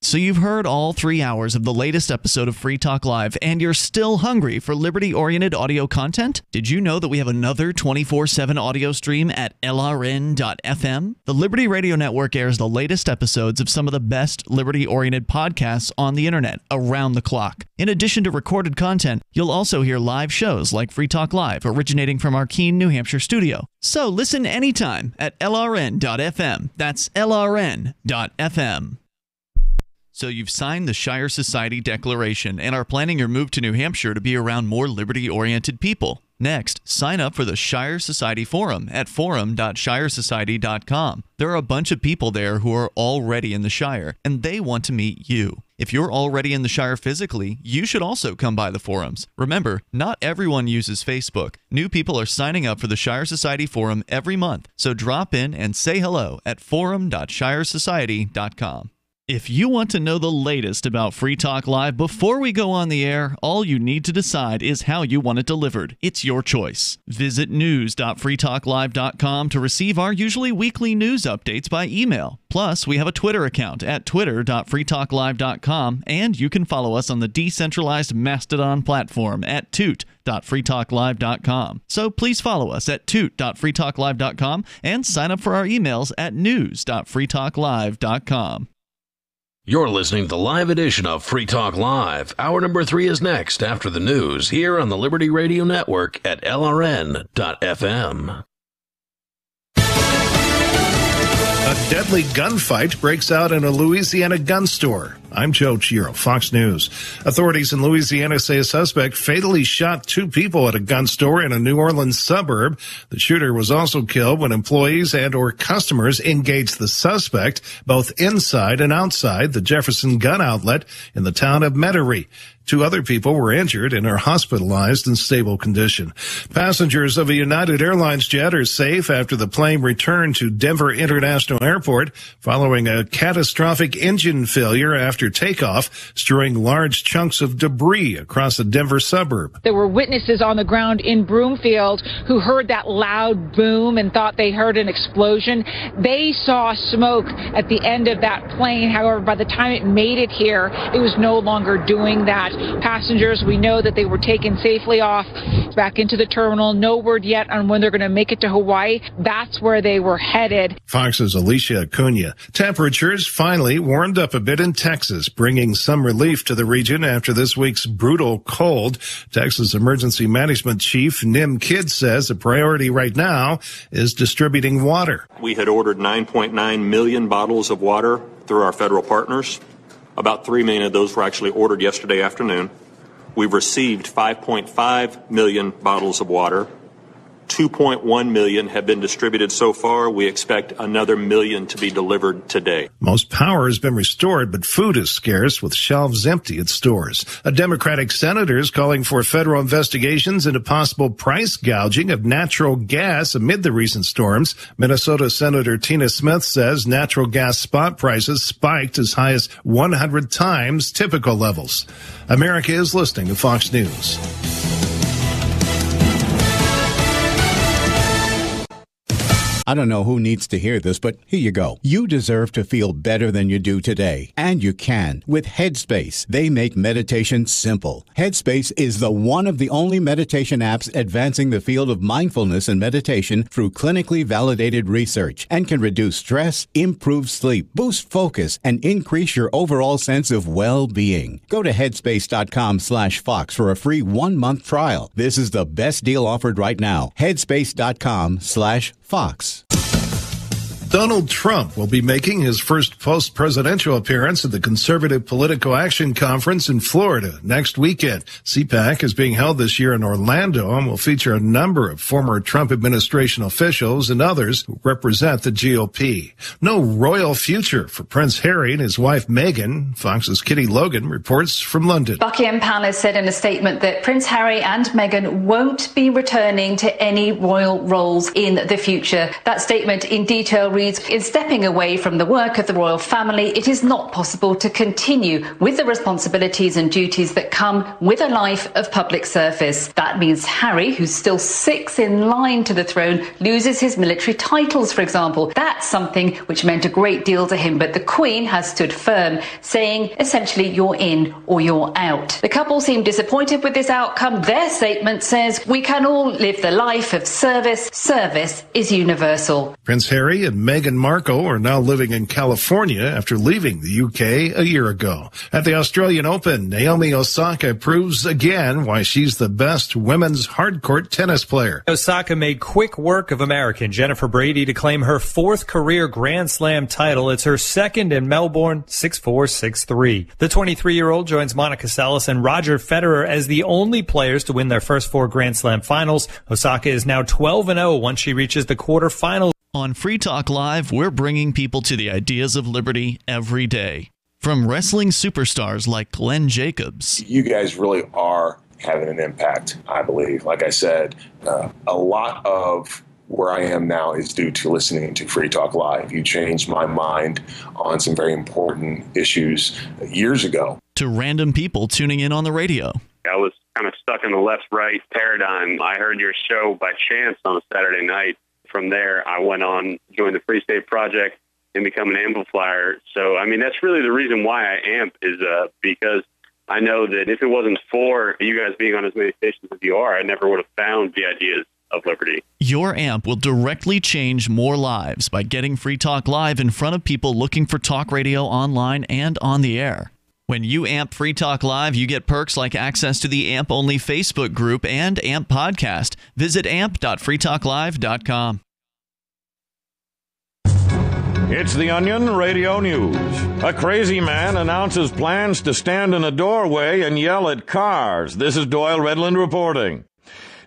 So you've heard all 3 hours of the latest episode of Free Talk Live, and you're still hungry for liberty-oriented audio content? Did you know that we have another 24/7 audio stream at LRN.FM? The Liberty Radio Network airs the latest episodes of some of the best liberty-oriented podcasts on the internet around the clock. In addition to recorded content, you'll also hear live shows like Free Talk Live, originating from our Keene, New Hampshire studio. So listen anytime at LRN.FM. That's LRN.FM. So you've signed the Shire Society Declaration and are planning your move to New Hampshire to be around more liberty-oriented people. Next, sign up for the Shire Society Forum at forum.shiresociety.com. There are a bunch of people there who are already in the Shire, and they want to meet you. If you're already in the Shire physically, you should also come by the forums. Remember, not everyone uses Facebook. New people are signing up for the Shire Society Forum every month, so drop in and say hello at forum.shiresociety.com. If you want to know the latest about Free Talk Live before we go on the air, all you need to decide is how you want it delivered. It's your choice. Visit news.freetalklive.com to receive our usually weekly news updates by email. Plus, we have a Twitter account at twitter.freetalklive.com, and you can follow us on the decentralized Mastodon platform at toot.freetalklive.com. So please follow us at toot.freetalklive.com and sign up for our emails at news.freetalklive.com. You're listening to the live edition of Free Talk Live. Hour number 3 is next after the news here on the Liberty Radio Network at LRN.FM. A deadly gunfight breaks out in a Louisiana gun store. I'm Joe Chiro, Fox News. Authorities in Louisiana say a suspect fatally shot 2 people at a gun store in a New Orleans suburb. The shooter was also killed when employees and or customers engaged the suspect both inside and outside the Jefferson Gun Outlet in the town of Metairie. 2 other people were injured and are hospitalized in stable condition. Passengers of a United Airlines jet are safe after the plane returned to Denver International Airport following a catastrophic engine failure after takeoff, strewing large chunks of debris across a Denver suburb. There were witnesses on the ground in Broomfield who heard that loud boom and thought they heard an explosion. They saw smoke at the end of that plane. However, by the time it made it here, it was no longer doing that. Passengers, we know that they were taken safely off back into the terminal. No word yet on when they're going to make it to Hawaii. That's where they were headed. Fox's Alicia Acuna. Temperatures finally warmed up a bit in Texas, bringing some relief to the region after this week's brutal cold. Texas Emergency Management Chief Nim Kidd says a priority right now is distributing water. We had ordered 9.9 million bottles of water through our federal partners. About 3 million of those were actually ordered yesterday afternoon. We've received 5.5 million bottles of water. 2.1 million have been distributed so far. We expect another million to be delivered today. Most power has been restored, but food is scarce with shelves empty at stores. A Democratic senator is calling for federal investigations into possible price gouging of natural gas amid the recent storms. Minnesota Senator Tina Smith says natural gas spot prices spiked as high as 100 times typical levels. America is listening to Fox News. I don't know who needs to hear this, but here you go. You deserve to feel better than you do today. And you can with Headspace. They make meditation simple. Headspace is the one of the only meditation apps advancing the field of mindfulness and meditation through clinically validated research and can reduce stress, improve sleep, boost focus, and increase your overall sense of well-being. Go to headspace.com/Fox for a free 1-month trial. This is the best deal offered right now. Headspace.com/Fox. Donald Trump will be making his first post-presidential appearance at the Conservative Political Action Conference in Florida next weekend. CPAC is being held this year in Orlando and will feature a number of former Trump administration officials and others who represent the GOP. No royal future for Prince Harry and his wife Meghan. Fox's Kitty Logan reports from London. Buckingham Palace said in a statement that Prince Harry and Meghan won't be returning to any royal roles in the future. That statement in detail reads, in stepping away from the work of the royal family, it is not possible to continue with the responsibilities and duties that come with a life of public service. That means Harry, who's still 6 in line to the throne, loses his military titles, for example. That's something which meant a great deal to him, but the Queen has stood firm, saying essentially you're in or you're out. The couple seem disappointed with this outcome. Their statement says we can all live the life of service. Service is universal. Prince Harry and Meghan Markle are now living in California after leaving the UK a year ago. At the Australian Open, Naomi Osaka proves again why she's the best women's hardcourt tennis player. Osaka made quick work of American Jennifer Brady to claim her 4th career Grand Slam title. It's her 2nd in Melbourne, 6-4, 6-3. The 23-year-old joins Monica Seles and Roger Federer as the only players to win their first 4 Grand Slam finals. Osaka is now 12-0 once she reaches the quarterfinals. On Free Talk Live, we're bringing people to the ideas of liberty every day. From wrestling superstars like Glenn Jacobs. You guys really are having an impact, I believe. Like I said, a lot of where I am now is due to listening to Free Talk Live. You changed my mind on some very important issues years ago. To random people tuning in on the radio. I was kind of stuck in the left-right paradigm. I heard your show by chance on a Saturday night. From there, I went on, joined the Free State Project, and become an amplifier. So, I mean, that's really the reason why I amp is because I know that if it wasn't for you guys being on as many stations as you are, I never would have found the ideas of liberty. Your amp will directly change more lives by getting Free Talk Live in front of people looking for talk radio online and on the air. When you amp Free Talk Live, you get perks like access to the AMP-only Facebook group and AMP podcast. Visit amp.freetalklive.com. It's the Onion Radio News. A crazy man announces plans to stand in a doorway and yell at cars. This is Doyle Redland reporting.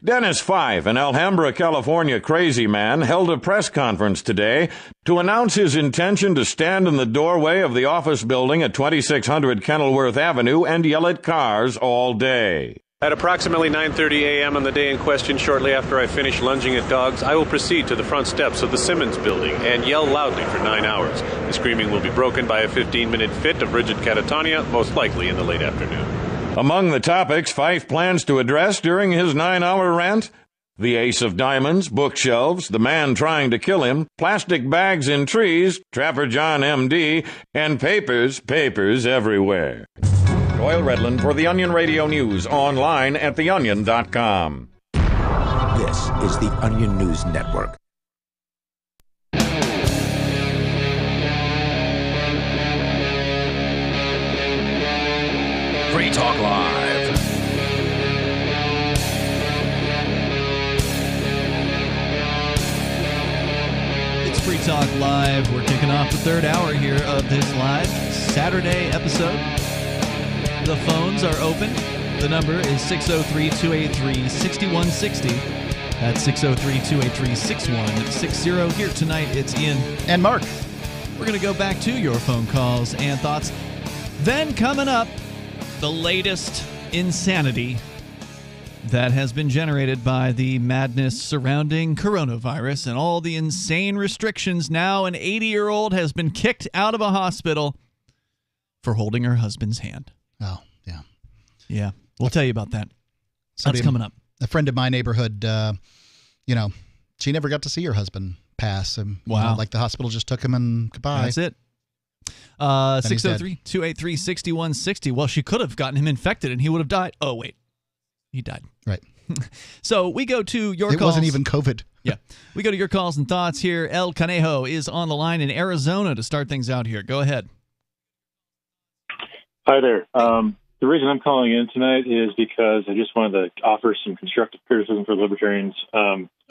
Dennis Fife, an Alhambra, California crazy man, held a press conference today to announce his intention to stand in the doorway of the office building at 2600 Kenilworth Avenue and yell at cars all day. At approximately 9:30 a.m. on the day in question, shortly after I finish lunging at dogs, I will proceed to the front steps of the Simmons building and yell loudly for 9 hours. The screaming will be broken by a 15-minute fit of rigid catatonia, most likely in the late afternoon. Among the topics Fife plans to address during his 9-hour rant, the ace of diamonds, bookshelves, the man trying to kill him, plastic bags in trees, Trapper John M.D., and papers everywhere. Doyle Redland for the Onion Radio News, online at theonion.com. This is the Onion News Network. Free Talk Live. It's Free Talk Live. We're kicking off the 3rd hour here of this live Saturday episode. The phones are open. The number is 603-283-6160. That's 603-283-6160. Here tonight, it's Ian and Mark. We're going to go back to your phone calls and thoughts. Then coming up, the latest insanity that has been generated by the madness surrounding coronavirus and all the insane restrictions. Now an 80-year-old has been kicked out of a hospital for holding her husband's hand. Oh, yeah. Yeah, we'll tell you about that. That's coming up. A friend in my neighborhood, she never got to see her husband pass. And, wow. Like the hospital just took him and goodbye. That's it. 603-283-6160. Well, she could have gotten him infected and he would have died. Oh, wait. He died. Right. So we go to your calls. It wasn't even COVID. Yeah. We go to your calls and thoughts here. El Canejo is on the line in Arizona to start things out here. Go ahead. Hi there. The reason I'm calling in tonight is because I just wanted to offer some constructive criticism for libertarians.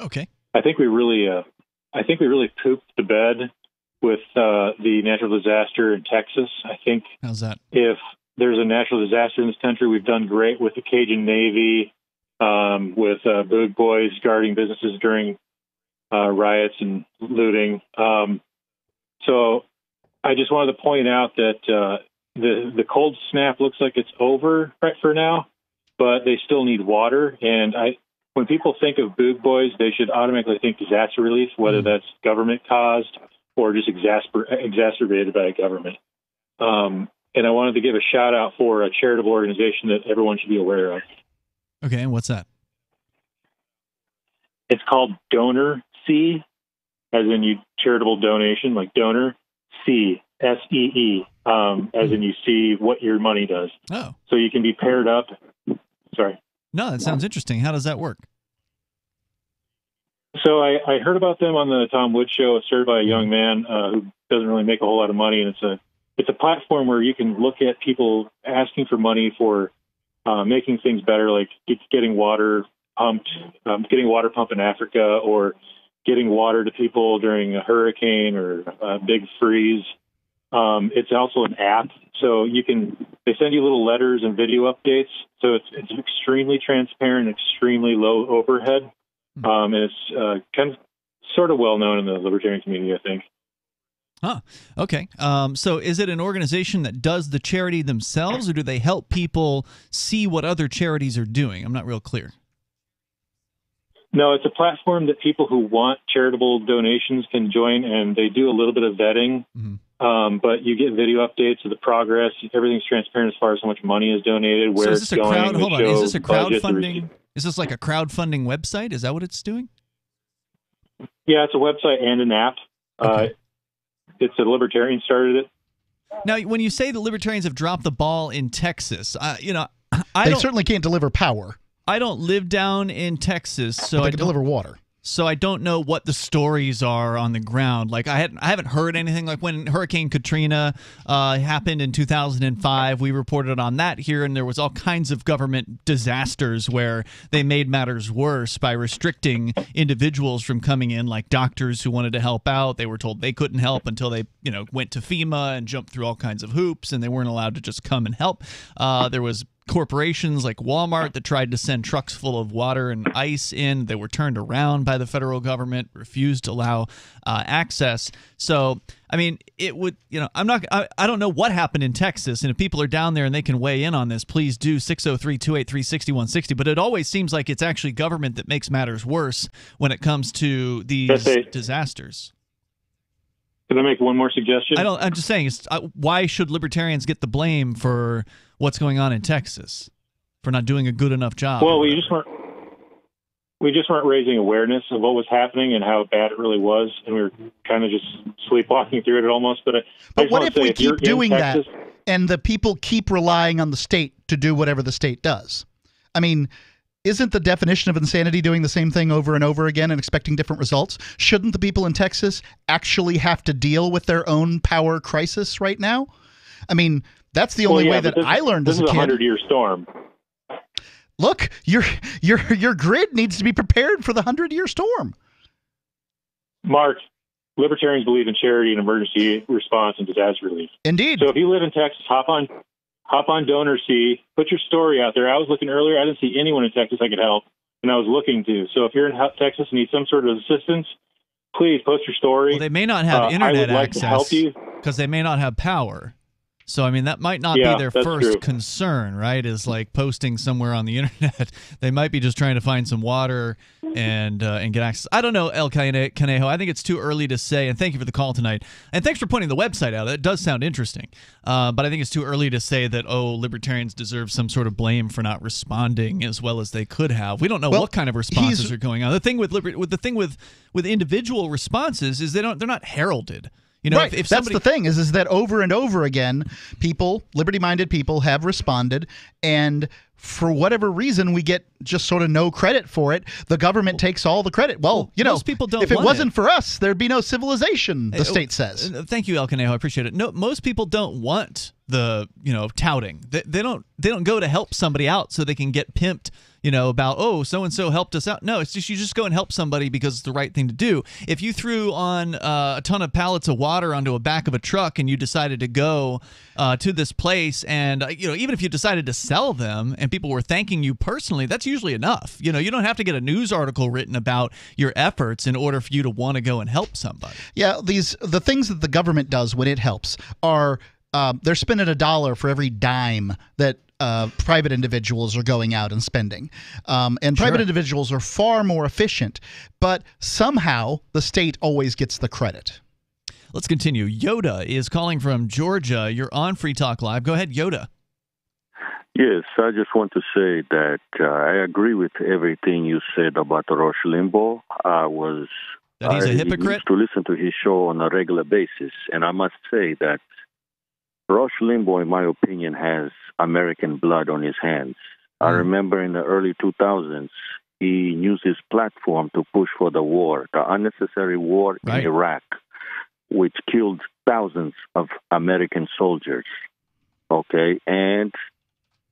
Okay. I think we really pooped the bed with the natural disaster in Texas. I think. How's that? If there's a natural disaster in this country, we've done great with the Cajun Navy, with Boog Boys guarding businesses during riots and looting. So I just wanted to point out that the cold snap looks like it's over right for now, but they still need water. And when people think of Boog Boys, they should automatically think disaster relief, whether that's government caused or just exacerbated by a government. And I wanted to give a shout out for a charitable organization that everyone should be aware of. Okay, and what's that? It's called Donor C, as in charitable donation, like donor C, SEE, as in you see what your money does. Oh. So you can be paired up. Sorry. No, that sounds interesting. How does that work? So I heard about them on the Tom Woods show, started by a young man who doesn't really make a whole lot of money, and it's a platform where you can look at people asking for money for making things better, like getting water pumped in Africa, or getting water to people during a hurricane or a big freeze. It's also an app, so they send you little letters and video updates. So it's extremely transparent, extremely low overhead, and it's kind of sort of well known in the libertarian community, I think. Huh. Okay. So is it an organization that does the charity themselves, or do they help people see what other charities are doing? I'm not real clear. No, it's a platform that people who want charitable donations can join, and they do a little bit of vetting. But you get video updates of the progress. Everything's transparent as far as how much money is donated, where it's going. Hold on. Is this a crowdfunding? Is this like a crowdfunding website? Is that what it's doing? Yeah, it's a website and an app. Okay. It's a libertarian started it. Now, when you say the libertarians have dropped the ball in Texas, they certainly can't deliver power. I don't live down in Texas, so they can deliver water. So I don't know what the stories are on the ground. Like I haven't heard anything. Like when Hurricane Katrina happened in 2005, we reported on that here, and there was all kinds of government disasters where they made matters worse by restricting individuals from coming in, like doctors who wanted to help out. They were told they couldn't help until they went to FEMA and jumped through all kinds of hoops, and they weren't allowed to just come and help. There was corporations like Walmart that tried to send trucks full of water and ice in. They were turned around by the federal government, refused to allow access. So, I mean, it would, I don't know what happened in Texas, and if people are down there and they can weigh in on this, please do 603-283-6160. But it always seems like it's actually government that makes matters worse when it comes to these disasters. Can I make one more suggestion? I'm just saying, why should libertarians get the blame for what's going on in Texas, for not doing a good enough job? Well, we just weren't raising awareness of what was happening and how bad it really was, and we were kind of just sleepwalking through it almost. But what if we keep doing that, and the people keep relying on the state to do whatever the state does? I mean, isn't the definition of insanity doing the same thing over and over again and expecting different results? Shouldn't the people in Texas actually have to deal with their own power crisis right now? I mean, that's the only way that I learned as a kid. This is a 100-year storm. Look, your grid needs to be prepared for the 100-year storm. Mark, libertarians believe in charity and emergency response and disaster relief. Indeed. So if you live in Texas, hop on DonorSee, put your story out there. I was looking earlier. I didn't see anyone in Texas I could help, and I was looking to. So if you're in Texas and need some sort of assistance, please post your story. Well, they may not have internet access to help you because they may not have power. So, I mean, that might not be their first concern, right, is like posting somewhere on the internet. They might be just trying to find some water and get access. I don't know, El Canejo. I think it's too early to say, and thank you for the call tonight. And thanks for pointing the website out. It does sound interesting. But I think it's too early to say that, libertarians deserve some sort of blame for not responding as well as they could have. We don't know what kind of responses are going on. The thing with individual responses is they're not heralded. Right. If that's the thing is that over and over again, liberty-minded people have responded, and for whatever reason, we get just sort of no credit for it. The government takes all the credit. Well, most people don't. If it wasn't for us, there'd be no civilization. The state says. Thank you, El Canejo. I appreciate it. No, most people don't want the touting. They don't go to help somebody out so they can get pimped. About, so and so helped us out. No, it's just you just go and help somebody because it's the right thing to do. If you threw on a ton of pallets of water onto a back of a truck and you decided to go to this place, and even if you decided to sell them and people were thanking you personally, that's usually enough. You don't have to get a news article written about your efforts in order for you to want to go and help somebody. Yeah, the things that the government does when it helps are they're spending $1 for every dime that private individuals are going out and spending. And private individuals are far more efficient, but somehow the state always gets the credit. Let's continue. Yoda is calling from Georgia. You're on Free Talk Live. Go ahead, Yoda. Yes, I just want to say that I agree with everything you said about Rush Limbaugh. That he's a hypocrite? Used to listen to his show on a regular basis, and I must say that Rush Limbaugh, in my opinion, has American blood on his hands. I remember in the early 2000s, he used his platform to push for the war, the unnecessary war in Iraq, which killed thousands of American soldiers. Okay, and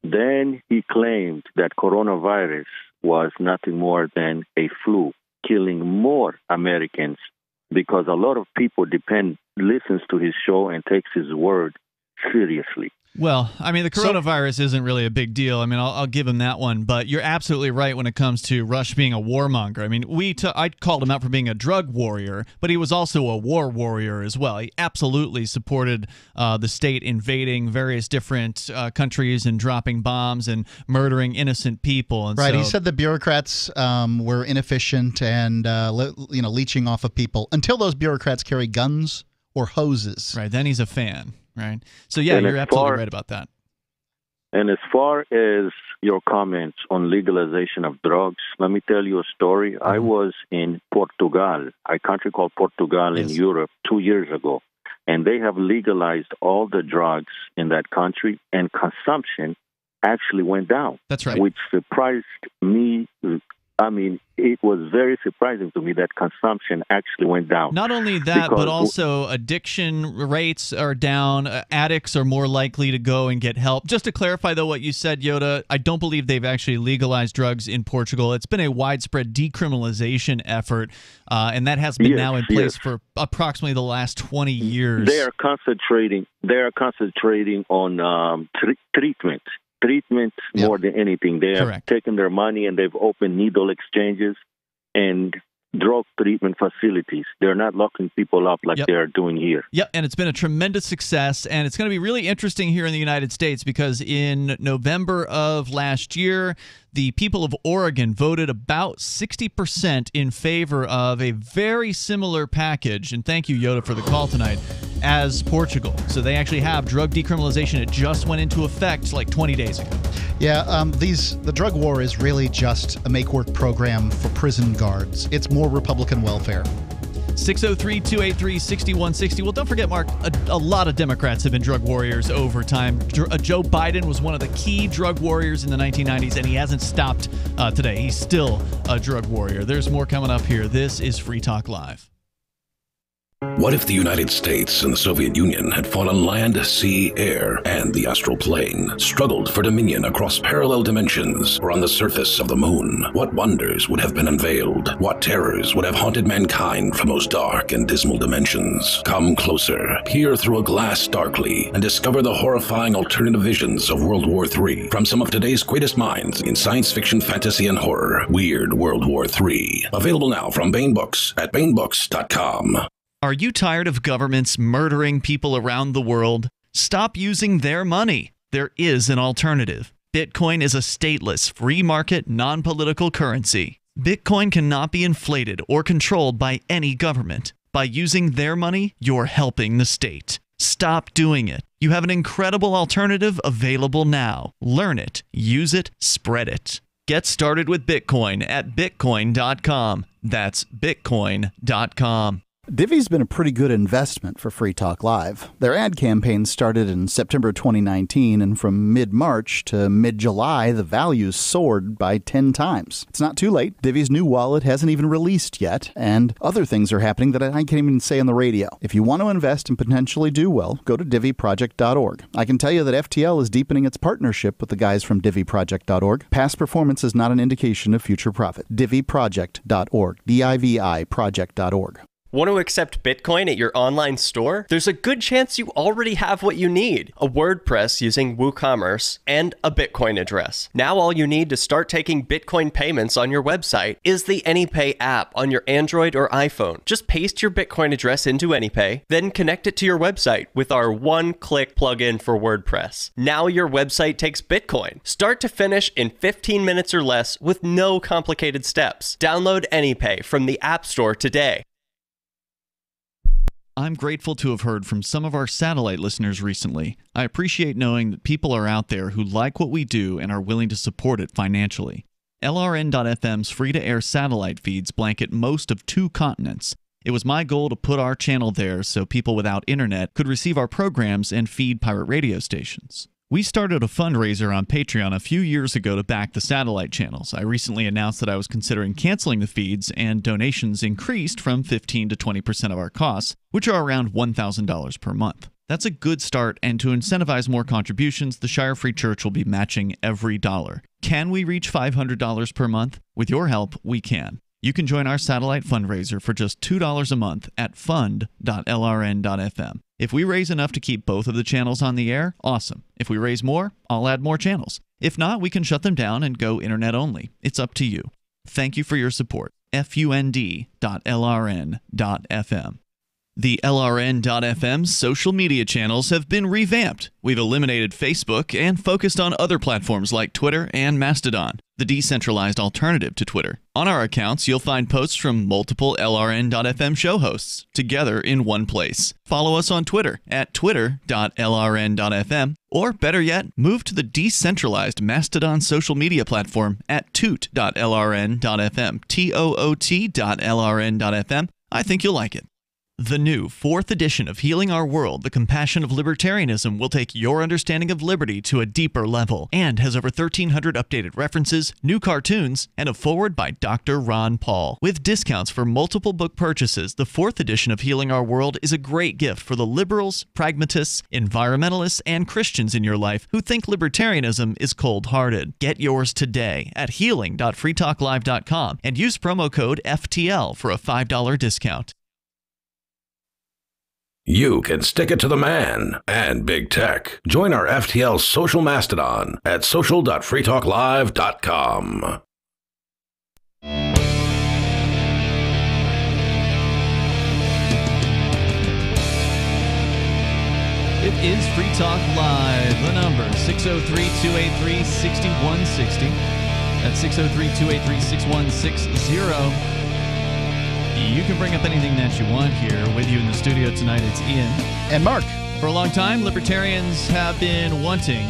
then he claimed that coronavirus was nothing more than a flu, killing more Americans because a lot of people listens to his show and takes his word seriously. Well, I mean, the coronavirus isn't really a big deal. I mean, I'll give him that one. But you're absolutely right when it comes to Rush being a warmonger. I mean, I called him out for being a drug warrior, but he was also a war warrior as well. He absolutely supported the state invading various different countries and dropping bombs and murdering innocent people. And he said the bureaucrats were inefficient and leeching off of people until those bureaucrats carry guns or hoses. Right, then he's a fan. Right. So, yeah, you're absolutely right about that. And as far as your comments on legalization of drugs, let me tell you a story. I was in Portugal, a country called Portugal in Europe 2 years ago, and they have legalized all the drugs in that country, and consumption actually went down. That's right. Which surprised me. I mean, it was very surprising to me that consumption actually went down. Not only that, but also addiction rates are down. Addicts are more likely to go and get help. Just to clarify, though, what you said, Yoda, I don't believe they've actually legalized drugs in Portugal. It's been a widespread decriminalization effort, and that has been now in place for approximately the last 20 years. They are concentrating on treatment. Treatment more than anything. They have taken their money and they've opened needle exchanges and drug treatment facilities. They're not locking people up like they are doing here. Yep, and it's been a tremendous success, and it's going to be really interesting here in the United States because in November of last year, the people of Oregon voted about 60% in favor of a very similar package, and thank you, Yoda, for the call tonight, as Portugal. So they actually have drug decriminalization. It just went into effect like 20 days ago. Yeah, the drug war is really just a make-work program for prison guards. It's more Republican welfare. 603-283-6160. Well, don't forget, Mark, a lot of Democrats have been drug warriors over time. Joe Biden was one of the key drug warriors in the 1990s, and he hasn't stopped today. He's still a drug warrior. There's more coming up here. This is Free Talk Live. What if the United States and the Soviet Union had fallen land, sea, air, and the astral plane, struggled for dominion across parallel dimensions or on the surface of the moon? What wonders would have been unveiled? What terrors would have haunted mankind from those dark and dismal dimensions? Come closer, peer through a glass darkly, and discover the horrifying alternative visions of World War III from some of today's greatest minds in science fiction, fantasy, and horror. Weird World War III. Available now from Baen Books at baenbooks.com. Are you tired of governments murdering people around the world? Stop using their money. There is an alternative. Bitcoin is a stateless, free market, non-political currency. Bitcoin cannot be inflated or controlled by any government. By using their money, you're helping the state. Stop doing it. You have an incredible alternative available now. Learn it, use it, spread it. Get started with Bitcoin at bitcoin.com. That's bitcoin.com. Divvy's been a pretty good investment for Free Talk Live. Their ad campaign started in September 2019, and from mid-March to mid-July, the values soared by 10 times. It's not too late. Divvy's new wallet hasn't even released yet, and other things are happening that I can't even say on the radio. If you want to invest and potentially do well, go to DivvyProject.org. I can tell you that FTL is deepening its partnership with the guys from DivvyProject.org. Past performance is not an indication of future profit. DivvyProject.org. DIVI Project.org. Want to accept Bitcoin at your online store? There's a good chance you already have what you need: a WordPress using WooCommerce and a Bitcoin address. Now all you need to start taking Bitcoin payments on your website is the AnyPay app on your Android or iPhone. Just paste your Bitcoin address into AnyPay, then connect it to your website with our one-click plugin for WordPress. Now your website takes Bitcoin, start to finish in 15 minutes or less with no complicated steps. Download AnyPay from the App Store today. I'm grateful to have heard from some of our satellite listeners recently. I appreciate knowing that people are out there who like what we do and are willing to support it financially. LRN.FM's free-to-air satellite feeds blanket most of 2 continents. It was my goal to put our channel there so people without internet could receive our programs and feed pirate radio stations. We started a fundraiser on Patreon a few years ago to back the satellite channels. I recently announced that I was considering canceling the feeds, and donations increased from 15 to 20% of our costs, which are around $1,000 per month. That's a good start, and to incentivize more contributions, the Shire Free Church will be matching every dollar. Can we reach $500 per month? With your help, we can. You can join our satellite fundraiser for just $2 a month at fund.lrn.fm. If we raise enough to keep both of the channels on the air, awesome. If we raise more, I'll add more channels. If not, we can shut them down and go internet only. It's up to you. Thank you for your support. fund.lrn.fm. The LRN.FM social media channels have been revamped. We've eliminated Facebook and focused on other platforms like Twitter and Mastodon, the decentralized alternative to Twitter. On our accounts, you'll find posts from multiple LRN.FM show hosts together in one place. Follow us on Twitter at twitter.lrn.fm, or better yet, move to the decentralized Mastodon social media platform at toot.lrn.fm, toot.lrn.fm. I think you'll like it. The new 4th edition of Healing Our World, The Compassion of Libertarianism, will take your understanding of liberty to a deeper level and has over 1,300 updated references, new cartoons, and a foreword by Dr. Ron Paul. With discounts for multiple book purchases, the 4th edition of Healing Our World is a great gift for the liberals, pragmatists, environmentalists, and Christians in your life who think libertarianism is cold-hearted. Get yours today at healing.freetalklive.com and use promo code FTL for a $5 discount. You can stick it to the man and big tech. Join our FTL social mastodon at social.freetalklive.com. It is Free Talk Live. The number 603-283-6160. That's 603-283-6160. You can bring up anything that you want here. With you in the studio tonight, it's Ian. And Mark. For a long time, libertarians have been wanting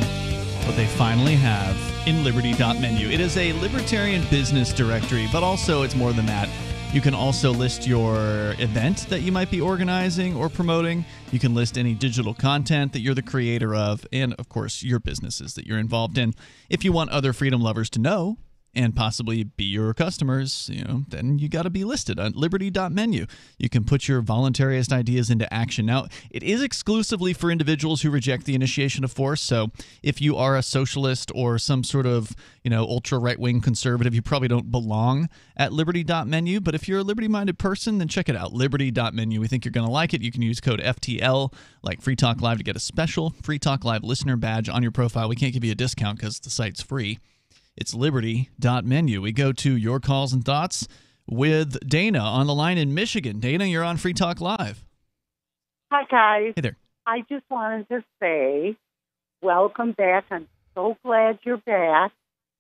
what they finally have in Liberty.menu. It is a libertarian business directory, but also it's more than that. You can also list your event that you might be organizing or promoting. You can list any digital content that you're the creator of, and, of course, your businesses that you're involved in. If you want other freedom lovers to know and possibly be your customers, then you got to be listed on Liberty.menu. You can put your voluntarist ideas into action. Now, it is exclusively for individuals who reject the initiation of force. So if you are a socialist or some sort of, ultra right-wing conservative, you probably don't belong at Liberty.menu. But if you're a liberty-minded person, then check it out, Liberty.menu. We think you're going to like it. You can use code FTL, like Free Talk Live, to get a special Free Talk Live listener badge on your profile. We can't give you a discount because the site's free. It's Liberty.menu. We go to your calls and thoughts with Dana on the line in Michigan. Dana, you're on Free Talk Live. Hi, guys. Hey there. I just wanted to say welcome back. I'm so glad you're back.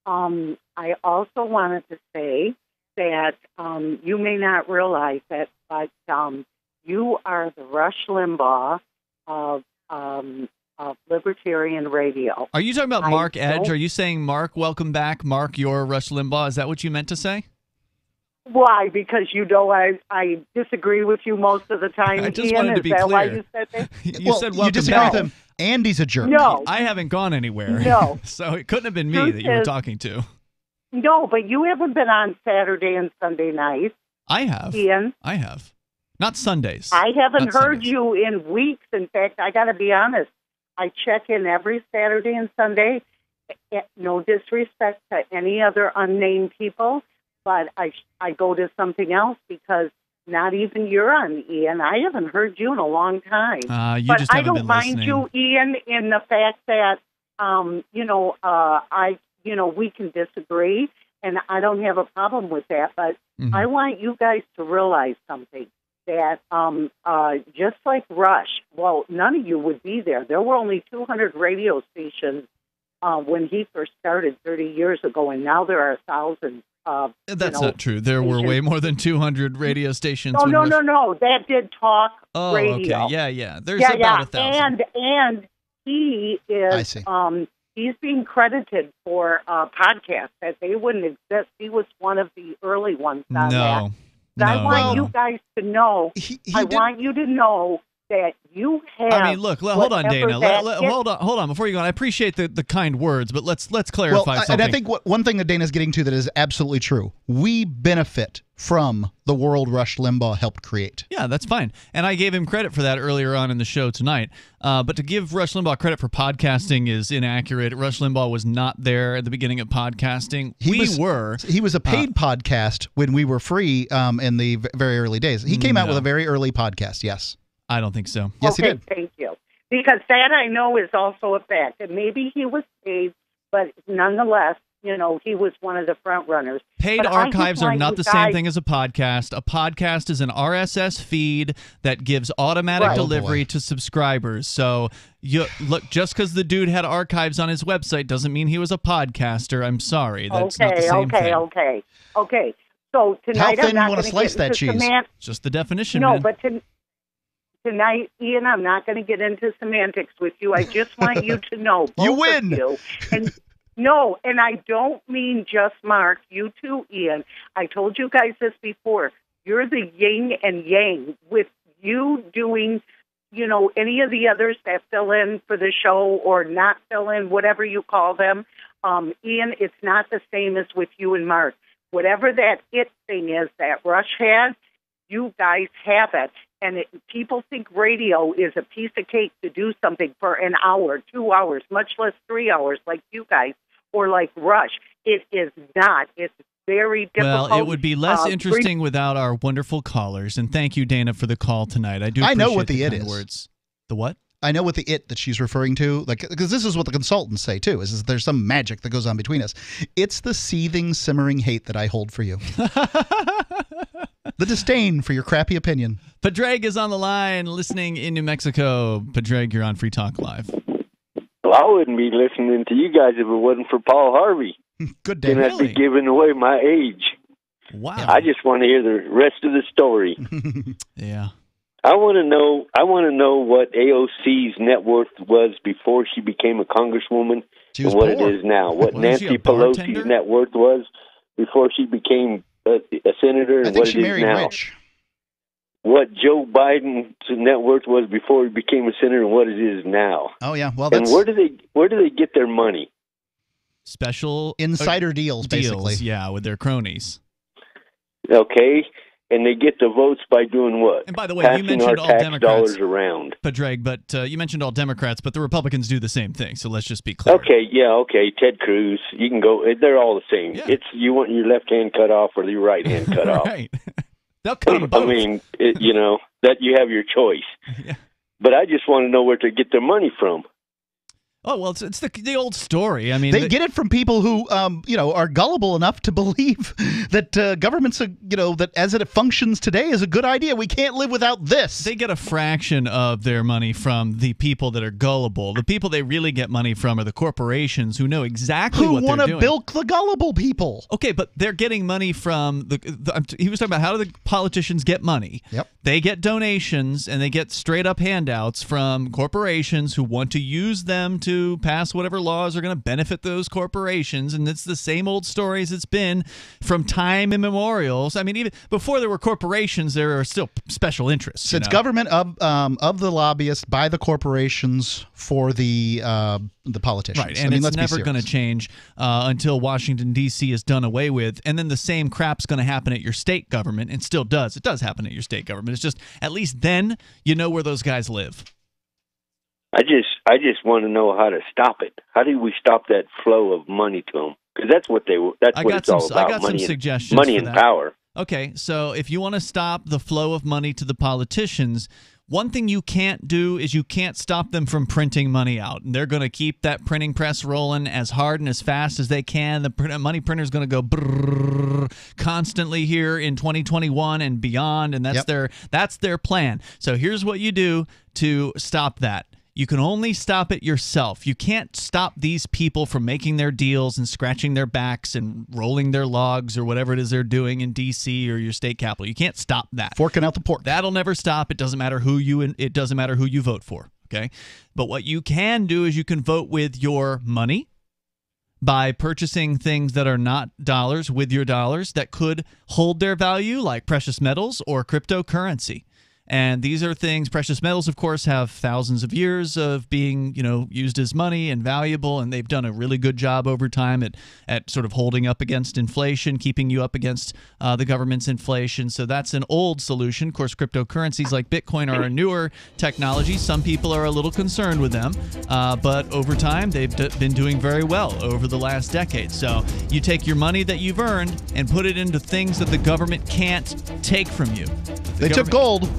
I also wanted to say that you may not realize it, but you are the Rush Limbaugh of libertarian radio. Are you talking about Mark Edge? Are you saying, Mark, welcome back, Mark, you're Rush Limbaugh? Is that what you meant to say? Why? Because I disagree with you most of the time. I just Ian, wanted to be is that clear. why you said that? You said welcome you disagree back. with him. Andy's a jerk. No. I haven't gone anywhere. No. So it couldn't have been me Truth that you were is- talking to. No, but you haven't been on Saturday and Sunday nights. I have. Ian. I have. Not Sundays. I haven't Not heard Sundays. you in weeks. In fact, I got to be honest. I check in every Saturday and Sunday. No disrespect to any other unnamed people, but I go to something else because not even you're on, Ian. I haven't heard you in a long time. You but just I haven't don't been mind listening. you, Ian, in the fact that we can disagree, and I don't have a problem with that. But I want you guys to realize something. That just like Rush, well, none of you would be there. There were only 200 radio stations when he first started 30 years ago, and now there are thousands. That's not true. There were way more than 200 radio stations. No, when no, Rush- no, no. That did talk radio. Okay. Yeah. There's about 1,000. And he is he's being credited for podcasts that they wouldn't exist. He was one of the early ones on that. I want you guys to know. I want you to know that you have. I mean, look, hold on, Dana. Hold on. Before you go on, I appreciate the kind words, but let's clarify something. And I think one thing that Dana's getting to that is absolutely true. We benefit from the world Rush Limbaugh helped create. Yeah, that's fine. And I gave him credit for that earlier on in the show tonight. But to give Rush Limbaugh credit for podcasting is inaccurate. Rush Limbaugh was not there at the beginning of podcasting. He was a paid podcast when we were free in the very early days. He came out with a very early podcast, yes. I don't think so. Yes, he did. Thank you. Because that I know is also a fact. And maybe he was paid, but nonetheless, he was one of the front runners. Paid archives are not the same thing as a podcast. A podcast is an RSS feed that gives automatic delivery to subscribers. So, look, just because the dude had archives on his website doesn't mean he was a podcaster. I'm sorry. That's not the same thing. Okay. So tonight How thin I'm not you want to slice that cheese? Just the definition, No, man. but tonight, Ian, I'm not going to get into semantics with you. I just want you to know. You win. And I don't mean just Mark. You too, Ian. I told you guys this before. You're the yin and yang with you doing, any of the others that fill in for the show or not fill in, whatever you call them. Ian, it's not the same as with you and Mark. Whatever that it thing is that Rush has, you guys have it. And people think radio is a piece of cake to do something for an hour, 2 hours, much less 3 hours like you guys or like Rush. It is not. It's very difficult. Well, it would be less interesting without our wonderful callers. And thank you, Dana, for the call tonight. I know what the it is. Words. The what? I know what the it that she's referring to, because this is what the consultants say too. Is there's some magic that goes on between us? It's the seething, simmering hate that I hold for you. The disdain for your crappy opinion. Padraig is on the line, listening in New Mexico. Padraig, you're on Free Talk Live. Well, I wouldn't be listening to you guys if it wasn't for Paul Harvey. Good day. Then I'd be giving away my age. Wow. I just want to hear the rest of the story. Yeah. I want to know what AOC's net worth was before she became a congresswoman and what it is now. What Nancy Pelosi's net worth was before she became a senator and what it is now. Rich. What Joe Biden's net worth was before he became a senator and what it is now. Oh yeah, well, and where do they get their money? Special insider deals, basically. Yeah, with their cronies. Okay, and they get the votes by doing what? And by the way, passing you mentioned our all tax Democrats dollars around. Padraig, but you mentioned all Democrats, but the Republicans do the same thing. So let's just be clear. Okay. Ted Cruz, you can go. They're all the same. Yeah. It's you want your left hand cut off or your right hand cut off. Right. They'll cut them both. I mean, that you have your choice. Yeah. But I just want to know where to get their money from. Oh, well, it's the old story. I mean, they get it from people who, are gullible enough to believe that governments, that as it functions today is a good idea. We can't live without this. They get a fraction of their money from the people that are gullible. The people they really get money from are the corporations who know exactly what they're doing. Who want to bilk the gullible people. Okay, but they're getting money from he was talking about how do the politicians get money. Yep. They get donations and they get straight up handouts from corporations who want to use them to pass whatever laws are going to benefit those corporations, and it's the same old story as it's been from time immemorial. I mean, even before there were corporations, there are still special interests. It's government of the lobbyists by the corporations for the politicians. Right, and it's never going to change until Washington, D.C. is done away with, and then the same crap's going to happen at your state government, and still does. It does happen at your state government. It's just, at least then, you know where those guys live. I just want to know how to stop it. How do we stop that flow of money to them? Because that's what it's all about. I got some suggestions. Money and power. Okay, so if you want to stop the flow of money to the politicians, one thing you can't do is you can't stop them from printing money out. And they're going to keep that printing press rolling as hard and as fast as they can. The money printer is going to go brrr constantly here in 2021 and beyond, and that's their plan. So here's what you do to stop that. You can only stop it yourself. You can't stop these people from making their deals and scratching their backs and rolling their logs or whatever it is they're doing in D.C. or your state capital. You can't stop that. Forking out the pork. That'll never stop. It doesn't matter who you vote for. Okay, but what you can do is you can vote with your money by purchasing things that are not dollars with your dollars that could hold their value, like precious metals or cryptocurrency. And these are things, precious metals, of course, have thousands of years of being, used as money and valuable, and they've done a really good job over time at sort of holding up against inflation, keeping you up against the government's inflation. So that's an old solution. Of course, cryptocurrencies like Bitcoin are a newer technology. Some people are a little concerned with them, but over time, they've been doing very well over the last decade. So you take your money that you've earned and put it into things that the government can't take from you. They took gold.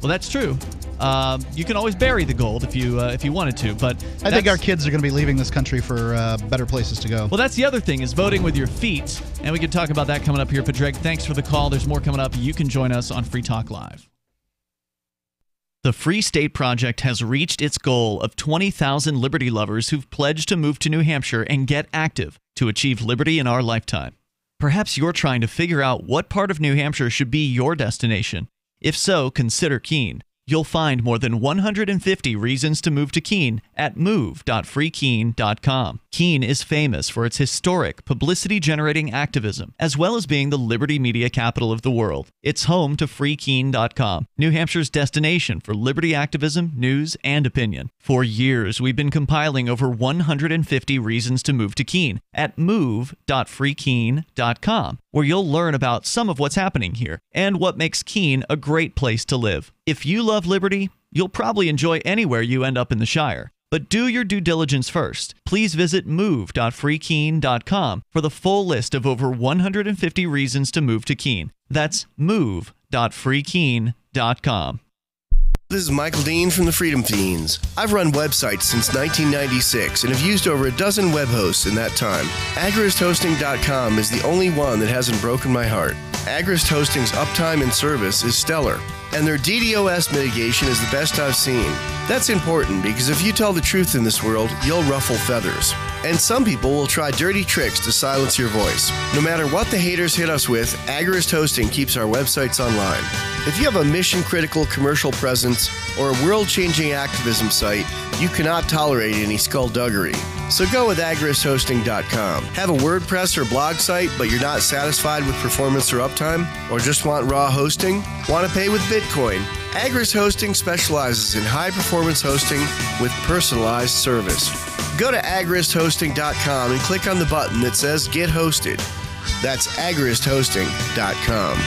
Well, that's true. You can always bury the gold if you wanted to, but I think our kids are going to be leaving this country for better places to go. Well, that's the other thing, is voting with your feet, and we can talk about that coming up here. Padraig, thanks for the call. There's more coming up. You can join us on Free Talk Live. The Free State Project has reached its goal of 20,000 liberty lovers who've pledged to move to New Hampshire and get active to achieve liberty in our lifetime. Perhaps you're trying to figure out what part of New Hampshire should be your destination. If so, consider Keene. You'll find more than 150 reasons to move to Keene at move.freekeene.com. Keene is famous for its historic, publicity-generating activism, as well as being the liberty media capital of the world. It's home to freekeene.com, New Hampshire's destination for liberty activism, news, and opinion. For years, we've been compiling over 150 reasons to move to Keene at move.freekeene.com, where you'll learn about some of what's happening here and what makes Keene a great place to live. If you love liberty, you'll probably enjoy anywhere you end up in the Shire. But do your due diligence first. Please visit move.freekeene.com for the full list of over 150 reasons to move to Keene. That's move.freekeene.com. This is Michael Dean from the Freedom Fiends. I've run websites since 1996 and have used over a dozen web hosts in that time. AgristHosting.com is the only one that hasn't broken my heart. Agrist Hosting's uptime and service is stellar, and their DDoS mitigation is the best I've seen. That's important because if you tell the truth in this world, you'll ruffle feathers. And some people will try dirty tricks to silence your voice. No matter what the haters hit us with, Agrist Hosting keeps our websites online. If you have a mission-critical commercial presence or a world-changing activism site, you cannot tolerate any skullduggery. So go with agristhosting.com. Have a WordPress or blog site, but you're not satisfied with performance or uptime? Or just want raw hosting? Want to pay with Bitcoin? Agrist Hosting specializes in high-performance hosting with personalized service. Go to agristhosting.com and click on the button that says Get Hosted. That's agristhosting.com.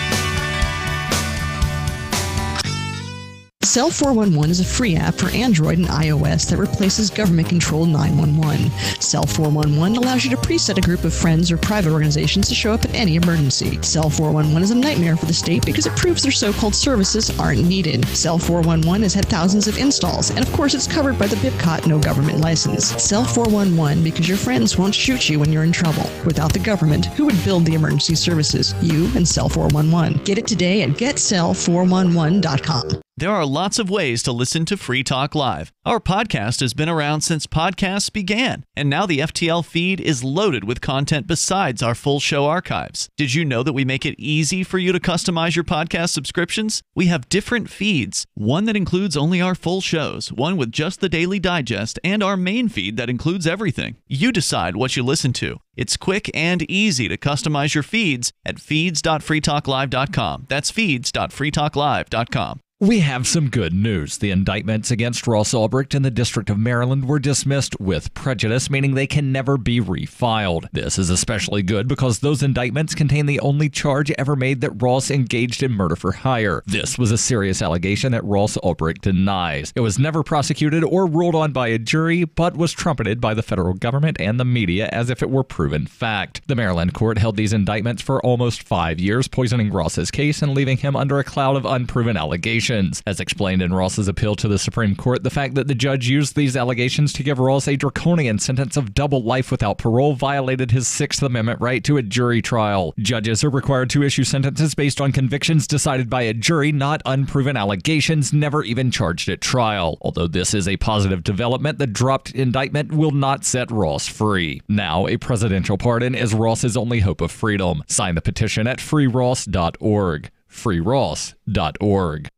Cell 411 is a free app for Android and iOS that replaces government-controlled 911. Cell 411 allows you to preset a group of friends or private organizations to show up at any emergency. Cell 411 is a nightmare for the state because it proves their so-called services aren't needed. Cell 411 has had thousands of installs, and of course it's covered by the BIPCOT no government license. Cell 411 because your friends won't shoot you when you're in trouble. Without the government, who would build the emergency services? You and Cell 411. Get it today at getcell411.com. There are lots of ways to listen to Free Talk Live. Our podcast has been around since podcasts began, and now the FTL feed is loaded with content besides our full show archives. Did you know that we make it easy for you to customize your podcast subscriptions? We have different feeds, one that includes only our full shows, one with just the Daily Digest, and our main feed that includes everything. You decide what you listen to. It's quick and easy to customize your feeds at feeds.freetalklive.com. That's feeds.freetalklive.com. We have some good news. The indictments against Ross Ulbricht in the District of Maryland were dismissed with prejudice, meaning they can never be refiled. This is especially good because those indictments contain the only charge ever made that Ross engaged in murder for hire. This was a serious allegation that Ross Ulbricht denies. It was never prosecuted or ruled on by a jury, but was trumpeted by the federal government and the media as if it were proven fact. The Maryland court held these indictments for almost 5 years, poisoning Ross's case and leaving him under a cloud of unproven allegations. As explained in Ross's appeal to the Supreme Court, the fact that the judge used these allegations to give Ross a draconian sentence of double life without parole violated his Sixth Amendment right to a jury trial. Judges are required to issue sentences based on convictions decided by a jury, not unproven allegations never even charged at trial. Although this is a positive development, the dropped indictment will not set Ross free. Now, a presidential pardon is Ross's only hope of freedom. Sign the petition at freeross.org. freeross.org.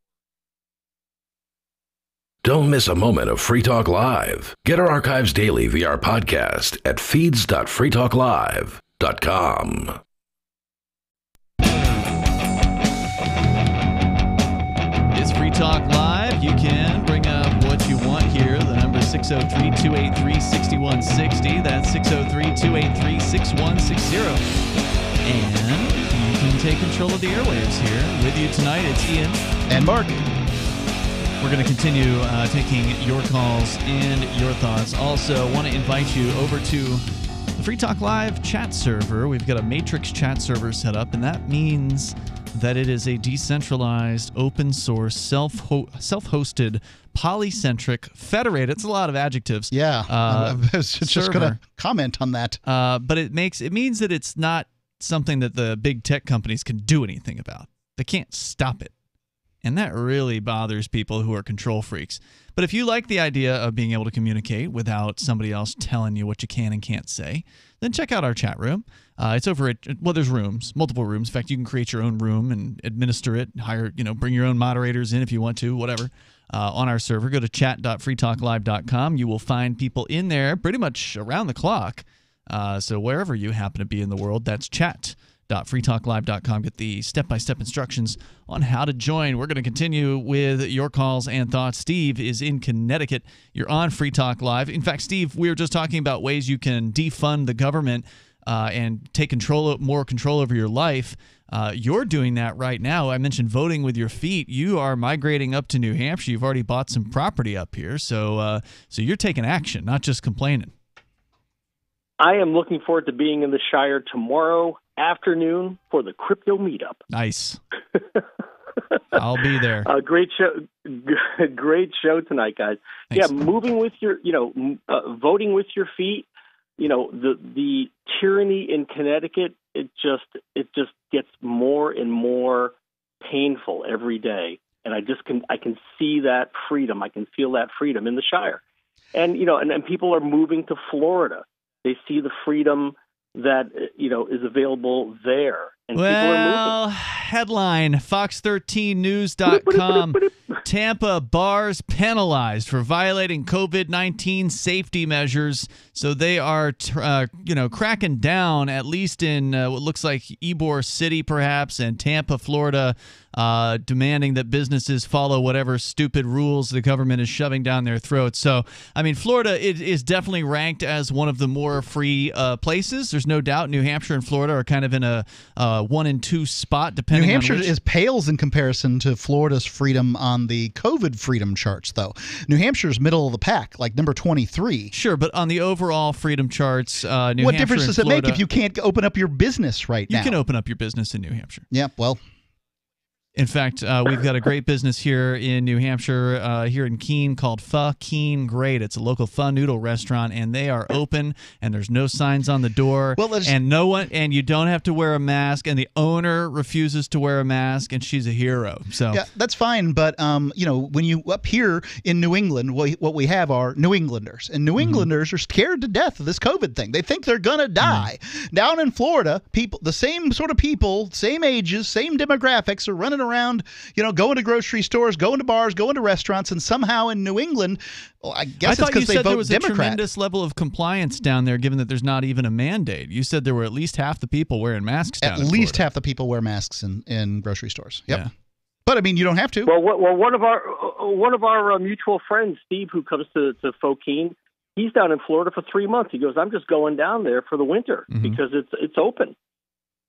Don't miss a moment of Free Talk Live. Get our archives daily via our podcast at feeds.freetalklive.com. Talk Live. You can bring up what you want here. The number is 603-283-6160. That's 603-283-6160. And you can take control of the airwaves here. With you tonight, it's Ian. And Mark. We're going to continue taking your calls and your thoughts. Also, want to invite you over to the Free Talk Live chat server. We've got a Matrix chat server set up, and that means that it is a decentralized, open source, self-hosted, polycentric, federated. It's a lot of adjectives. Yeah, I was just going to comment on that. But it means that it's not something that the big tech companies can do anything about. They can't stop it. And that really bothers people who are control freaks. But if you like the idea of being able to communicate without somebody else telling you what you can and can't say, then check out our chat room. It's over at, well, there's rooms, multiple rooms. In fact, you can create your own room and administer it, bring your own moderators in if you want to, whatever, on our server. Go to chat.freetalklive.com. You will find people in there pretty much around the clock. So wherever you happen to be in the world, that's chat.freetalklive.com. Get the step-by-step instructions on how to join. We're going to continue with your calls and thoughts. Steve is in Connecticut. You're on Free Talk Live. In fact, Steve, we were just talking about ways you can defund the government and take more control over your life. You're doing that right now. I mentioned voting with your feet. You are migrating up to New Hampshire. You've already bought some property up here. So you're taking action, not just complaining. I am looking forward to being in the Shire tomorrow afternoon for the crypto meetup. Nice. I'll be there. Great show tonight, guys. Thanks. Yeah, moving with your, voting with your feet. The tyranny in Connecticut, it just gets more and more painful every day, and I can see that freedom. I can feel that freedom in the Shire, and and people are moving to Florida. They see the freedom that is available there. And people are moving. Headline, Fox13News.com, Tampa bars penalized for violating COVID-19 safety measures. So they are, cracking down, at least in what looks like Ybor City, perhaps, and Tampa, Florida, demanding that businesses follow whatever stupid rules the government is shoving down their throats. So, Florida is definitely ranked as one of the more free places. There's no doubt New Hampshire and Florida are kind of in a 1 and 2 spot, depending on New Hampshire pales in comparison to Florida's freedom on the COVID freedom charts, though. New Hampshire's middle of the pack, like number 23. Sure, but on the overall freedom charts, New Hampshire What difference does it Florida, make if you can't open up your business right now? You can open up your business in New Hampshire. Yeah, well... In fact, we've got a great business here in New Hampshire, here in Keene, called Pho Keene Great. It's a local pho noodle restaurant, and they are open, and there's no signs on the door, and you don't have to wear a mask, and the owner refuses to wear a mask, and she's a hero. So yeah, that's fine, but when you up here in New England, what we have are New Englanders, and New Englanders are scared to death of this COVID thing. They think they're gonna die. Down in Florida, people, the same sort of people, same ages, same demographics, are running around, going to grocery stores, going to bars, going to restaurants, and somehow in New England, well, I guess it's because they vote Democrat. I thought you said there was a tremendous level of compliance down there, given that there's not even a mandate. You said there were at least half the people wearing masks down in At least Florida. half the people wear masks in grocery stores. Yep. Yeah. But you don't have to. Well, one of our mutual friends, Steve, who comes to Pho Keene, he's down in Florida for 3 months. He goes, I'm just going down there for the winter because it's open.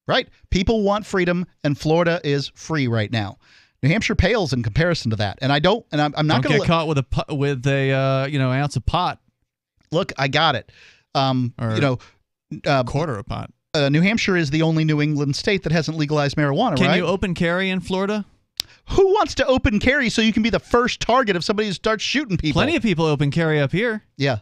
Right. People want freedom, and Florida is free right now. New Hampshire pales in comparison to that, and I'm not going to get caught with a ounce of pot. Look, I got it. Quarter of pot. New Hampshire is the only New England state that hasn't legalized marijuana. Can you open carry in Florida? Who wants to open carry so you can be the first target if somebody starts shooting people? Plenty of people open carry up here. Yeah.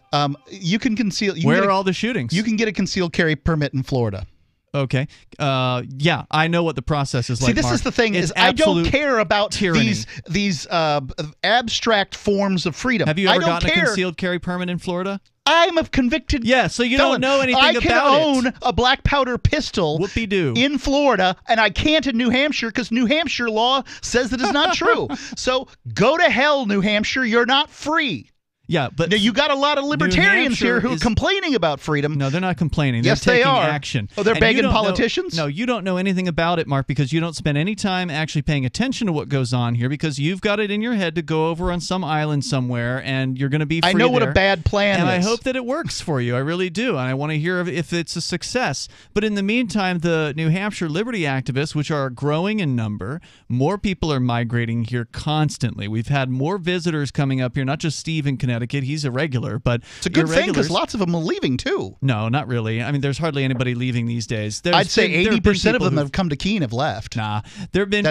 You can conceal. Where are all the shootings? You can get a concealed carry permit in Florida. Okay. Yeah, I know what the process is like. See, this is the thing: I don't care about these abstract forms of freedom. Have you ever gotten a concealed carry permit in Florida? I'm a convicted so you felon. don't know anything about it. I can own a black powder pistol Whoopie-doo. in Florida, and I can't in New Hampshire because New Hampshire law says that it's not true. So go to hell, New Hampshire. You're not free. Yeah, but now, you got a lot of libertarians here who are complaining about freedom. No, they're not complaining. Yes, they're taking they are. action. Oh, they're And begging you don't politicians? No, you don't know anything about it, Mark, because you don't spend any time actually paying attention to what goes on here, because you've got it in your head to go over on some island somewhere, and you're going to be free I know what there. a bad plan and is. I hope that it works for you. I really do, and I want to hear if it's a success. But in the meantime, the New Hampshire liberty activists, which are growing in number, more people are migrating here constantly. We've had more visitors coming up here, not just Steve in Connecticut. He's a regular, but it's a good thing because lots of them are leaving too. No, not really. I mean, there's hardly anybody leaving these days. I'd say 80% of them have come to Keene have left. Nah, there have been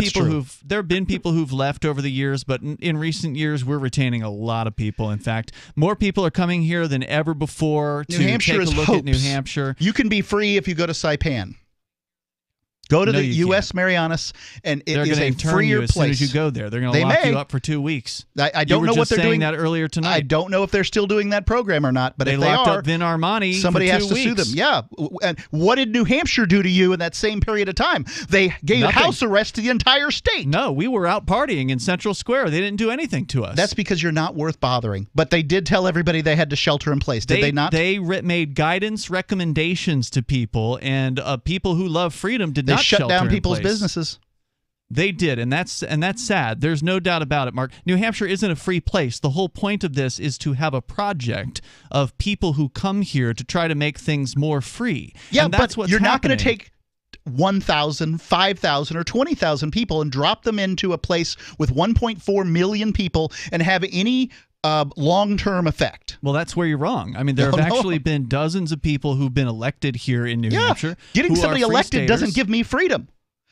people who've left over the years, but in recent years we're retaining a lot of people. In fact, more people are coming here than ever before to take a look at New Hampshire. You can be free if you go to Saipan. Go to the U.S. Marianas, and it is a freer place. As soon as you go there, they're going to lock you up for 2 weeks. I don't know what they're doing. That earlier tonight. I don't know if they're still doing that program or not. But if they locked are, up Vin Armani. Somebody for 2 has to weeks. sue them. Yeah. And what did New Hampshire do to you in that same period of time? They gave house arrest to the entire state. No, we were out partying in Central Square. They didn't do anything to us. That's because you're not worth bothering. But they did tell everybody they had to shelter in place. Did they not? They made guidance recommendations to people, and people who love freedom did not shut down people's place. businesses. They did, and that's sad. There's no doubt about it, Mark. New Hampshire isn't a free place. The whole point of this is to have a project of people who come here to try to make things more free. Yeah, and that's but what's you're not going happening. to take 1,000, 5,000, or 20,000 people and drop them into a place with 1.4 million people and have any long-term effect. Well, that's where you're wrong. I mean, there have actually been dozens of people who've been elected here in New Hampshire. Getting somebody elected doesn't give me freedom.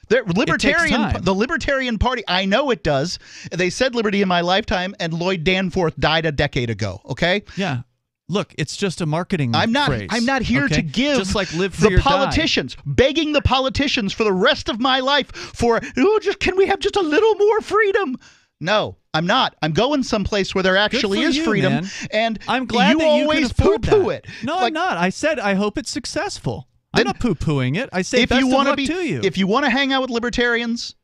The Libertarian Party, I know it does. They said liberty in my lifetime, and Lloyd Danforth died a decade ago, okay? Yeah. Look, it's just a marketing phrase. I'm not here to give just like live free the politicians, begging the politicians for the rest of my life for, can we have just a little more freedom? No, I'm not. I'm going someplace where there actually is freedom, man. And I'm glad you that you always can afford poo-poo that. it. No, I'm not. I said I hope it's successful. I'm not poo-pooing it. I say best of luck to you. If you want to hang out with libertarians,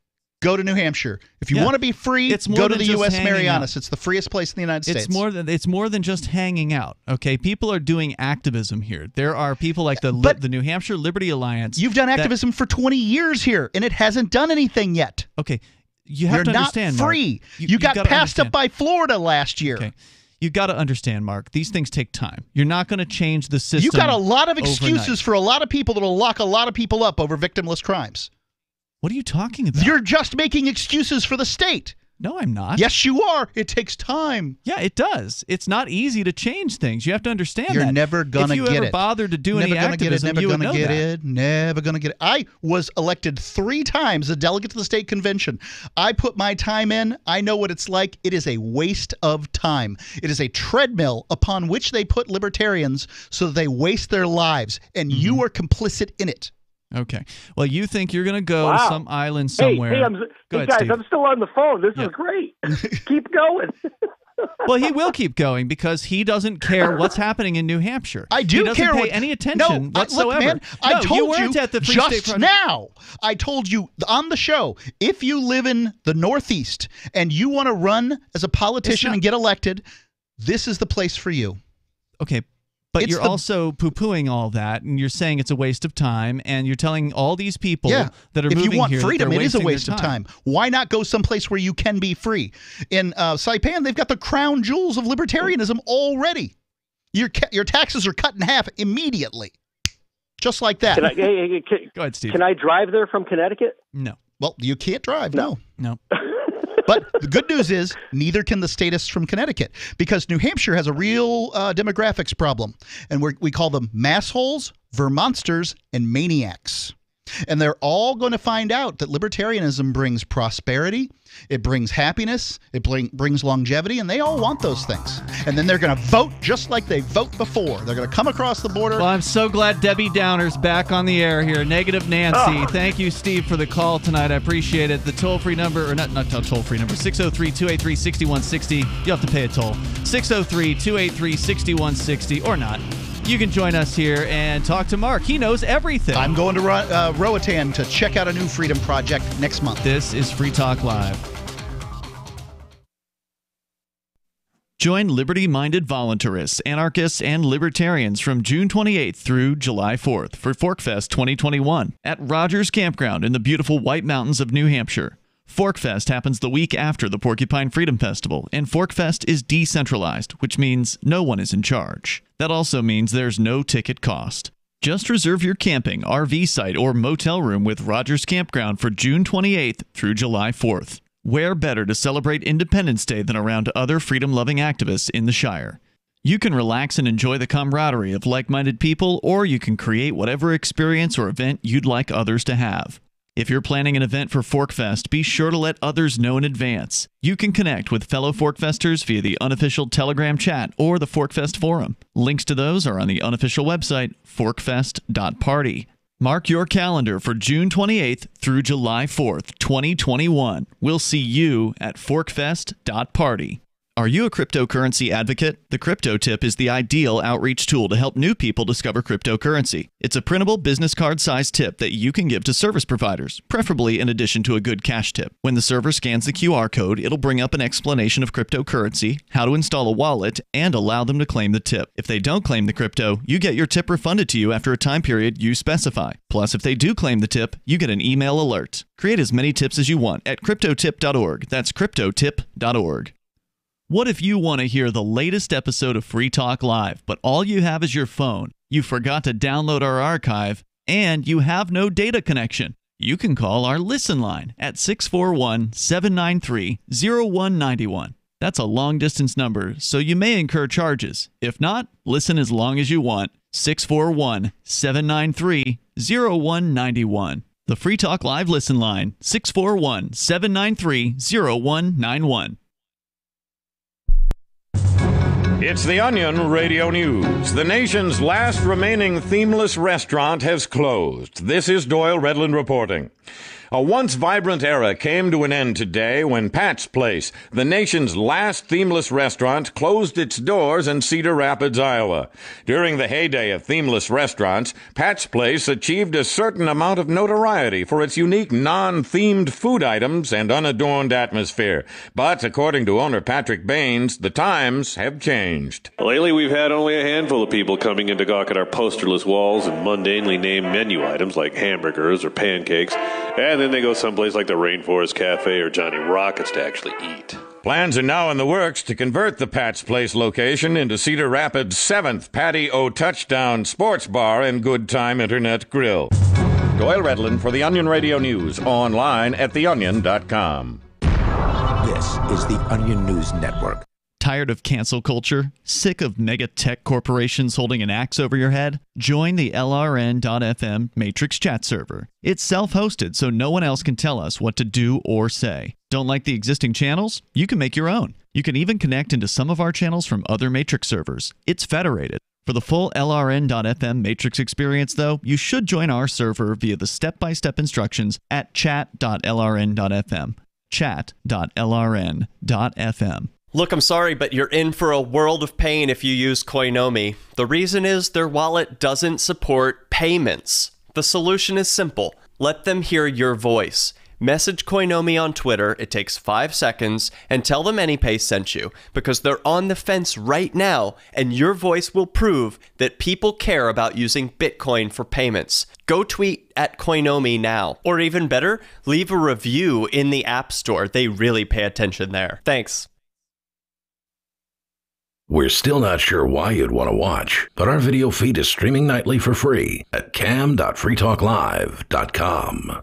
go to New Hampshire. If you want to be free, go to the U.S. Marianas. It's the freest place in the United States. It's more than just hanging out. Okay, people are doing activism here. There are people like the New Hampshire Liberty Alliance. You've done activism for 20 years here, and it hasn't done anything yet. Okay, you're not understand, free. Mark. You got passed up by Florida last year. Okay. You got to understand, Mark, these things take time. You're not going to change the system. You got a lot of excuses overnight. for a lot of people that will lock a lot of people up over victimless crimes. What are you talking about? You're just making excuses for the state. No, I'm not. Yes, you are. It takes time. Yeah, it does. It's not easy to change things. You have to understand You're that. never going to get it. If you ever bothered to do any activism, you would know that. Never going to get it. I was elected 3 times a delegate to the state convention. I put my time in. I know what it's like. It is a waste of time. It is a treadmill upon which they put libertarians so that they waste their lives, and you are complicit in it. Okay. Well, you think you're going to go to some island somewhere. Hey, guys, Steve. I'm still on the phone. This is great. Keep going. Well, he will keep going because he doesn't care what's happening in New Hampshire. I do care. He doesn't pay any attention whatsoever. Look, man, I told you at the Free just State now. I told you on the show, if you live in the Northeast and you want to run as a politician and get elected, this is the place for you. Okay. But you're also poo-pooing all that, and you're saying it's a waste of time, and you're telling all these people that are moving here if you want freedom, it is a wasting waste of time. Why not go someplace where you can be free? In Saipan, they've got the crown jewels of libertarianism already. Your taxes are cut in half immediately, just like that. Go ahead, Steve. Can I drive there from Connecticut? No. Well, you can't drive. No. But the good news is neither can the statists from Connecticut, because New Hampshire has a real demographics problem, and we call them massholes, Vermonsters, and maniacs. And they're all going to find out that libertarianism brings prosperity, it brings happiness, it brings longevity, and they all want those things. And then they're going to vote just like they vote before. They're going to come across the border. Well, I'm so glad Debbie Downer's back on the air here. Negative Nancy. Thank you, Steve, for the call tonight. I appreciate it. The toll-free number, or not toll-free number, 603-283-6160. You'll have to pay a toll. 603-283-6160, or not. You can join us here and talk to Mark. He knows everything. I'm going to Roatan to check out a new freedom project next month. This is Free Talk Live. Join liberty-minded voluntarists, anarchists, and libertarians from June 28th through July 4th for ForkFest 2021 at Rogers Campground in the beautiful White Mountains of New Hampshire. ForkFest happens the week after the Porcupine Freedom Festival, and ForkFest is decentralized, which means no one is in charge. That also means there's no ticket cost. Just reserve your camping, RV site, or motel room with Rogers Campground for June 28th through July 4th. Where better to celebrate Independence Day than around other freedom-loving activists in the Shire? You can relax and enjoy the camaraderie of like-minded people, or you can create whatever experience or event you'd like others to have. If you're planning an event for ForkFest, be sure to let others know in advance. You can connect with fellow ForkFesters via the unofficial Telegram chat or the ForkFest forum. Links to those are on the unofficial website, forkfest.party. Mark your calendar for June 28th through July 4th, 2021. We'll see you at forkfest.party. Are you a cryptocurrency advocate? The Crypto Tip is the ideal outreach tool to help new people discover cryptocurrency. It's a printable business card-sized tip that you can give to service providers, preferably in addition to a good cash tip. When the server scans the QR code, it'll bring up an explanation of cryptocurrency, how to install a wallet, and allow them to claim the tip. If they don't claim the crypto, you get your tip refunded to you after a time period you specify. Plus, if they do claim the tip, you get an email alert. Create as many tips as you want at cryptotip.org. That's cryptotip.org. What if you want to hear the latest episode of Free Talk Live, but all you have is your phone, you forgot to download our archive, and you have no data connection? You can call our Listen line at 641-793-0191. That's a long-distance number, so you may incur charges. If not, listen as long as you want. 641-793-0191. The Free Talk Live Listen line, 641-793-0191. It's the Onion Radio News. The nation's last remaining themeless restaurant has closed. This is Doyle Redland reporting. A once vibrant era came to an end today when Pat's Place, the nation's last themeless restaurant, closed its doors in Cedar Rapids, Iowa. During the heyday of themeless restaurants, Pat's Place achieved a certain amount of notoriety for its unique non-themed food items and unadorned atmosphere. But according to owner Patrick Baines, the times have changed. Lately, we've had only a handful of people coming in to gawk at our posterless walls and mundanely named menu items like hamburgers or pancakes, and then they go someplace like the Rainforest Cafe or Johnny Rockets to actually eat. Plans are now in the works to convert the Pat's Place location into Cedar Rapids' 7th Patio Touchdown Sports Bar and Good Time Internet Grill. Doyle Redland for the Onion Radio News, online at theonion.com. This is the Onion News Network. Tired of cancel culture? Sick of mega tech corporations holding an axe over your head? Join the LRN.FM Matrix chat server. It's self-hosted, so no one else can tell us what to do or say. Don't like the existing channels? You can make your own. You can even connect into some of our channels from other Matrix servers. It's federated. For the full LRN.FM Matrix experience, though, you should join our server via the step-by-step instructions at chat.lrn.fm. Chat.lrn.fm. Look, I'm sorry, but you're in for a world of pain if you use Koinomi. The reason is their wallet doesn't support payments. The solution is simple. Let them hear your voice. Message Koinomi on Twitter, it takes 5 seconds, and tell them AnyPay sent you, because they're on the fence right now, and your voice will prove that people care about using Bitcoin for payments. Go tweet at Koinomi now. Or even better, leave a review in the App Store. They really pay attention there. Thanks. We're still not sure why you'd want to watch, but our video feed is streaming nightly for free at cam.freetalklive.com.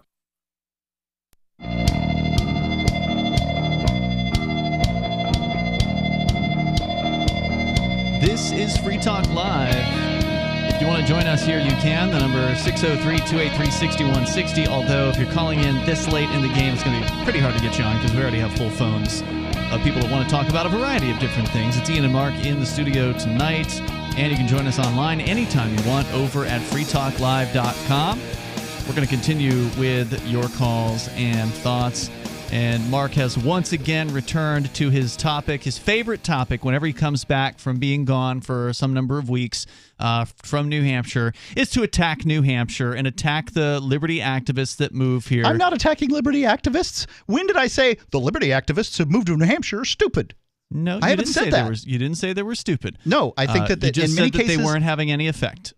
This is Free Talk Live. If you want to join us here, you can. The number is 603-283-6160. Although, if you're calling in this late in the game, it's going to be pretty hard to get you on because we already have full phones. People that want to talk about a variety of different things. It's Ian and Mark in the studio tonight, and you can join us online anytime you want over at freetalklive.com. We're going to continue with your calls and thoughts, and Mark has once again returned to his topic, his favorite topic whenever he comes back from being gone for some number of weeks from New Hampshire, is to attack New Hampshire and attack the liberty activists that move here. I'm not attacking liberty activists. When did I say the liberty activists who moved to New Hampshire are stupid? No, I haven't said that. You didn't say they were stupid. No, I think that you just in many said that cases they weren't having any effect.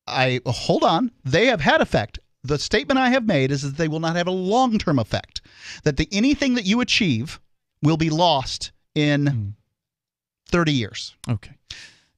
Hold on. They have had effect. The statement I have made is that they will not have a long-term effect. That anything that you achieve will be lost in 30 years. Okay.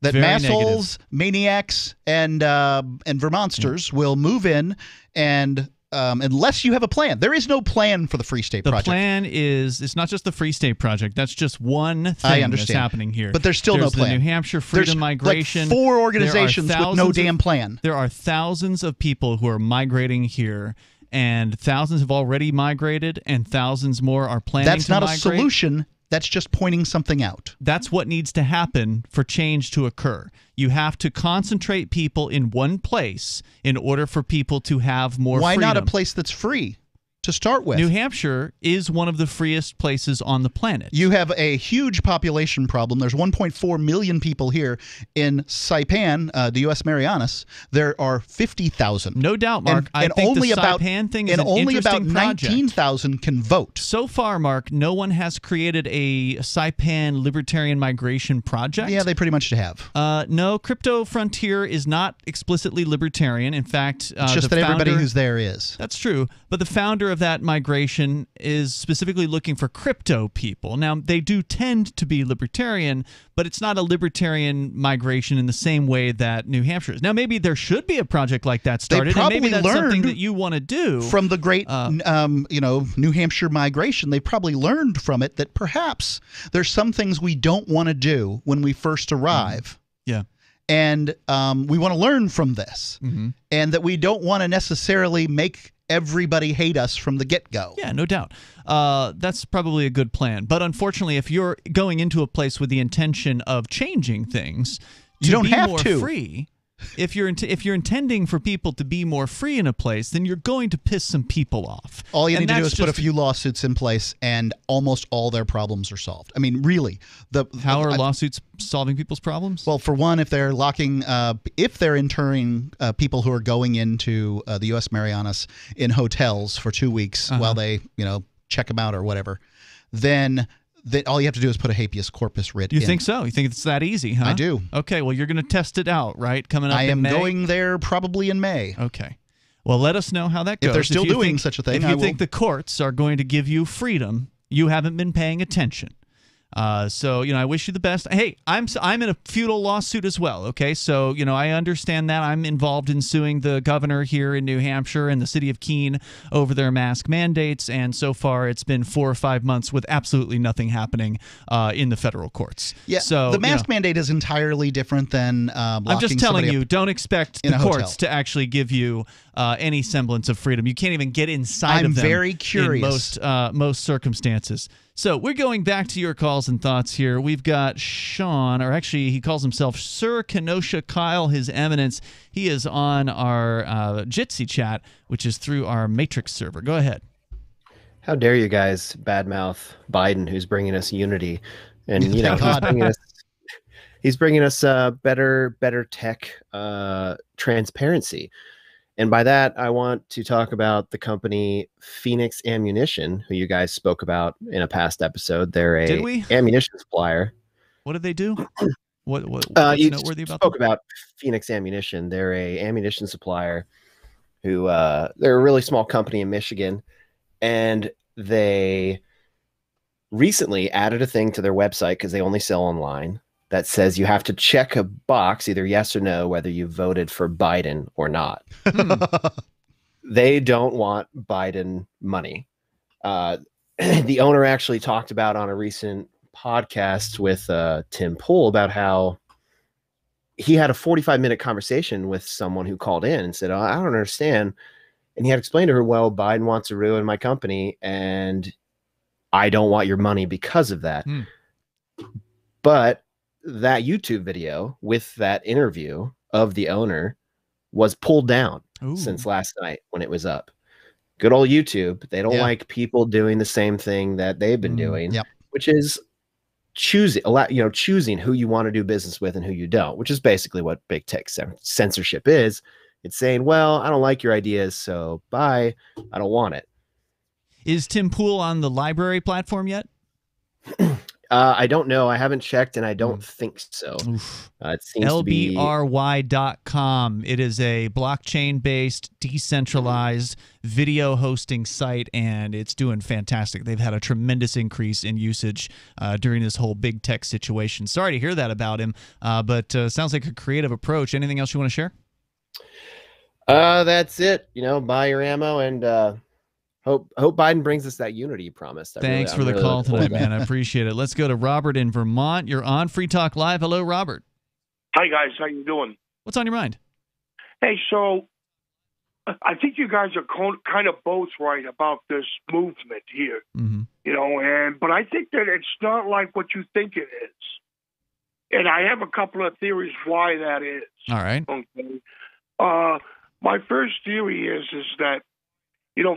That Very massholes, maniacs, and Vermonsters will move in, and unless you have a plan. There is no plan for the Free State Project. The plan is, it's not just the Free State Project. That's just one thing that's happening here. But there's still no plan. The New Hampshire Freedom Migration. Like 4 organizations with no damn plan. There are thousands of people who are migrating here, and thousands have already migrated, and thousands more are planning to migrate. That's not a solution. That's just pointing something out. That's what needs to happen for change to occur. You have to concentrate people in one place in order for people to have more freedom. Why not a place that's free to start with? New Hampshire is one of the freest places on the planet. You have a huge population problem. There's 1.4 million people here. In Saipan, the U.S. Marianas, there are 50,000. No doubt, Mark. I think only the about Saipan thing is an only about interesting project. 19,000 can vote. So far, Mark, no one has created a Saipan libertarian migration project. Yeah, they pretty much have. No, Crypto Frontier is not explicitly libertarian. In fact, it's just that everybody who's there is. That's true. But the founder of that migration is specifically looking for crypto people. Now, they do tend to be libertarian, but it's not a libertarian migration in the same way that New Hampshire is. Now, maybe there should be a project like that started, and maybe that's something that you want to do. From the great New Hampshire migration, they probably learned from it that perhaps there's some things we don't want to do when we first arrive. Yeah. And we want to learn from this. And that we don't want to necessarily make everybody hate us from the get-go. Yeah, no doubt. That's probably a good plan. But unfortunately, if you're going into a place with the intention of changing things you don't have more to. Free, if you're intending for people to be more free in a place, then you're going to piss some people off. All you need to do is put a few lawsuits in place, and almost all their problems are solved. I mean, really. How are lawsuits solving people's problems? Well, for one, if they're interring people who are going into the U.S. Marianas in hotels for 2 weeks while they, check them out or whatever, then all you have to do is put a habeas corpus writ in. You think so? You think it's that easy, huh? I do. Okay, well, you're going to test it out, right? Coming up in May? I am going there probably in May. Okay. Well, let us know how that goes. If they're still doing such a thing, If you think the courts are going to give you freedom, you haven't been paying attention. So I wish you the best. Hey, I'm in a feudal lawsuit as well. Okay, so I understand that I'm involved in suing the governor here in New Hampshire and the city of Keene over their mask mandates, and so far it's been 4 or 5 months with absolutely nothing happening in the federal courts. Yeah, so the mask mandate is entirely different than locking I'm just telling you, up don't expect the courts to actually give you any semblance of freedom. You can't even get inside of them. I'm very curious. In most circumstances. So we're going back to your calls and thoughts here. We've got Sean, or actually he calls himself Sir Kenosha Kyle, His Eminence. He is on our Jitsi chat, which is through our Matrix server. Go ahead. How dare you guys badmouth Biden, who's bringing us unity, and he's bringing us better tech transparency. And by that, I want to talk about the company Phoenix Ammunition, who you guys spoke about in a past episode. They're a ammunition supplier. What did they do? What's you noteworthy about spoke them? about Phoenix Ammunition. They're a ammunition supplier who they're a really small company in Michigan, and they recently added a thing to their website because they only sell online that says you have to check a box, either yes or no, whether you voted for Biden or not. They don't want Biden money. The owner actually talked about on a recent podcast with Tim Pool about how he had a 45-minute conversation with someone who called in and said, "Oh, I don't understand." And he had explained to her, well, Biden wants to ruin my company, and I don't want your money because of that. But that YouTube video with that interview of the owner was pulled down since last night when it was up. Good old YouTube. They don't like people doing the same thing that they've been doing, which is choosing who you want to do business with and who you don't, which is basically what big tech censorship is. It's saying, well, I don't like your ideas, so bye. I don't want it. Is Tim Pool on the library platform yet? I don't know. I haven't checked, and I don't think so. It seems LBRY.com. It is a blockchain-based, decentralized video hosting site, and it's doing fantastic. They've had a tremendous increase in usage during this whole big tech situation. Sorry to hear that about him, but sounds like a creative approach. Anything else you want to share? That's it. Buy your ammo and hope Biden brings us that unity promise. Thanks for the call tonight, man. I appreciate it. Let's go to Robert in Vermont. You're on Free Talk Live. Hello, Robert. Hi, guys. How you doing? What's on your mind? Hey, so I think you guys are kind of both right about this movement here. But I think that it's not like what you think it is. And I have a couple of theories why that is. All right. Okay. My first theory is that,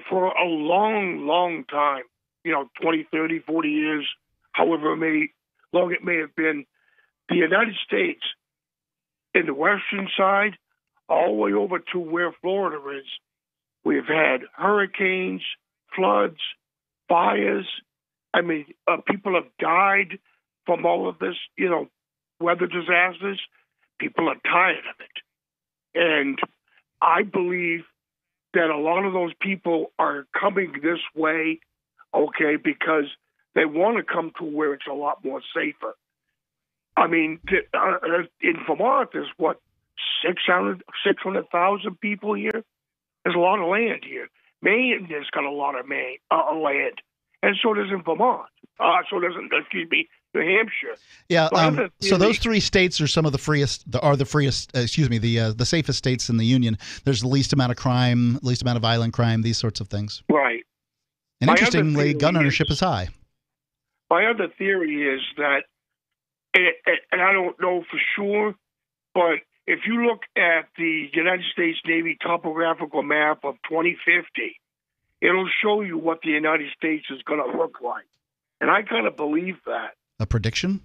for a long, long time, 20, 30, 40 years, however long it may have been, the United States, in the western side, all the way over to where Florida is, we've had hurricanes, floods, fires. I mean, people have died from all of this, weather disasters. People are tired of it. And I believe that a lot of those people are coming this way, okay, because they want to come to where it's a lot more safer. I mean, in Vermont, there's 600,000 people here. There's a lot of land here. Maine has got a lot of land, and so does in Vermont. So does, New Hampshire. Yeah. So those three states are some of the freest. The safest states in the union. There's the least amount of crime, least amount of violent crime, these sorts of things. Right. And interestingly, gun ownership is high. My other theory is that, and I don't know for sure, but if you look at the United States Navy topographical map of 2050, it'll show you what the United States is going to look like. And I kind of believe that. A prediction?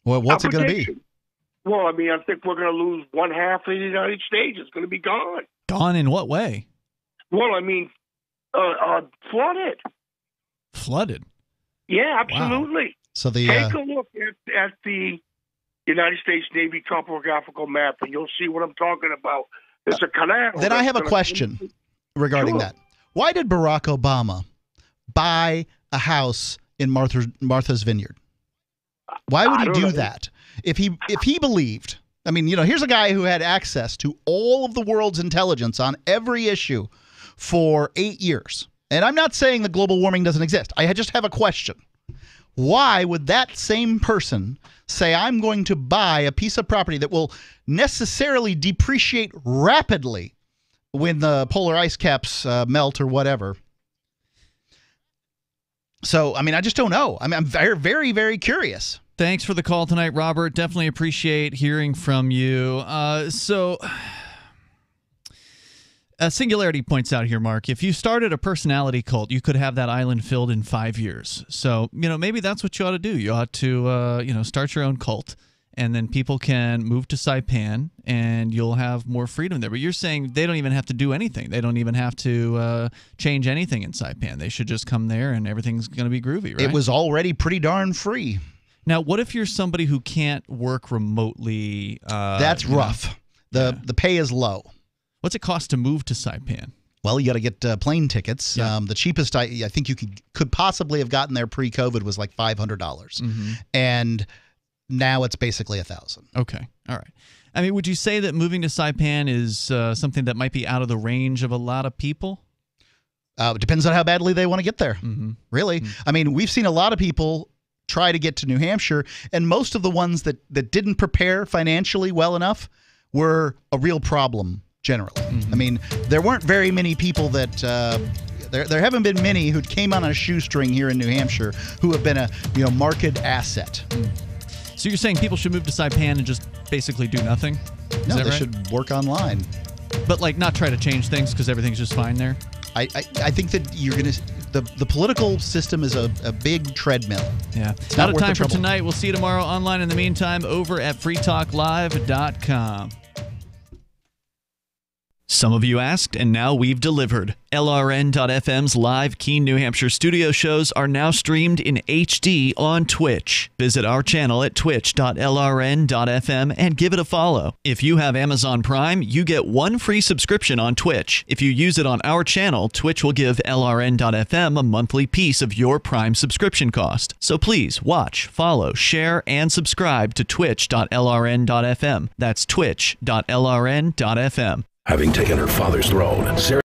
Well, what's it going to be? Well, I mean, I think we're going to lose one half of the United States. It's going to be gone. Gone in what way? Well, I mean, flooded. Flooded? Yeah, absolutely. Wow. So take a look at the United States Navy topographical map, and you'll see what I'm talking about. There's a canal. Then I have a question regarding that. Why did Barack Obama buy a house in Martha's Vineyard? Why would he do that? If he believed, I mean, here's a guy who had access to all of the world's intelligence on every issue for 8 years. And I'm not saying that global warming doesn't exist. I just have a question. Why would that same person say, I'm going to buy a piece of property that will necessarily depreciate rapidly when the polar ice caps melt or whatever? So, I mean, I just don't know. I mean, I'm very, very, very curious. Thanks for the call tonight, Robert. Definitely appreciate hearing from you. Singularity points out here, Mark, if you started a personality cult, you could have that island filled in 5 years. So, maybe that's what you ought to do. You ought to, start your own cult, and then people can move to Saipan, and you'll have more freedom there. But you're saying they don't even have to do anything. They don't even have to change anything in Saipan. They should just come there, and everything's going to be groovy, right? It was already pretty darn free. Now, what if you're somebody who can't work remotely? That's rough. The pay is low. What's it cost to move to Saipan? Well, you got to get plane tickets. Yeah. The cheapest I think you could possibly have gotten there pre-COVID was like $500, and now it's basically $1,000. Okay, all right. I mean, would you say that moving to Saipan is something that might be out of the range of a lot of people? It depends on how badly they want to get there. Really, I mean, we've seen a lot of people try to get to New Hampshire, and most of the ones that didn't prepare financially well enough were a real problem. Generally, I mean, there weren't very many people that there haven't been many who came on a shoestring here in New Hampshire who have been a market asset. So you're saying people should move to Saipan and just basically do nothing? No, they should work online, but not try to change things because everything's just fine there. I think that you're gonna the political system is a big treadmill. Yeah, it's out of time for tonight. We'll see you tomorrow online. In the meantime, over at freetalklive.com. Some of you asked, and now we've delivered. LRN.FM's live Keene, New Hampshire studio shows are now streamed in HD on Twitch. Visit our channel at twitch.lrn.fm and give it a follow. If you have Amazon Prime, you get 1 free subscription on Twitch. If you use it on our channel, Twitch will give LRN.FM a monthly piece of your Prime subscription cost. So please watch, follow, share, and subscribe to twitch.lrn.fm. That's twitch.lrn.fm. Having taken her father's throne, Sarah